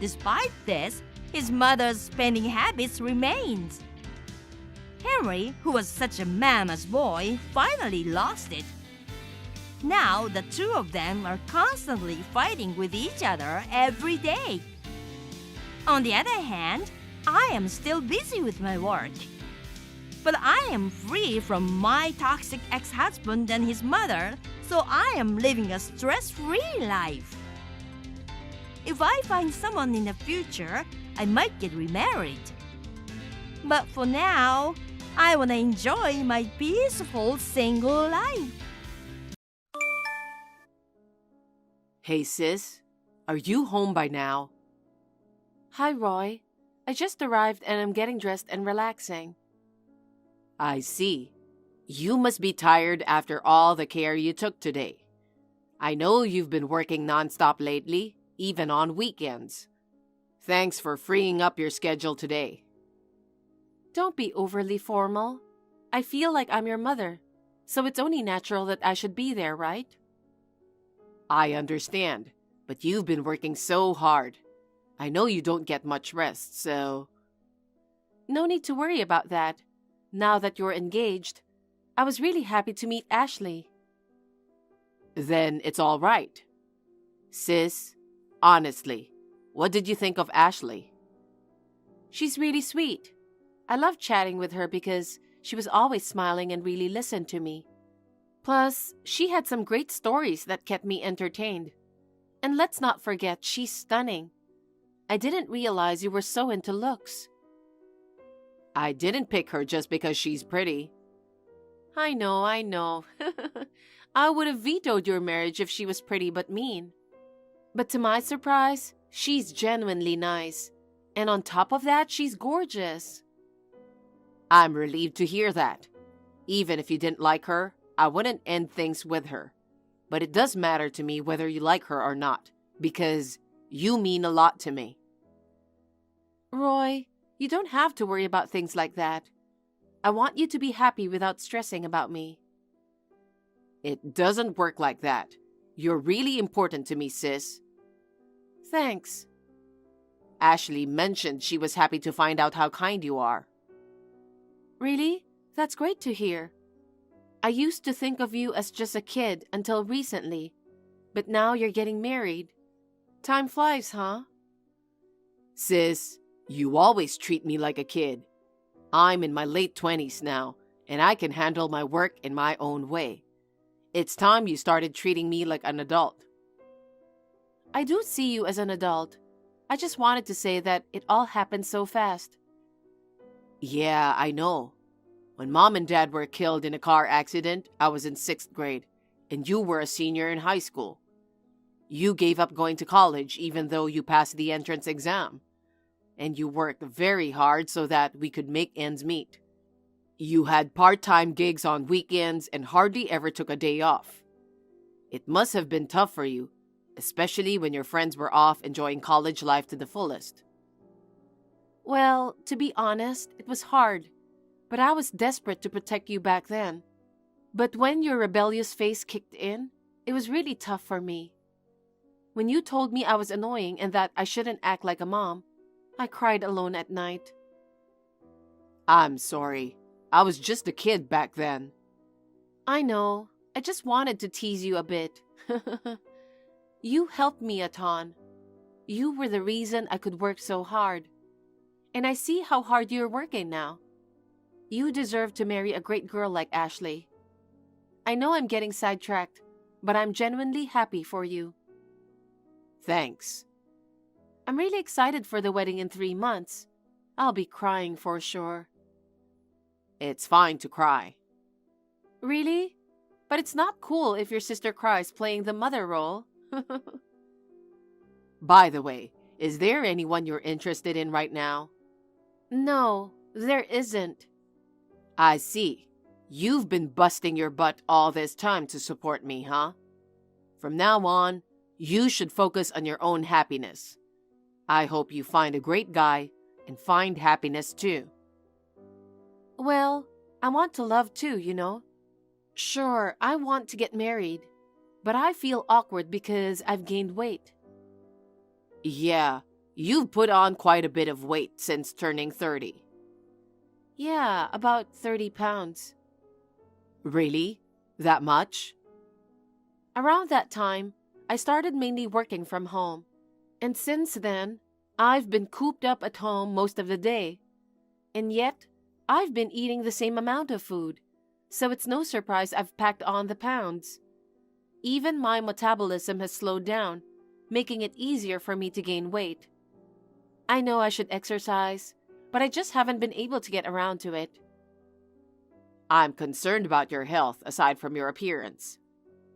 Despite this, his mother's spending habits remains. Henry, who was such a mama's boy, finally lost it. Now the two of them are constantly fighting with each other every day. On the other hand, I am still busy with my work. But I am free from my toxic ex-husband and his mother, so I am living a stress-free life. If I find someone in the future, I might get remarried. But for now, I want to enjoy my peaceful single life. Hey sis, are you home by now? Hi, Roy. I just arrived and I'm getting dressed and relaxing. I see. You must be tired after all the care you took today. I know you've been working nonstop lately, even on weekends. Thanks for freeing up your schedule today. Don't be overly formal. I feel like I'm your mother, so it's only natural that I should be there, right? I understand, but you've been working so hard. I know you don't get much rest, so... No need to worry about that. Now that you're engaged, I was really happy to meet Ashley. Then it's all right. Sis, honestly, what did you think of Ashley? She's really sweet. I loved chatting with her because she was always smiling and really listened to me. Plus, she had some great stories that kept me entertained. And let's not forget, she's stunning. I didn't realize you were so into looks. I didn't pick her just because she's pretty. I know. I would have vetoed your marriage if she was pretty but mean. But to my surprise, she's genuinely nice. And on top of that, she's gorgeous. I'm relieved to hear that. Even if you didn't like her, I wouldn't end things with her. But it does matter to me whether you like her or not, because you mean a lot to me. Roy, you don't have to worry about things like that. I want you to be happy without stressing about me. It doesn't work like that. You're really important to me, sis. Thanks. Ashley mentioned she was happy to find out how kind you are. Really? That's great to hear. I used to think of you as just a kid until recently, but now you're getting married. Time flies, huh? Sis, you always treat me like a kid. I'm in my late 20s now, and I can handle my work in my own way. It's time you started treating me like an adult. I do see you as an adult. I just wanted to say that it all happened so fast. Yeah, I know. When Mom and Dad were killed in a car accident, I was in 6th grade, and you were a senior in high school. You gave up going to college even though you passed the entrance exam. And you worked very hard so that we could make ends meet. You had part-time gigs on weekends and hardly ever took a day off. It must have been tough for you, especially when your friends were off enjoying college life to the fullest. Well, to be honest, it was hard, but I was desperate to protect you back then. But when your rebellious phase kicked in, it was really tough for me. When you told me I was annoying and that I shouldn't act like a mom, I cried alone at night. I'm sorry. I was just a kid back then. I know. I just wanted to tease you a bit. You helped me a ton. You were the reason I could work so hard. And I see how hard you're working now. You deserve to marry a great girl like Ashley. I know I'm getting sidetracked, but I'm genuinely happy for you. Thanks. I'm really excited for the wedding in 3 months. I'll be crying for sure. It's fine to cry. Really? But it's not cool if your sister cries playing the mother role. By the way, is there anyone you're interested in right now? No, there isn't. I see. You've been busting your butt all this time to support me, huh? From now on, you should focus on your own happiness. I hope you find a great guy and find happiness too. Well, I want to love too, you know. Sure, I want to get married, but I feel awkward because I've gained weight. Yeah, you've put on quite a bit of weight since turning 30. Yeah, about 30 pounds. Really? That much? Around that time, I started mainly working from home. And since then, I've been cooped up at home most of the day. And yet, I've been eating the same amount of food, so it's no surprise I've packed on the pounds. Even my metabolism has slowed down, making it easier for me to gain weight. I know I should exercise, but I just haven't been able to get around to it. I'm concerned about your health aside from your appearance.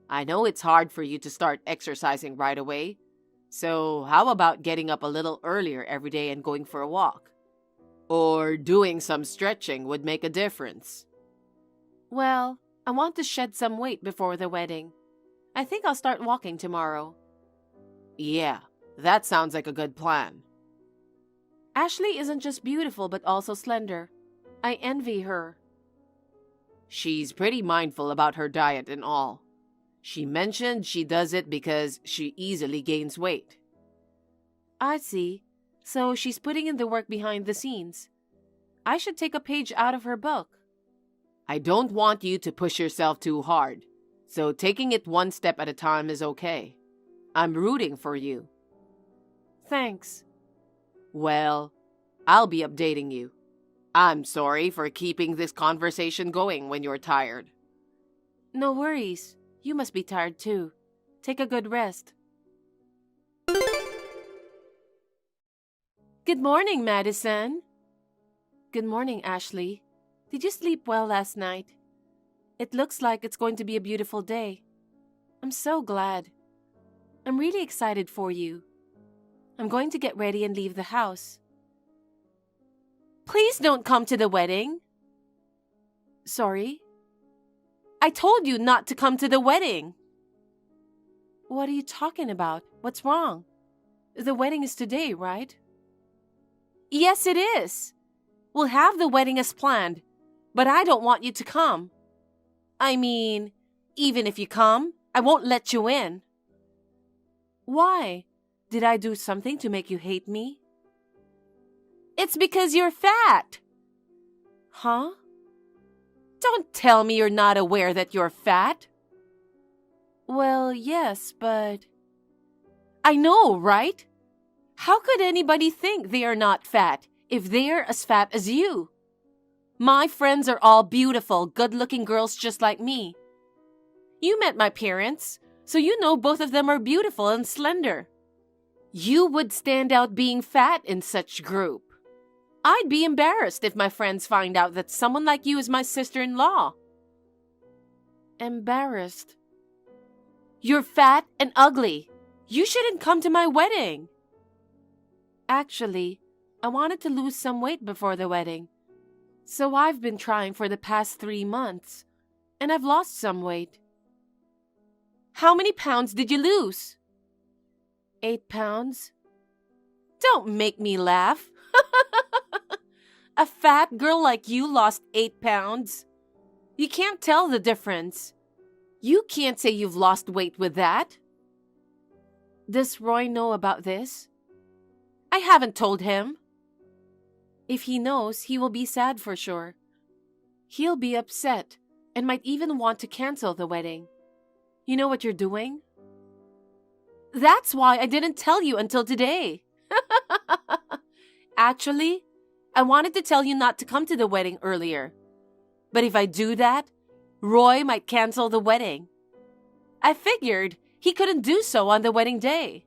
I know it's hard for you to start exercising right away, so how about getting up a little earlier every day and going for a walk? Or doing some stretching would make a difference. Well, I want to shed some weight before the wedding. I think I'll start walking tomorrow. Yeah, that sounds like a good plan. Ashley isn't just beautiful but also slender. I envy her. She's pretty mindful about her diet and all. She mentioned she does it because she easily gains weight. I see. So she's putting in the work behind the scenes. I should take a page out of her book. I don't want you to push yourself too hard, so taking it one step at a time is okay. I'm rooting for you. Thanks. Well, I'll be updating you. I'm sorry for keeping this conversation going when you're tired. No worries. You must be tired too. Take a good rest. Good morning, Madison. Good morning, Ashley. Did you sleep well last night? It looks like it's going to be a beautiful day. I'm so glad. I'm really excited for you. I'm going to get ready and leave the house. Please don't come to the wedding. Sorry? I told you not to come to the wedding. What are you talking about? What's wrong? The wedding is today, right? Yes, it is. We'll have the wedding as planned, but I don't want you to come. I mean, even if you come, I won't let you in. Why? Did I do something to make you hate me? It's because you're fat. Huh? Don't tell me you're not aware that you're fat. Well, yes, but... I know, right? How could anybody think they are not fat if they're as fat as you? My friends are all beautiful, good-looking girls just like me. You met my parents, so you know both of them are beautiful and slender. You would stand out being fat in such group. I'd be embarrassed if my friends find out that someone like you is my sister-in-law. Embarrassed? You're fat and ugly. You shouldn't come to my wedding. Actually, I wanted to lose some weight before the wedding. So I've been trying for the past 3 months, and I've lost some weight. How many pounds did you lose? 8 pounds. Don't make me laugh. A fat girl like you lost 8 pounds. You can't tell the difference. You can't say you've lost weight with that. Does Roy know about this? I haven't told him. If he knows, he will be sad for sure. He'll be upset and might even want to cancel the wedding. You know what you're doing? That's why I didn't tell you until today. Actually, I wanted to tell you not to come to the wedding earlier. But if I do that, Roy might cancel the wedding. I figured he couldn't do so on the wedding day.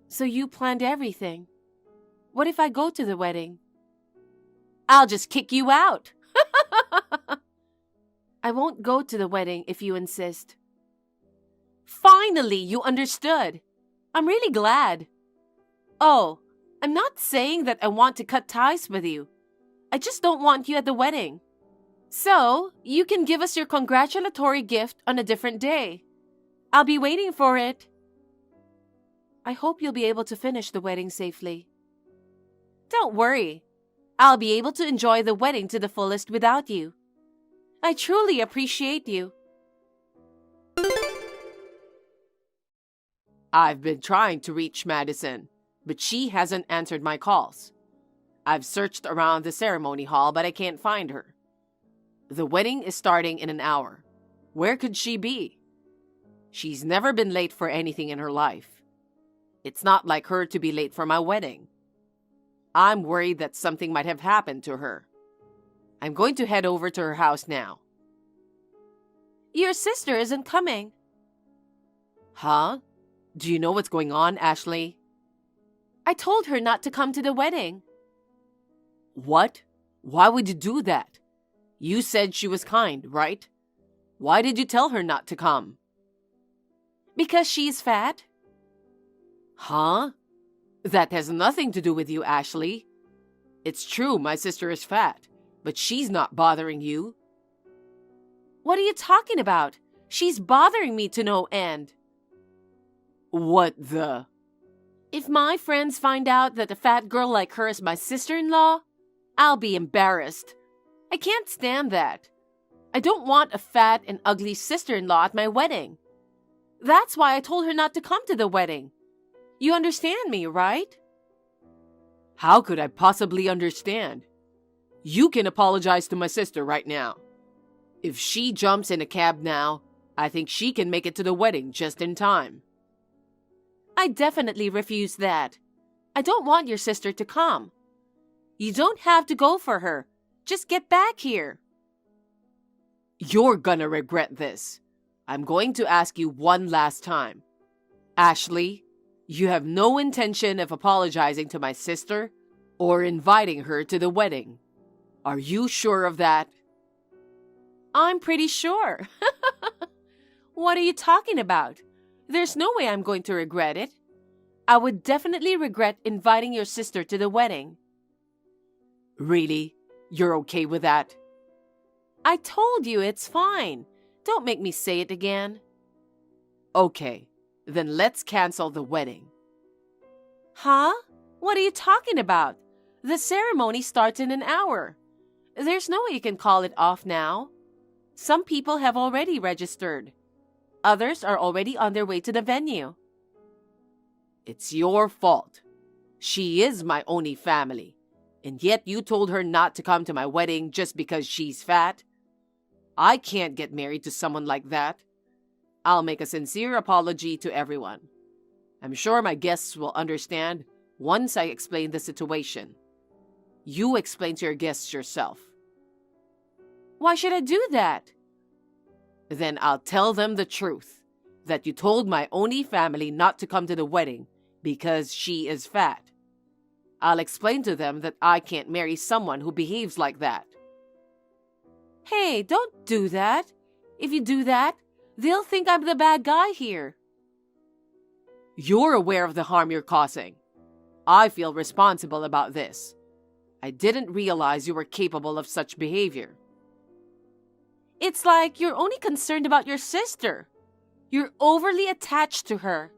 So you planned everything. What if I go to the wedding? I'll just kick you out. I won't go to the wedding if you insist. Finally, you understood. I'm really glad. Oh, I'm not saying that I want to cut ties with you. I just don't want you at the wedding. So, you can give us your congratulatory gift on a different day. I'll be waiting for it. I hope you'll be able to finish the wedding safely. Don't worry. I'll be able to enjoy the wedding to the fullest without you. I truly appreciate you. I've been trying to reach Madison, but she hasn't answered my calls. I've searched around the ceremony hall, but I can't find her. The wedding is starting in an hour. Where could she be? She's never been late for anything in her life. It's not like her to be late for my wedding. I'm worried that something might have happened to her. I'm going to head over to her house now. Your sister isn't coming. Huh? Do you know what's going on, Ashley? I told her not to come to the wedding. What? Why would you do that? You said she was kind, right? Why did you tell her not to come? Because she's fat. Huh? That has nothing to do with you, Ashley. It's true my sister is fat, but she's not bothering you. What are you talking about? She's bothering me to no end. What the? If my friends find out that a fat girl like her is my sister-in-law, I'll be embarrassed. I can't stand that. I don't want a fat and ugly sister-in-law at my wedding. That's why I told her not to come to the wedding. You understand me, right? How could I possibly understand? You can apologize to my sister right now. If she jumps in a cab now, I think she can make it to the wedding just in time. I definitely refuse that. I don't want your sister to come. You don't have to go for her. Just get back here. You're gonna regret this. I'm going to ask you one last time. Ashley, you have no intention of apologizing to my sister or inviting her to the wedding. Are you sure of that? I'm pretty sure. What are you talking about? There's no way I'm going to regret it. I would definitely regret inviting your sister to the wedding. Really? You're okay with that? I told you it's fine. Don't make me say it again. Okay, then let's cancel the wedding. Huh? What are you talking about? The ceremony starts in an hour. There's no way you can call it off now. Some people have already registered. Others are already on their way to the venue. It's your fault. She is my only family, and yet you told her not to come to my wedding just because she's fat? I can't get married to someone like that. I'll make a sincere apology to everyone. I'm sure my guests will understand once I explain the situation. You explain to your guests yourself. Why should I do that? Then I'll tell them the truth, that you told my only family not to come to the wedding because she is fat. I'll explain to them that I can't marry someone who behaves like that. Hey, don't do that. If you do that, they'll think I'm the bad guy here. You're aware of the harm you're causing. I feel responsible about this. I didn't realize you were capable of such behavior. It's like you're only concerned about your sister. You're overly attached to her.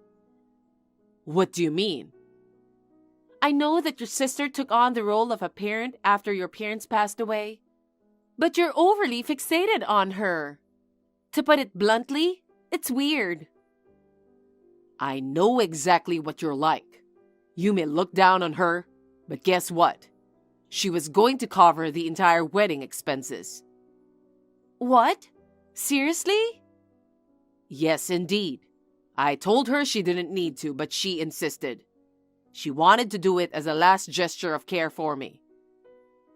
What do you mean? I know that your sister took on the role of a parent after your parents passed away, but you're overly fixated on her. To put it bluntly, it's weird. I know exactly what you're like. You may look down on her, but guess what? She was going to cover the entire wedding expenses. What? Seriously? Yes, indeed. I told her she didn't need to, but she insisted. She wanted to do it as a last gesture of care for me.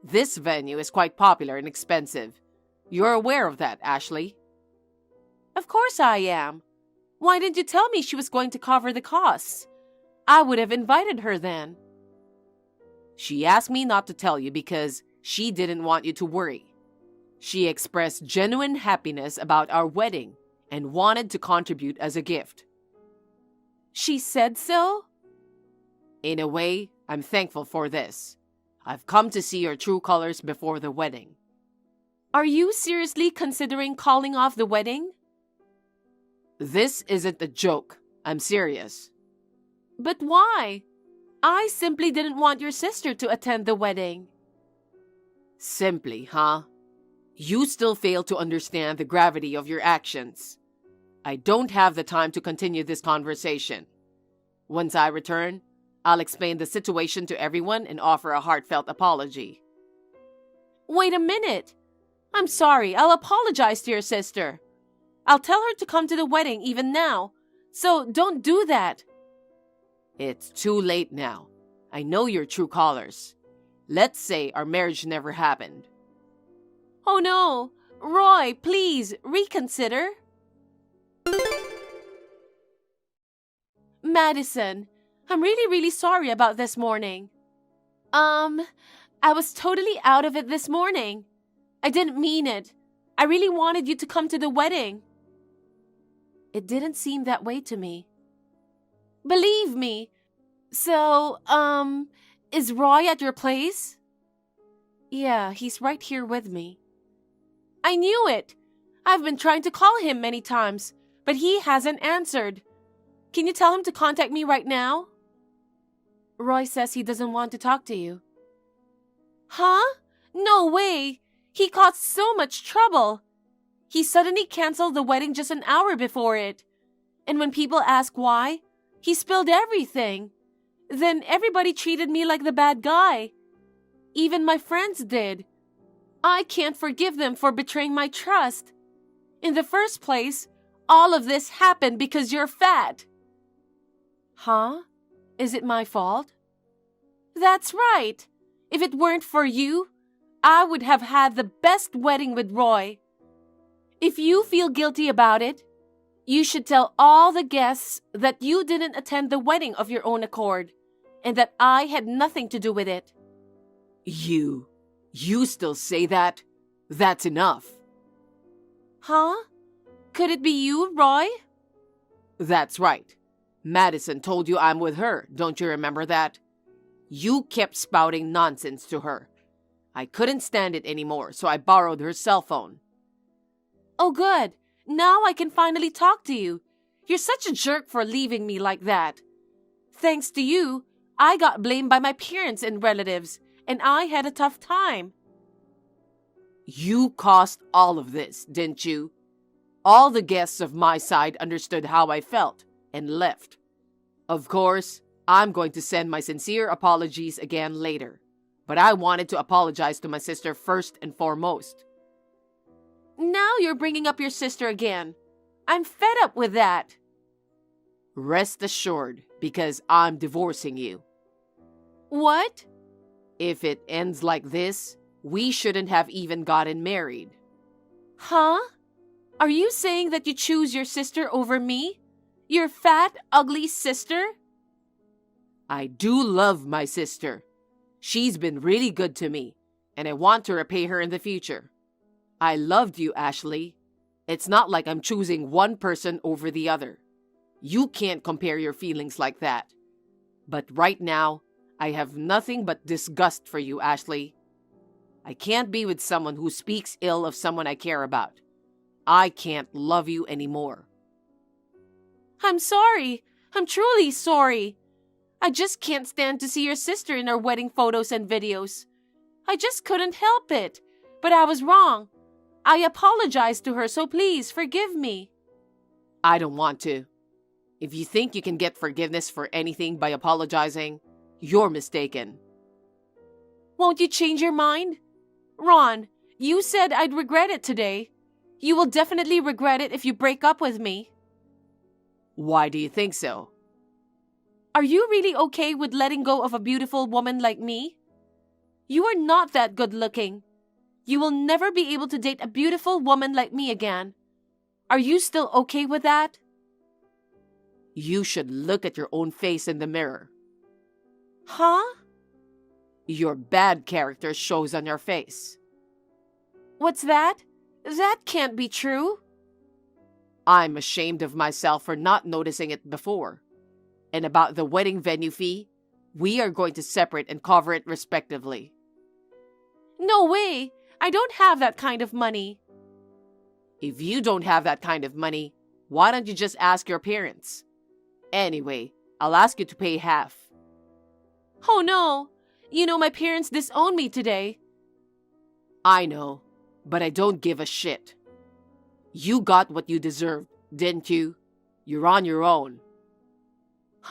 This venue is quite popular and expensive. You're aware of that, Ashley? Of course I am. Why didn't you tell me she was going to cover the costs? I would have invited her then. She asked me not to tell you because she didn't want you to worry. She expressed genuine happiness about our wedding and wanted to contribute as a gift. She said so? In a way, I'm thankful for this. I've come to see your true colors before the wedding. Are you seriously considering calling off the wedding? This isn't a joke. I'm serious. But why? I simply didn't want your sister to attend the wedding. Simply, huh? You still fail to understand the gravity of your actions. I don't have the time to continue this conversation. Once I return, I'll explain the situation to everyone and offer a heartfelt apology. Wait a minute. I'm sorry. I'll apologize to your sister. I'll tell her to come to the wedding even now. So don't do that. It's too late now. I know your true colors. Let's say our marriage never happened. Oh no. Roy, please reconsider. Madison, I'm really sorry about this morning. I was totally out of it this morning. I didn't mean it. I really wanted you to come to the wedding. It didn't seem that way to me. Believe me. So, is Roy at your place? Yeah, he's right here with me. I knew it. I've been trying to call him many times, but he hasn't answered. Can you tell him to contact me right now? Roy says he doesn't want to talk to you. Huh? No way. He caused so much trouble. He suddenly canceled the wedding just an hour before it. And when people ask why, he spilled everything. Then everybody treated me like the bad guy. Even my friends did. I can't forgive them for betraying my trust. In the first place, all of this happened because you're fat. Huh? Is it my fault? That's right. If it weren't for you, I would have had the best wedding with Roy. If you feel guilty about it, you should tell all the guests that you didn't attend the wedding of your own accord and that I had nothing to do with it. You still say that? That's enough. Huh? Could it be you, Roy? That's right. Madison told you I'm with her. Don't you remember that? You kept spouting nonsense to her. I couldn't stand it anymore, so I borrowed her cell phone. Oh, good. Now I can finally talk to you. You're such a jerk for leaving me like that. Thanks to you, I got blamed by my parents and relatives, and I had a tough time. You caused all of this, didn't you? All the guests of my side understood how I felt and left. Of course, I'm going to send my sincere apologies again later. But I wanted to apologize to my sister first and foremost. Now you're bringing up your sister again. I'm fed up with that. Rest assured, because I'm divorcing you. What? If it ends like this, we shouldn't have even gotten married. Huh? Are you saying that you choose your sister over me? Your fat, ugly sister? I do love my sister. She's been really good to me, and I want to repay her in the future. I loved you, Ashley. It's not like I'm choosing one person over the other. You can't compare your feelings like that. But right now, I have nothing but disgust for you, Ashley. I can't be with someone who speaks ill of someone I care about. I can't love you anymore. I'm sorry. I'm truly sorry. I just can't stand to see your sister in her wedding photos and videos. I just couldn't help it. But I was wrong. I apologized to her, so please forgive me. I don't want to. If you think you can get forgiveness for anything by apologizing, you're mistaken. Won't you change your mind? Ron, you said I'd regret it today. You will definitely regret it if you break up with me. Why do you think so? Are you really okay with letting go of a beautiful woman like me? You are not that good looking. You will never be able to date a beautiful woman like me again. Are you still okay with that? You should look at your own face in the mirror. Huh? Your bad character shows on your face. What's that? That can't be true. I'm ashamed of myself for not noticing it before. And about the wedding venue fee, we are going to separate and cover it respectively. No way! I don't have that kind of money. If you don't have that kind of money, why don't you just ask your parents? Anyway, I'll ask you to pay half. Oh no! You know my parents disowned me today. I know, but I don't give a shit. You got what you deserved, didn't you? You're on your own.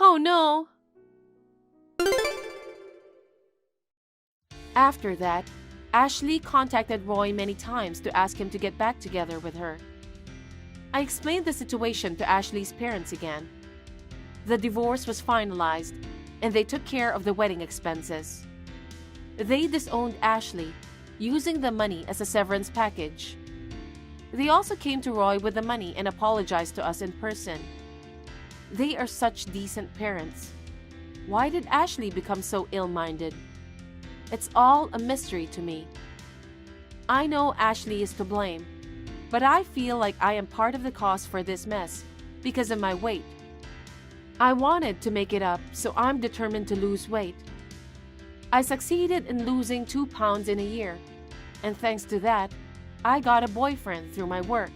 Oh no! After that, Ashley contacted Roy many times to ask him to get back together with her. I explained the situation to Ashley's parents again. The divorce was finalized, and they took care of the wedding expenses. They disowned Ashley, using the money as a severance package. They also came to Roy with the money and apologized to us in person. They are such decent parents. Why did Ashley become so ill-minded? It's all a mystery to me. I know Ashley is to blame, but I feel like I am part of the cause for this mess because of my weight. I wanted to make it up, so I'm determined to lose weight. I succeeded in losing 2 pounds in a year, and thanks to that, I got a boyfriend through my work.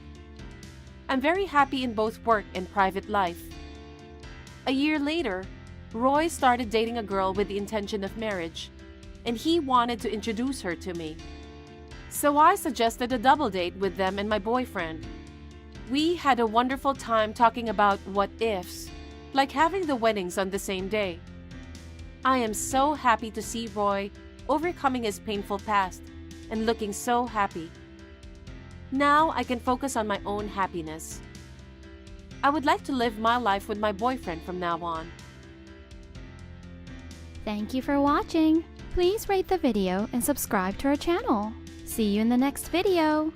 I'm very happy in both work and private life. A year later, Roy started dating a girl with the intention of marriage, and he wanted to introduce her to me. So I suggested a double date with them and my boyfriend. We had a wonderful time talking about what ifs, like having the weddings on the same day. I am so happy to see Roy overcoming his painful past and looking so happy. Now I can focus on my own happiness. I would like to live my life with my boyfriend from now on. Thank you for watching. Please rate the video and subscribe to our channel. See you in the next video.